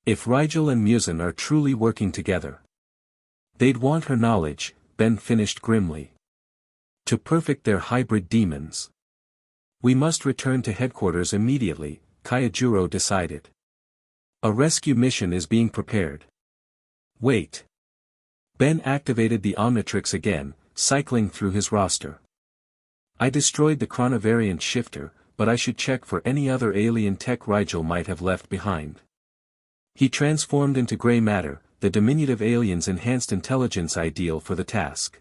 "If Rigel and Muzan are truly working together, they'd want her knowledge," Ben finished grimly. "To perfect their hybrid demons. We must return to headquarters immediately," Kaijuro decided. "A rescue mission is being prepared." "Wait." Ben activated the Omnitrix again, cycling through his roster. "I destroyed the chronovariant shifter, but I should check for any other alien tech Rigel might have left behind." He transformed into gray matter, the diminutive alien's enhanced intelligence ideal for the task.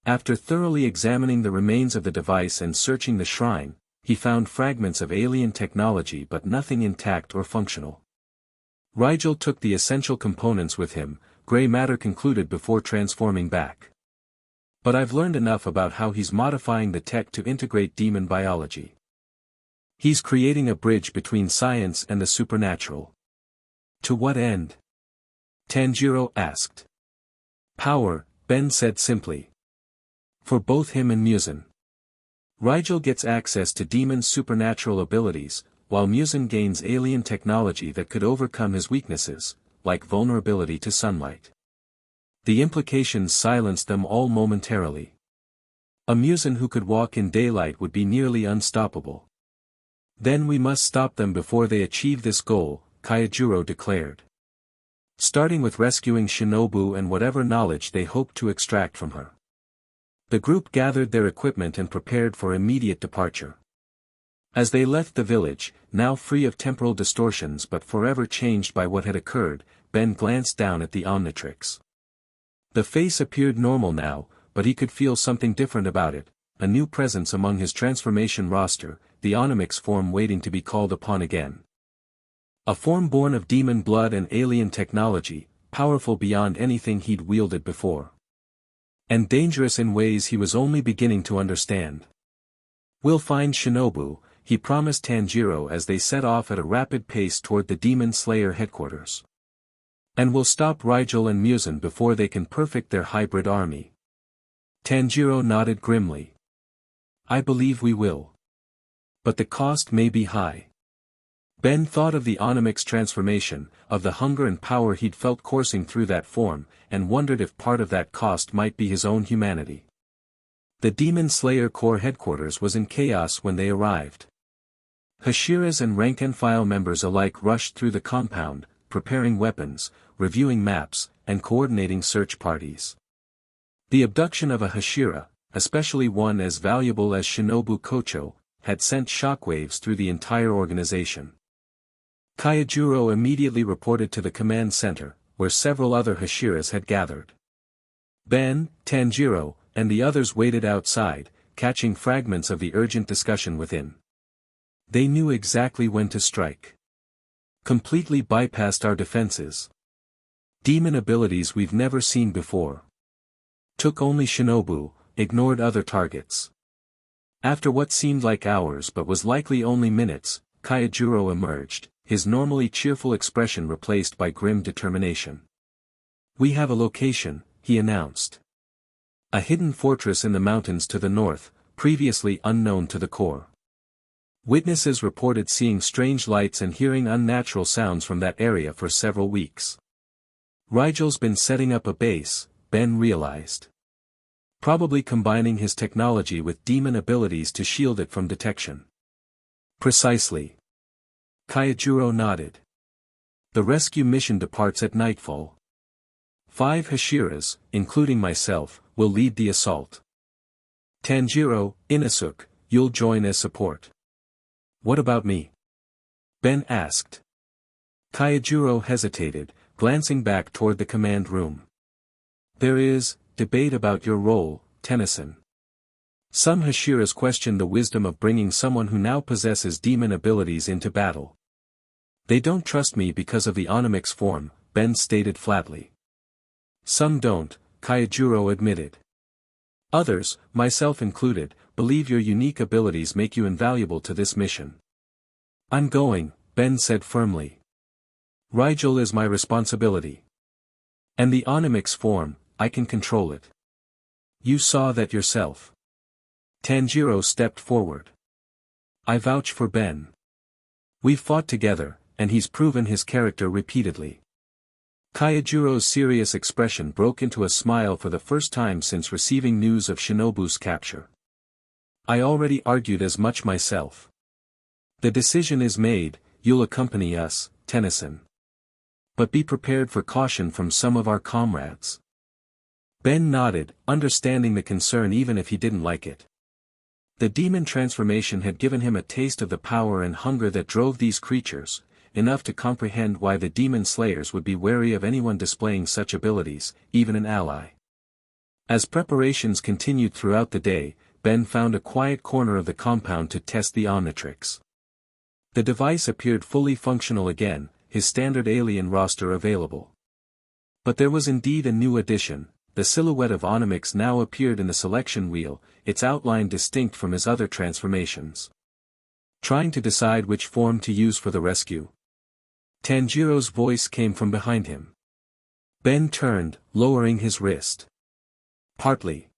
After thoroughly examining the remains of the device and searching the shrine, he found fragments of alien technology but nothing intact or functional. Rigel took the essential components with him, gray matter concluded before transforming back. "But I've learned enough about how he's modifying the tech to integrate demon biology. He's creating a bridge between science and the supernatural." "To what end?" Tanjiro asked. "Power," Ben said simply. "For both him and Muzan. Rigel gets access to demon supernatural abilities, while Muzan gains alien technology that could overcome his weaknesses, like vulnerability to sunlight." The implications silenced them all momentarily. A Muzan who could walk in daylight would be nearly unstoppable. "Then we must stop them before they achieve this goal," Kaijuro declared. "Starting with rescuing Shinobu and whatever knowledge they hope to extract from her." The group gathered their equipment and prepared for immediate departure. As they left the village, now free of temporal distortions but forever changed by what had occurred, Ben glanced down at the Omnitrix. The face appeared normal now, but he could feel something different about it, a new presence among his transformation roster, the Onomic's form waiting to be called upon again. A form born of demon blood and alien technology, powerful beyond anything he'd wielded before. And dangerous in ways he was only beginning to understand. "We'll find Shinobu," he promised Tanjiro as they set off at a rapid pace toward the Demon Slayer headquarters. And we'll stop Riel and Muzan before they can perfect their hybrid army. Tanjiro nodded grimly. I believe we will. But the cost may be high. Ben thought of the Onomic's transformation, of the hunger and power he'd felt coursing through that form, and wondered if part of that cost might be his own humanity. The Demon Slayer Corps headquarters was in chaos when they arrived. Hashira's and rank-and-file members alike rushed through the compound, preparing weapons, reviewing maps, and coordinating search parties. The abduction of a Hashira, especially one as valuable as Shinobu Kocho, had sent shockwaves through the entire organization. Kaijuro immediately reported to the command center, where several other Hashiras had gathered. Ben, Tanjiro, and the others waited outside, catching fragments of the urgent discussion within. They knew exactly when to strike. Completely bypassed our defenses. Demon abilities we've never seen before. Took only Shinobu, ignored other targets. After what seemed like hours but was likely only minutes, Kaijuro emerged, his normally cheerful expression replaced by grim determination. We have a location, he announced. A hidden fortress in the mountains to the north, previously unknown to the Corps. Witnesses reported seeing strange lights and hearing unnatural sounds from that area for several weeks. Rigel's been setting up a base, Ben realized. Probably combining his technology with demon abilities to shield it from detection. Precisely. Kaijuro nodded. The rescue mission departs at nightfall. 5 Hashiras, including myself, will lead the assault. Tanjiro, Inosuke, you'll join as support. What about me? Ben asked. Kaijuro hesitated, glancing back toward the command room. There is debate about your role, Tennyson. Some Hashiras question the wisdom of bringing someone who now possesses demon abilities into battle. They don't trust me because of the Onomic's form, Ben stated flatly. Some don't, Kaijuro admitted. Others, myself included, believe your unique abilities make you invaluable to this mission. I'm going, Ben said firmly. Riel is my responsibility. And the Onomic's form, I can control it. You saw that yourself. Tanjiro stepped forward. I vouch for Ben. We've fought together, and he's proven his character repeatedly. Kaijuro's serious expression broke into a smile for the first time since receiving news of Shinobu's capture. I already argued as much myself. The decision is made, you'll accompany us, Tennyson. But be prepared for caution from some of our comrades. Ben nodded, understanding the concern even if he didn't like it. The demon transformation had given him a taste of the power and hunger that drove these creatures, enough to comprehend why the demon slayers would be wary of anyone displaying such abilities, even an ally. As preparations continued throughout the day, Ben found a quiet corner of the compound to test the Omnitrix. The device appeared fully functional again, his standard alien roster available. But there was indeed a new addition. The silhouette of Onomix now appeared in the selection wheel, its outline distinct from his other transformations. Trying to decide which form to use for the rescue. Tanjiro's voice came from behind him. Ben turned, lowering his wrist. Partly.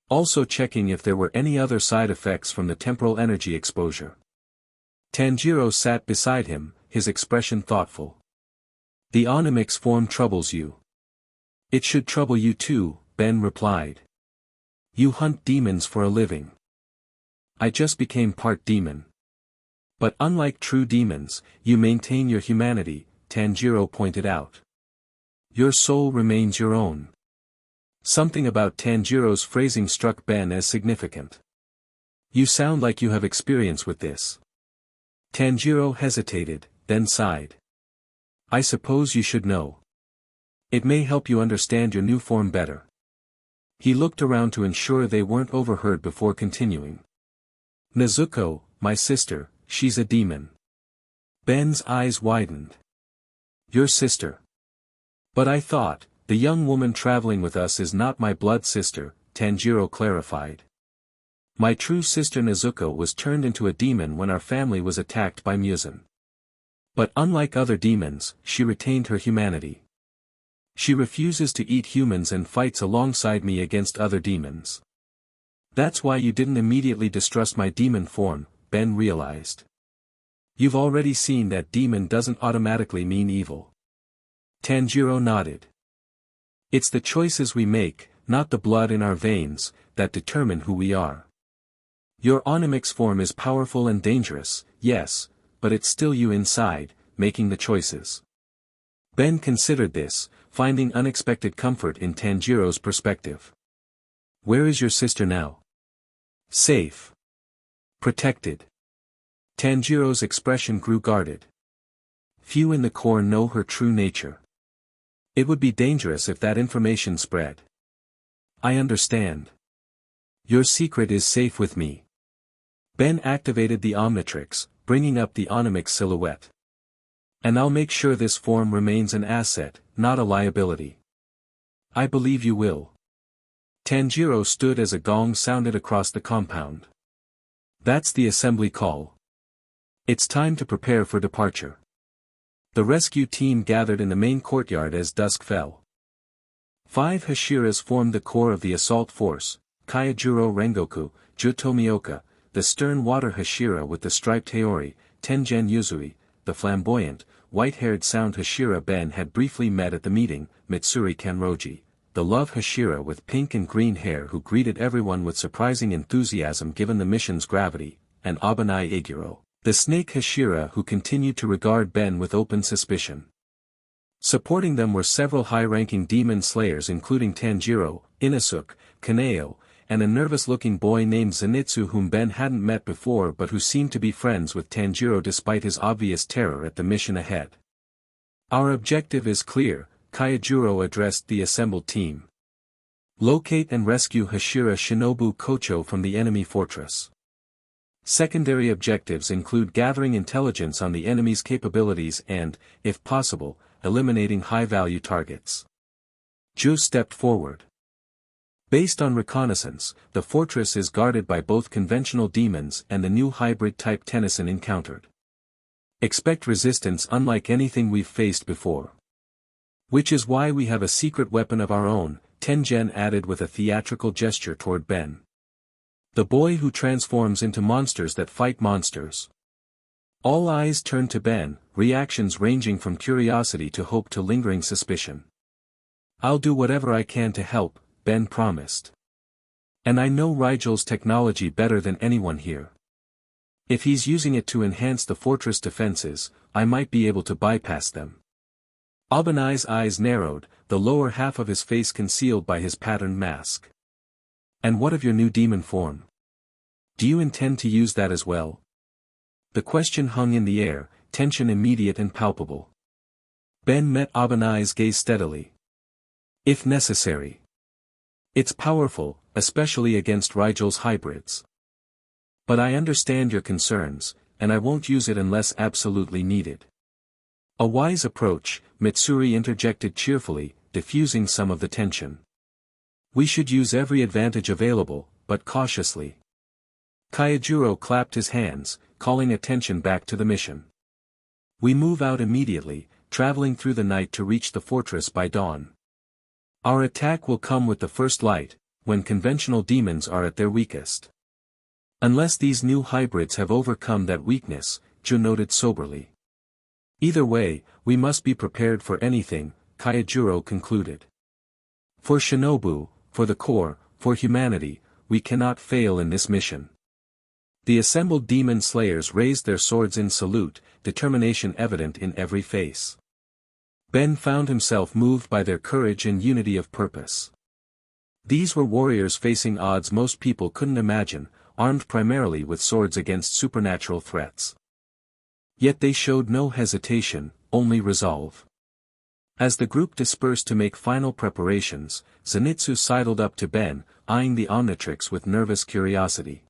Also checking if there were any other side effects from the temporal energy exposure. Tanjiro sat beside him, his expression thoughtful. The Onomix form troubles you. It should trouble you too, Ben replied. You hunt demons for a living. I just became part demon. But unlike true demons, you maintain your humanity, Tanjiro pointed out. Your soul remains your own. Something about Tanjiro's phrasing struck Ben as significant. You sound like you have experience with this. Tanjiro hesitated, then sighed. I suppose you should know. It may help you understand your new form better. He looked around to ensure they weren't overheard before continuing. Nezuko, my sister, she's a demon. Ben's eyes widened. Your sister. But I thought, the young woman traveling with us is not my blood sister, Tanjiro clarified. My true sister Nezuko was turned into a demon when our family was attacked by Muzan. But unlike other demons, she retained her humanity. She refuses to eat humans and fights alongside me against other demons. That's why you didn't immediately distrust my demon form, Ben realized. You've already seen that demon doesn't automatically mean evil. Tanjiro nodded. It's the choices we make, not the blood in our veins, that determine who we are. Your Omic's form is powerful and dangerous, yes, but it's still you inside, making the choices. Ben considered this, finding unexpected comfort in Tanjiro's perspective. Where is your sister now? Safe. Protected. Tanjiro's expression grew guarded. Few in the Corps know her true nature. It would be dangerous if that information spread. I understand. Your secret is safe with me. Ben activated the Omnitrix, bringing up the Omic silhouette. And I'll make sure this form remains an asset, not a liability. I believe you will. Tanjiro stood as a gong sounded across the compound. That's the assembly call. It's time to prepare for departure. The rescue team gathered in the main courtyard as dusk fell. 5 Hashiras formed the core of the assault force: Kaijuro Rengoku, Jutomioka, the stern water Hashira with the striped Haori, Tengen Yuzui, the flamboyant, white-haired sound Hashira. Ben had briefly met at the meeting, Mitsuri Kanroji, the love Hashira with pink and green hair who greeted everyone with surprising enthusiasm given the mission's gravity, and Abanai Aguro, the snake Hashira who continued to regard Ben with open suspicion. Supporting them were several high-ranking demon slayers including Tanjiro, Inosuke, Kaneo, and a nervous-looking boy named Zenitsu whom Ben hadn't met before but who seemed to be friends with Tanjiro despite his obvious terror at the mission ahead. Our objective is clear, Kaijuro addressed the assembled team. Locate and rescue Hashira Shinobu Kocho from the enemy fortress. Secondary objectives include gathering intelligence on the enemy's capabilities and, if possible, eliminating high-value targets. Ju stepped forward. Based on reconnaissance, the fortress is guarded by both conventional demons and the new hybrid-type Tennyson encountered. Expect resistance unlike anything we've faced before. Which is why we have a secret weapon of our own, Tengen added with a theatrical gesture toward Ben. The boy who transforms into monsters that fight monsters. All eyes turned to Ben, reactions ranging from curiosity to hope to lingering suspicion. I'll do whatever I can to help, Ben promised. And I know Rigel's technology better than anyone here. If he's using it to enhance the fortress defenses, I might be able to bypass them. Abanai's eyes narrowed, the lower half of his face concealed by his patterned mask. And what of your new demon form? Do you intend to use that as well? The question hung in the air, tension immediate and palpable. Ben met Abanai's gaze steadily. If necessary. It's powerful, especially against Rigel's hybrids. But I understand your concerns, and I won't use it unless absolutely needed. A wise approach, Mitsuri interjected cheerfully, diffusing some of the tension. We should use every advantage available, but cautiously. Kaijuro clapped his hands, calling attention back to the mission. We move out immediately, traveling through the night to reach the fortress by dawn. Our attack will come with the first light, when conventional demons are at their weakest. Unless these new hybrids have overcome that weakness, Ju noted soberly. Either way, we must be prepared for anything, Kaijuro concluded. For Shinobu, for the Corps, for humanity, we cannot fail in this mission. The assembled demon slayers raised their swords in salute, determination evident in every face. Ben found himself moved by their courage and unity of purpose. These were warriors facing odds most people couldn't imagine, armed primarily with swords against supernatural threats. Yet they showed no hesitation, only resolve. As the group dispersed to make final preparations, Zenitsu sidled up to Ben, eyeing the Omnitrix with nervous curiosity.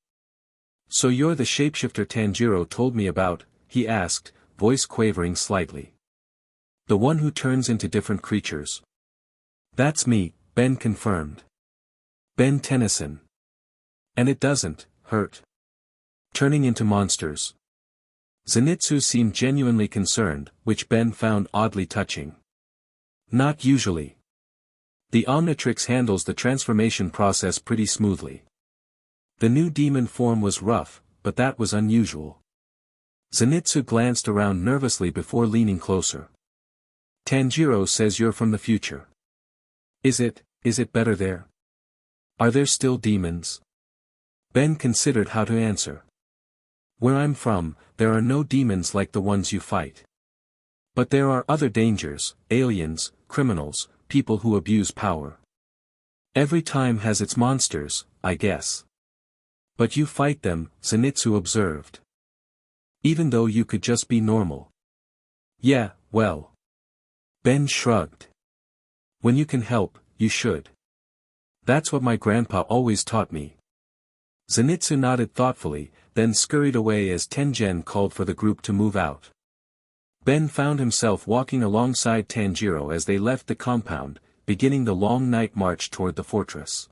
So you're the shapeshifter Tanjiro told me about, he asked, voice quavering slightly. The one who turns into different creatures. That's me, Ben confirmed. Ben Tennyson. And it doesn't hurt. Turning into monsters. Zenitsu seemed genuinely concerned, which Ben found oddly touching. Not usually. The Omnitrix handles the transformation process pretty smoothly. The new demon form was rough, but that was unusual. Zenitsu glanced around nervously before leaning closer. Tanjiro says you're from the future. Is it better there? Are there still demons? Ben considered how to answer. Where I'm from, there are no demons like the ones you fight. But there are other dangers, aliens, criminals, people who abuse power. Every time has its monsters, I guess. But you fight them, Zenitsu observed. Even though you could just be normal. Yeah, well. Ben shrugged. When you can help, you should. That's what my grandpa always taught me. Zenitsu nodded thoughtfully, then scurried away as Tengen called for the group to move out. Ben found himself walking alongside Tanjiro as they left the compound, beginning the long night march toward the fortress.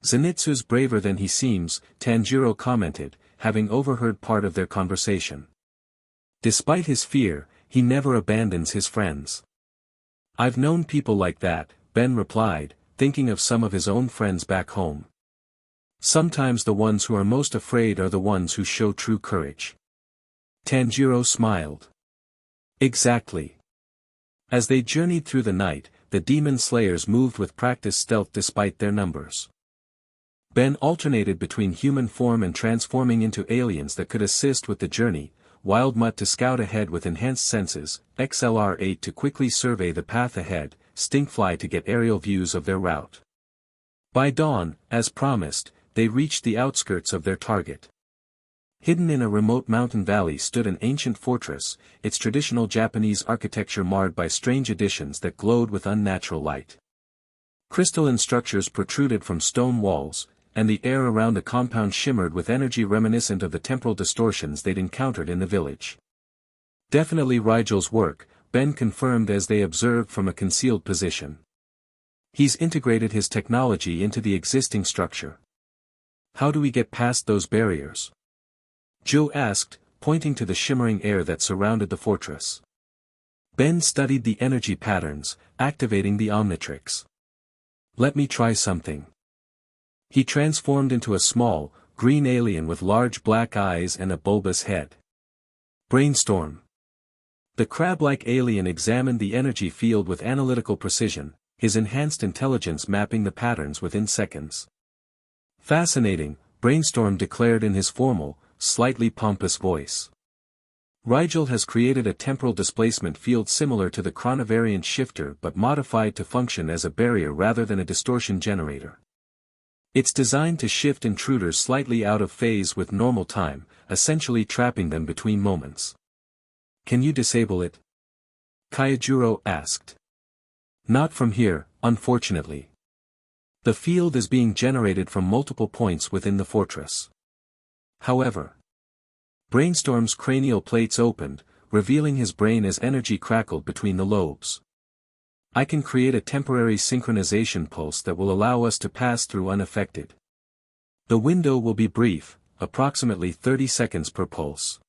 Zenitsu's braver than he seems, Tanjiro commented, having overheard part of their conversation. Despite his fear, he never abandons his friends. I've known people like that, Ben replied, thinking of some of his own friends back home. Sometimes the ones who are most afraid are the ones who show true courage. Tanjiro smiled. Exactly. As they journeyed through the night, the demon slayers moved with practiced stealth despite their numbers. Ben alternated between human form and transforming into aliens that could assist with the journey, Wildmutt to scout ahead with enhanced senses, XLR-8 to quickly survey the path ahead, Stinkfly to get aerial views of their route. By dawn, as promised, they reached the outskirts of their target. Hidden in a remote mountain valley stood an ancient fortress, its traditional Japanese architecture marred by strange additions that glowed with unnatural light. Crystalline structures protruded from stone walls, and the air around the compound shimmered with energy reminiscent of the temporal distortions they'd encountered in the village. Definitely Rigel's work, Ben confirmed as they observed from a concealed position. He's integrated his technology into the existing structure. How do we get past those barriers? Joe asked, pointing to the shimmering air that surrounded the fortress. Ben studied the energy patterns, activating the Omnitrix. Let me try something. He transformed into a small, green alien with large black eyes and a bulbous head. Brainstorm. The crab-like alien examined the energy field with analytical precision, his enhanced intelligence mapping the patterns within seconds. Fascinating, Brainstorm declared in his formal, slightly pompous voice. Rigel has created a temporal displacement field similar to the chronovariant shifter but modified to function as a barrier rather than a distortion generator. It's designed to shift intruders slightly out of phase with normal time, essentially trapping them between moments. Can you disable it? Kaijuro asked. Not from here, unfortunately. The field is being generated from multiple points within the fortress. However, Brainstorm's cranial plates opened, revealing his brain as energy crackled between the lobes. I can create a temporary synchronization pulse that will allow us to pass through unaffected. The window will be brief, approximately 30 seconds per pulse.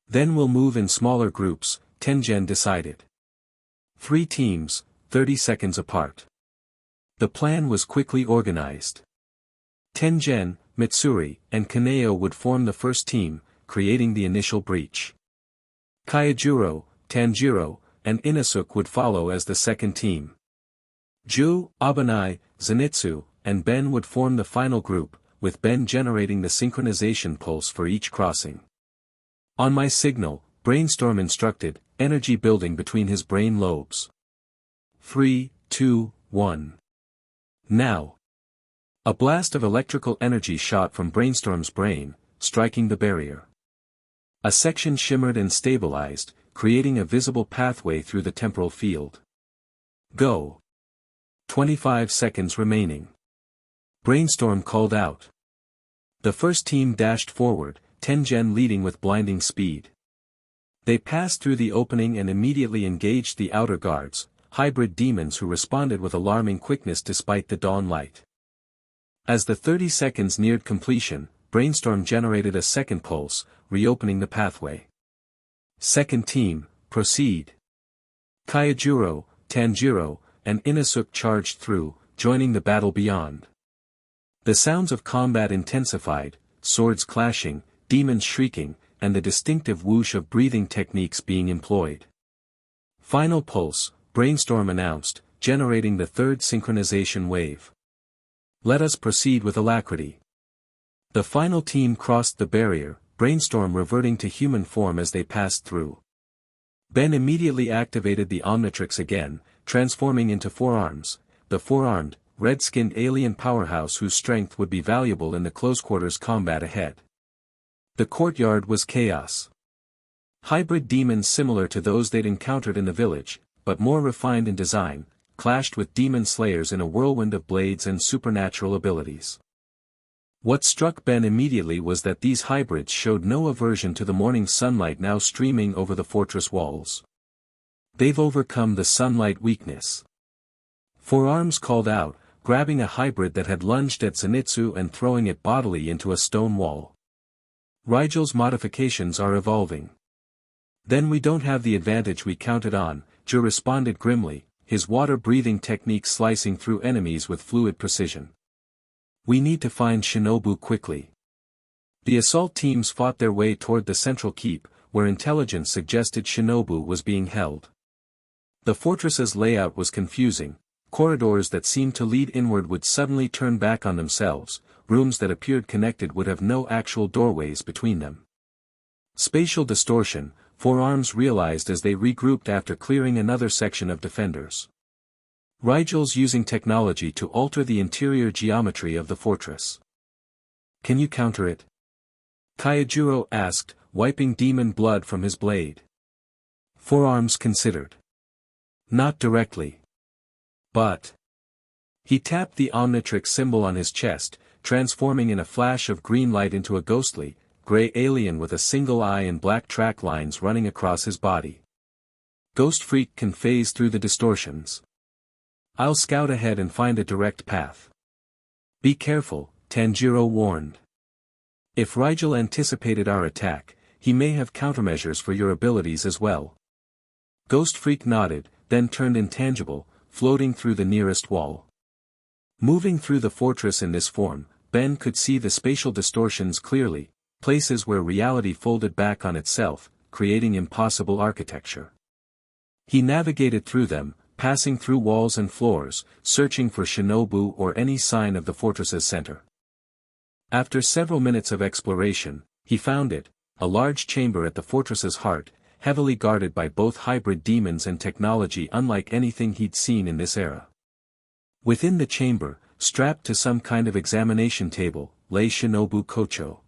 Then we'll move in smaller groups, Tengen decided. 3 teams, 30 seconds apart. The plan was quickly organized. Tengen, Mitsuri, and Kaneo would form the first team, creating the initial breach. Kaijuro, Tanjiro, and Inosuke would follow as the second team. Ju, Abanai, Zenitsu, and Ben would form the final group, with Ben generating the synchronization pulse for each crossing. On my signal, Brainstorm instructed, energy building between his brain lobes. 3, 2, 1. Now. A blast of electrical energy shot from Brainstorm's brain, striking the barrier. A section shimmered and stabilized, creating a visible pathway through the temporal field. Go. 25 seconds remaining. Brainstorm called out. The first team dashed forward, Tengen leading with blinding speed. They passed through the opening and immediately engaged the outer guards, hybrid demons who responded with alarming quickness despite the dawn light. As the 30 seconds neared completion, Brainstorm generated a second pulse, reopening the pathway. Second team, proceed. Kaijuro, Tanjiro, and Inosuke charged through, joining the battle beyond. The sounds of combat intensified, swords clashing, demons shrieking, and the distinctive whoosh of breathing techniques being employed. Final pulse, Brainstorm announced, generating the third synchronization wave. Let us proceed with alacrity. The final team crossed the barrier, Brainstorm reverting to human form as they passed through. Ben immediately activated the Omnitrix again, transforming into Four Arms, the four-armed, red-skinned alien powerhouse whose strength would be valuable in the close-quarters combat ahead. The courtyard was chaos. Hybrid demons similar to those they'd encountered in the village, but more refined in design, clashed with demon slayers in a whirlwind of blades and supernatural abilities. What struck Ben immediately was that these hybrids showed no aversion to the morning sunlight now streaming over the fortress walls. They've overcome the sunlight weakness. Four Arms called out, grabbing a hybrid that had lunged at Zenitsu and throwing it bodily into a stone wall. Rigel's modifications are evolving. Then we don't have the advantage we counted on, Joe responded grimly, his water-breathing technique slicing through enemies with fluid precision. We need to find Shinobu quickly. The assault teams fought their way toward the central keep, where intelligence suggested Shinobu was being held. The fortress's layout was confusing, corridors that seemed to lead inward would suddenly turn back on themselves, rooms that appeared connected would have no actual doorways between them. Spatial distortion, Four Arms realized as they regrouped after clearing another section of defenders. Rigel's using technology to alter the interior geometry of the fortress. Can you counter it? Kaijuro asked, wiping demon blood from his blade. Four Arms considered. Not directly. But. He tapped the Omnitrix symbol on his chest, transforming in a flash of green light into a ghostly, gray alien with a single eye and black track lines running across his body. Ghost Freak can phase through the distortions. I'll scout ahead and find a direct path. Be careful, Tanjiro warned. If Rigel anticipated our attack, he may have countermeasures for your abilities as well. Ghost Freak nodded, then turned intangible, floating through the nearest wall. Moving through the fortress in this form, Ben could see the spatial distortions clearly, places where reality folded back on itself, creating impossible architecture. He navigated through them, passing through walls and floors, searching for Shinobu or any sign of the fortress's center. After several minutes of exploration, he found it, a large chamber at the fortress's heart, heavily guarded by both hybrid demons and technology unlike anything he'd seen in this era. Within the chamber, strapped to some kind of examination table, lay Shinobu Kocho.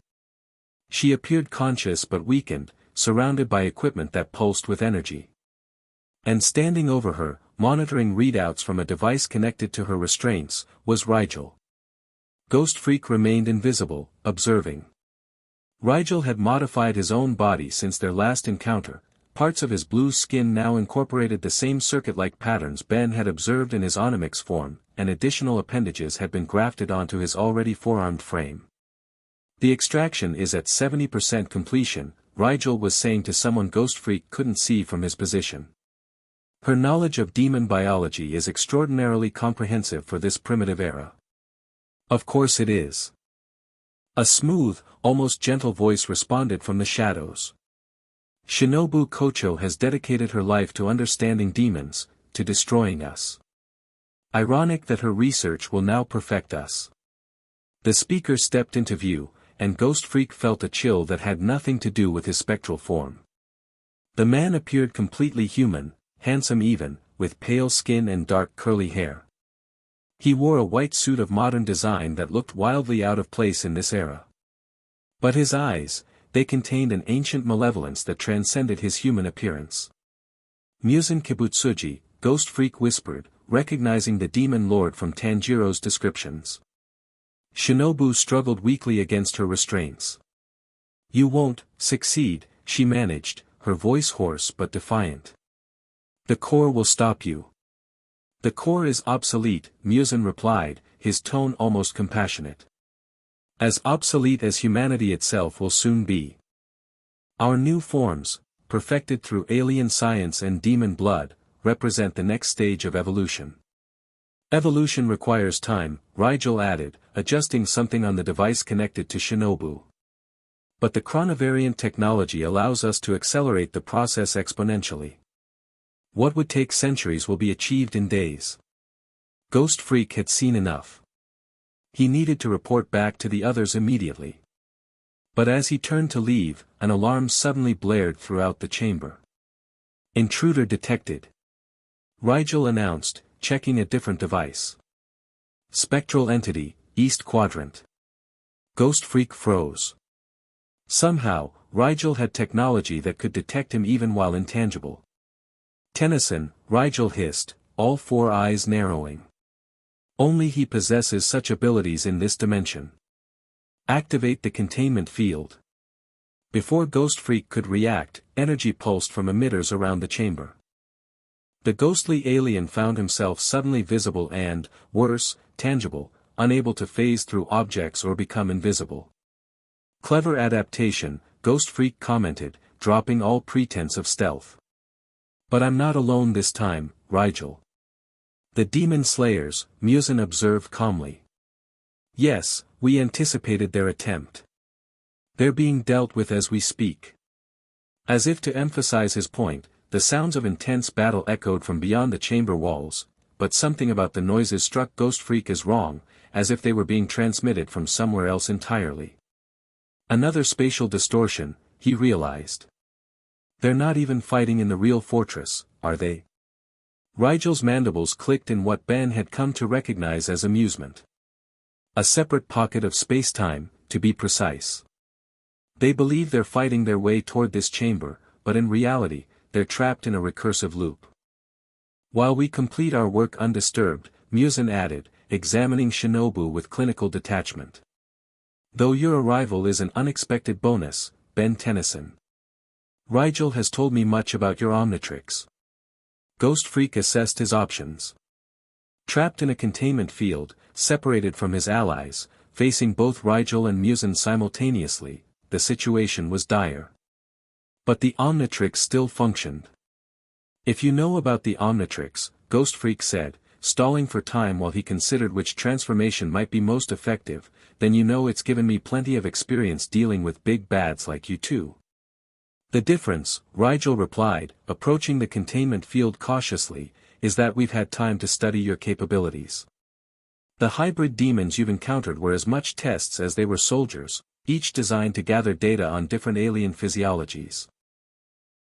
She appeared conscious but weakened, surrounded by equipment that pulsed with energy. And standing over her, monitoring readouts from a device connected to her restraints, was Rigel. Ghost Freak remained invisible, observing. Rigel had modified his own body since their last encounter. Parts of his blue skin now incorporated the same circuit-like patterns Ben had observed in his Omic form, and additional appendages had been grafted onto his already four-armed frame. The extraction is at 70% completion, Rigel was saying to someone Ghost Freak couldn't see from his position. Her knowledge of demon biology is extraordinarily comprehensive for this primitive era. Of course it is. A smooth, almost gentle voice responded from the shadows. Shinobu Kocho has dedicated her life to understanding demons, to destroying us. Ironic that her research will now perfect us. The speaker stepped into view, and Ghost Freak felt a chill that had nothing to do with his spectral form. The man appeared completely human, handsome even, with pale skin and dark curly hair. He wore a white suit of modern design that looked wildly out of place in this era. But his eyes, they contained an ancient malevolence that transcended his human appearance. Muzan Kibutsuji, Ghost Freak whispered, recognizing the demon lord from Tanjiro's descriptions. Shinobu struggled weakly against her restraints. You won't succeed, she managed, her voice hoarse but defiant. The core will stop you. The core is obsolete, Muzan replied, his tone almost compassionate. As obsolete as humanity itself will soon be. Our new forms, perfected through alien science and demon blood, represent the next stage of evolution. Evolution requires time, Riel added, adjusting something on the device connected to Shinobu. But the chronovariant technology allows us to accelerate the process exponentially. What would take centuries will be achieved in days. Ghost Freak had seen enough. He needed to report back to the others immediately. But as he turned to leave, an alarm suddenly blared throughout the chamber. Intruder detected. Riel announced, checking a different device. Spectral entity, East Quadrant. Ghost Freak froze. Somehow, Riel had technology that could detect him even while intangible. Tennyson, Riel hissed, all four eyes narrowing. Only he possesses such abilities in this dimension. Activate the containment field. Before Ghost Freak could react, energy pulsed from emitters around the chamber. The ghostly alien found himself suddenly visible and, worse, tangible, unable to phase through objects or become invisible. Clever adaptation, Ghost Freak commented, dropping all pretense of stealth. But I'm not alone this time, Riel. The demon slayers, Muzan observed calmly. Yes, we anticipated their attempt. They're being dealt with as we speak. As if to emphasize his point, the sounds of intense battle echoed from beyond the chamber walls, but something about the noises struck Ghost Freak as wrong, as if they were being transmitted from somewhere else entirely. Another spatial distortion, he realized. They're not even fighting in the real fortress, are they? Riel's mandibles clicked in what Ben had come to recognize as amusement. A separate pocket of space-time, to be precise. They believe they're fighting their way toward this chamber, but in reality, they're trapped in a recursive loop. While we complete our work undisturbed, Muzan added, examining Shinobu with clinical detachment. Though your arrival is an unexpected bonus, Ben Tennyson. Riel has told me much about your Omnitrix. Ghost Freak assessed his options. Trapped in a containment field, separated from his allies, facing both Riel and Muzan simultaneously, the situation was dire. But the Omnitrix still functioned. If you know about the Omnitrix, Ghost Freak said, stalling for time while he considered which transformation might be most effective, then you know it's given me plenty of experience dealing with big bads like you too. The difference, Riel replied, approaching the containment field cautiously, is that we've had time to study your capabilities. The hybrid demons you've encountered were as much tests as they were soldiers, each designed to gather data on different alien physiologies.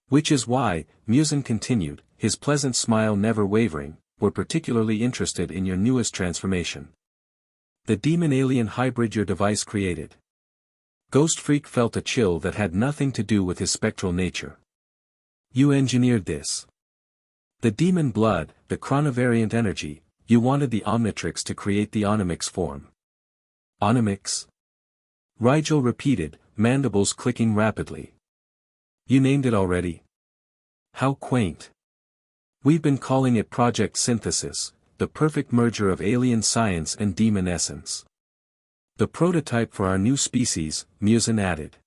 Which is why, Muzan continued, his pleasant smile never wavering, we're particularly interested in your newest transformation. The demon-alien hybrid your device created. Ghost Freak felt a chill that had nothing to do with his spectral nature. You engineered this. The demon blood, the chronovariant energy, you wanted the Omnitrix to create the Omic form. Omic? Riel repeated, mandibles clicking rapidly. You named it already? How quaint. We've been calling it Project Synthesis, the perfect merger of alien science and demon essence. The prototype for our new species, Muzan added.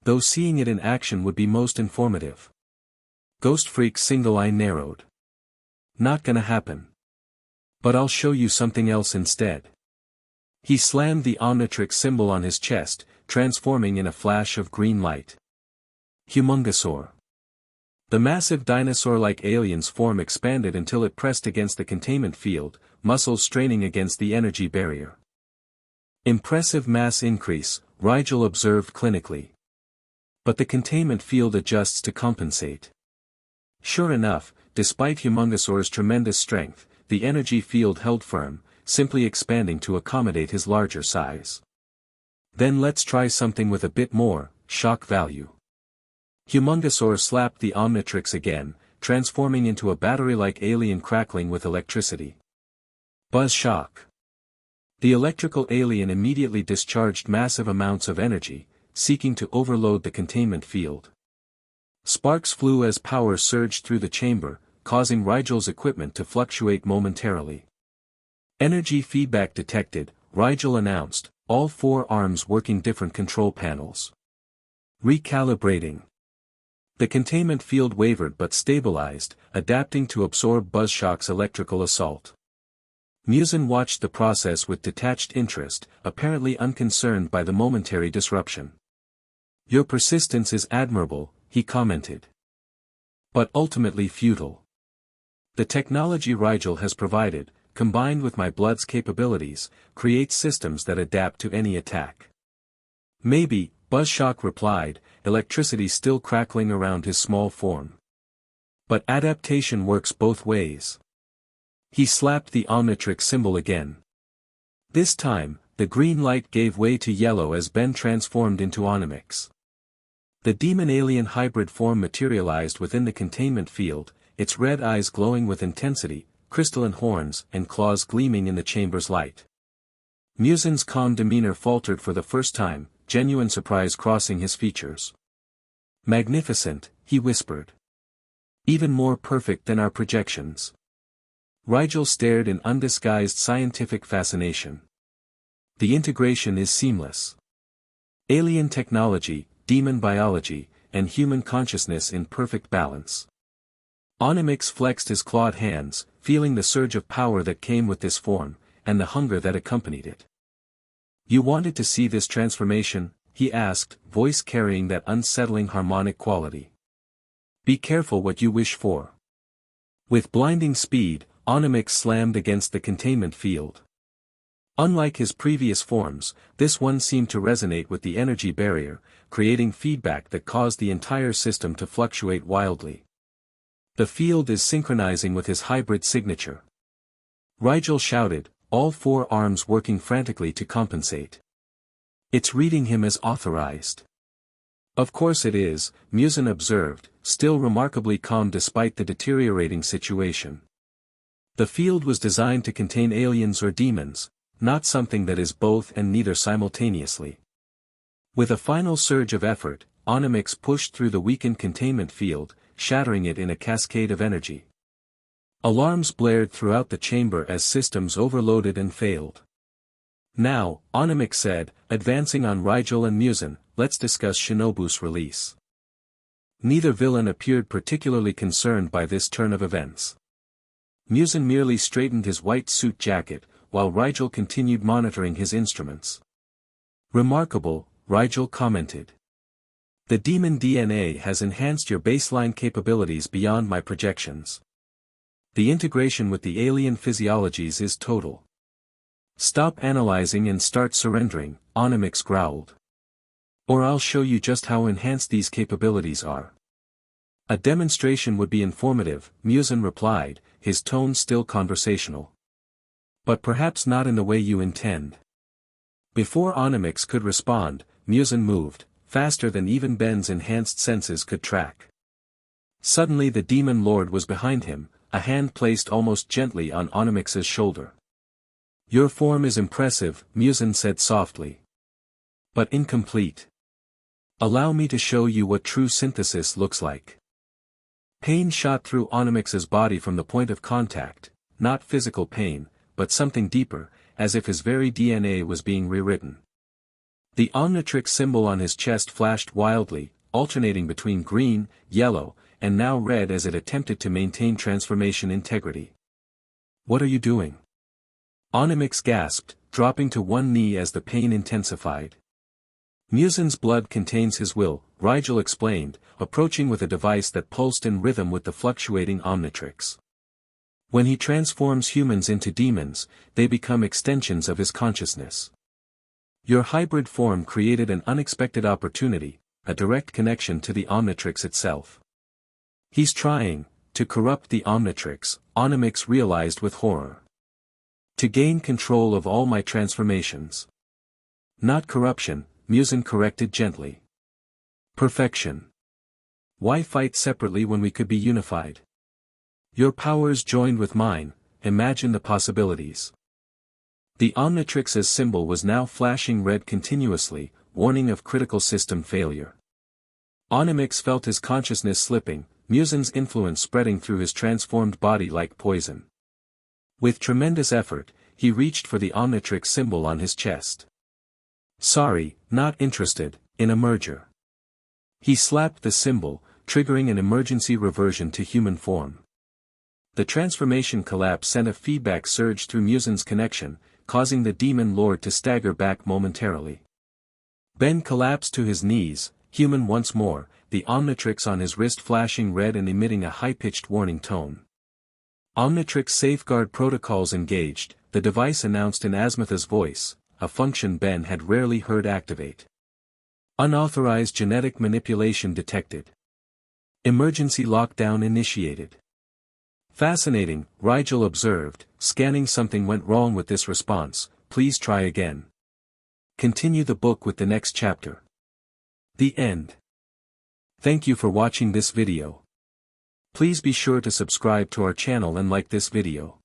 Though seeing it in action would be most informative. Ghost Freak's single eye narrowed. Not gonna happen. But I'll show you something else instead. He slammed the Omnitrix symbol on his chest, transforming in a flash of green light. Humongosaur. The massive dinosaur-like alien's form expanded until it pressed against the containment field, muscles straining against the energy barrier. Impressive mass increase, Riel observed clinically. But the containment field adjusts to compensate. Sure enough, despite Humongosaur's tremendous strength, the energy field held firm, simply expanding to accommodate his larger size. Then let's try something with a bit more shock value. Humongosaur slapped the Omnitrix again, transforming into a battery-like alien crackling with electricity. Buzz shock. The electrical alien immediately discharged massive amounts of energy, seeking to overload the containment field. Sparks flew as power surged through the chamber, causing Riel's equipment to fluctuate momentarily. Energy feedback detected, Riel announced, all 4 arms working different control panels. Recalibrating. The containment field wavered but stabilized, adapting to absorb Buzzshock's electrical assault. Muzan watched the process with detached interest, apparently unconcerned by the momentary disruption. "Your persistence is admirable," he commented. "But ultimately futile. The technology Rigel has provided, combined with my blood's capabilities, creates systems that adapt to any attack." "Maybe," Buzzshock replied, electricity still crackling around his small form. "But adaptation works both ways." He slapped the Omnitrix symbol again. This time, the green light gave way to yellow as Ben transformed into Omic. The demon-alien hybrid form materialized within the containment field, its red eyes glowing with intensity, crystalline horns and claws gleaming in the chamber's light. Muzan's calm demeanor faltered for the first time, genuine surprise crossing his features. "Magnificent," he whispered. "Even more perfect than our projections." Rigel stared in undisguised scientific fascination. "The integration is seamless. Alien technology, demon biology, and human consciousness in perfect balance." Omic flexed his clawed hands, feeling the surge of power that came with this form, and the hunger that accompanied it. "You wanted to see this transformation?" he asked, voice carrying that unsettling harmonic quality. "Be careful what you wish for." With blinding speed, Omic slammed against the containment field. Unlike his previous forms, this one seemed to resonate with the energy barrier, creating feedback that caused the entire system to fluctuate wildly. "The field is synchronizing with his hybrid signature." Rigel shouted, all 4 arms working frantically to compensate. "It's reading him as authorized." "Of course it is," Muzan observed, still remarkably calm despite the deteriorating situation. "The field was designed to contain aliens or demons, not something that is both and neither simultaneously." With a final surge of effort, Omic pushed through the weakened containment field, shattering it in a cascade of energy. Alarms blared throughout the chamber as systems overloaded and failed. "Now," Omic said, advancing on Rigel and Muzan, "let's discuss Shinobu's release." Neither villain appeared particularly concerned by this turn of events. Muzan merely straightened his white suit jacket, while Rigel continued monitoring his instruments. "Remarkable," Rigel commented. "The demon DNA has enhanced your baseline capabilities beyond my projections. The integration with the alien physiologies is total." "Stop analyzing and start surrendering," Omic growled. "Or I'll show you just how enhanced these capabilities are." "A demonstration would be informative," Muzan replied, his tone still conversational. "But perhaps not in the way you intend." Before Omic could respond, Muzan moved, faster than even Ben's enhanced senses could track. Suddenly the demon lord was behind him, a hand placed almost gently on Omic's shoulder. "Your form is impressive," Muzan said softly. "But incomplete. Allow me to show you what true synthesis looks like." Pain shot through Omic's body from the point of contact, not physical pain, but something deeper, as if his very DNA was being rewritten. The Omnitrix symbol on his chest flashed wildly, alternating between green, yellow, and now red as it attempted to maintain transformation integrity. "What are you doing?" Omic gasped, dropping to one knee as the pain intensified. "Muzan's blood contains his will," Rigel explained, approaching with a device that pulsed in rhythm with the fluctuating Omnitrix. "When he transforms humans into demons, they become extensions of his consciousness. Your hybrid form created an unexpected opportunity, a direct connection to the Omnitrix itself." "He's trying to corrupt the Omnitrix," Omic realized with horror. "To gain control of all my transformations." "Not corruption," Muzan corrected gently. "Perfection. Why fight separately when we could be unified? Your powers joined with mine, imagine the possibilities." The Omnitrix's symbol was now flashing red continuously, warning of critical system failure. Omic felt his consciousness slipping, Muzan's influence spreading through his transformed body like poison. With tremendous effort, he reached for the Omnitrix symbol on his chest. Sorry, not interested, in a merger. He slapped the symbol, triggering an emergency reversion to human form. The transformation collapse sent a feedback surge through Muzan's connection, causing the demon lord to stagger back momentarily. Ben collapsed to his knees, human once more, the Omnitrix on his wrist flashing red and emitting a high-pitched warning tone. Omnitrix safeguard protocols engaged, the device announced in Asmatha's voice, a function Ben had rarely heard activate. Unauthorized genetic manipulation detected. Emergency lockdown initiated. Fascinating, Riel observed, scanning. Something went wrong with this response, please try again. Continue the book with the next chapter. The end. Thank you for watching this video. Please be sure to subscribe to our channel and like this video.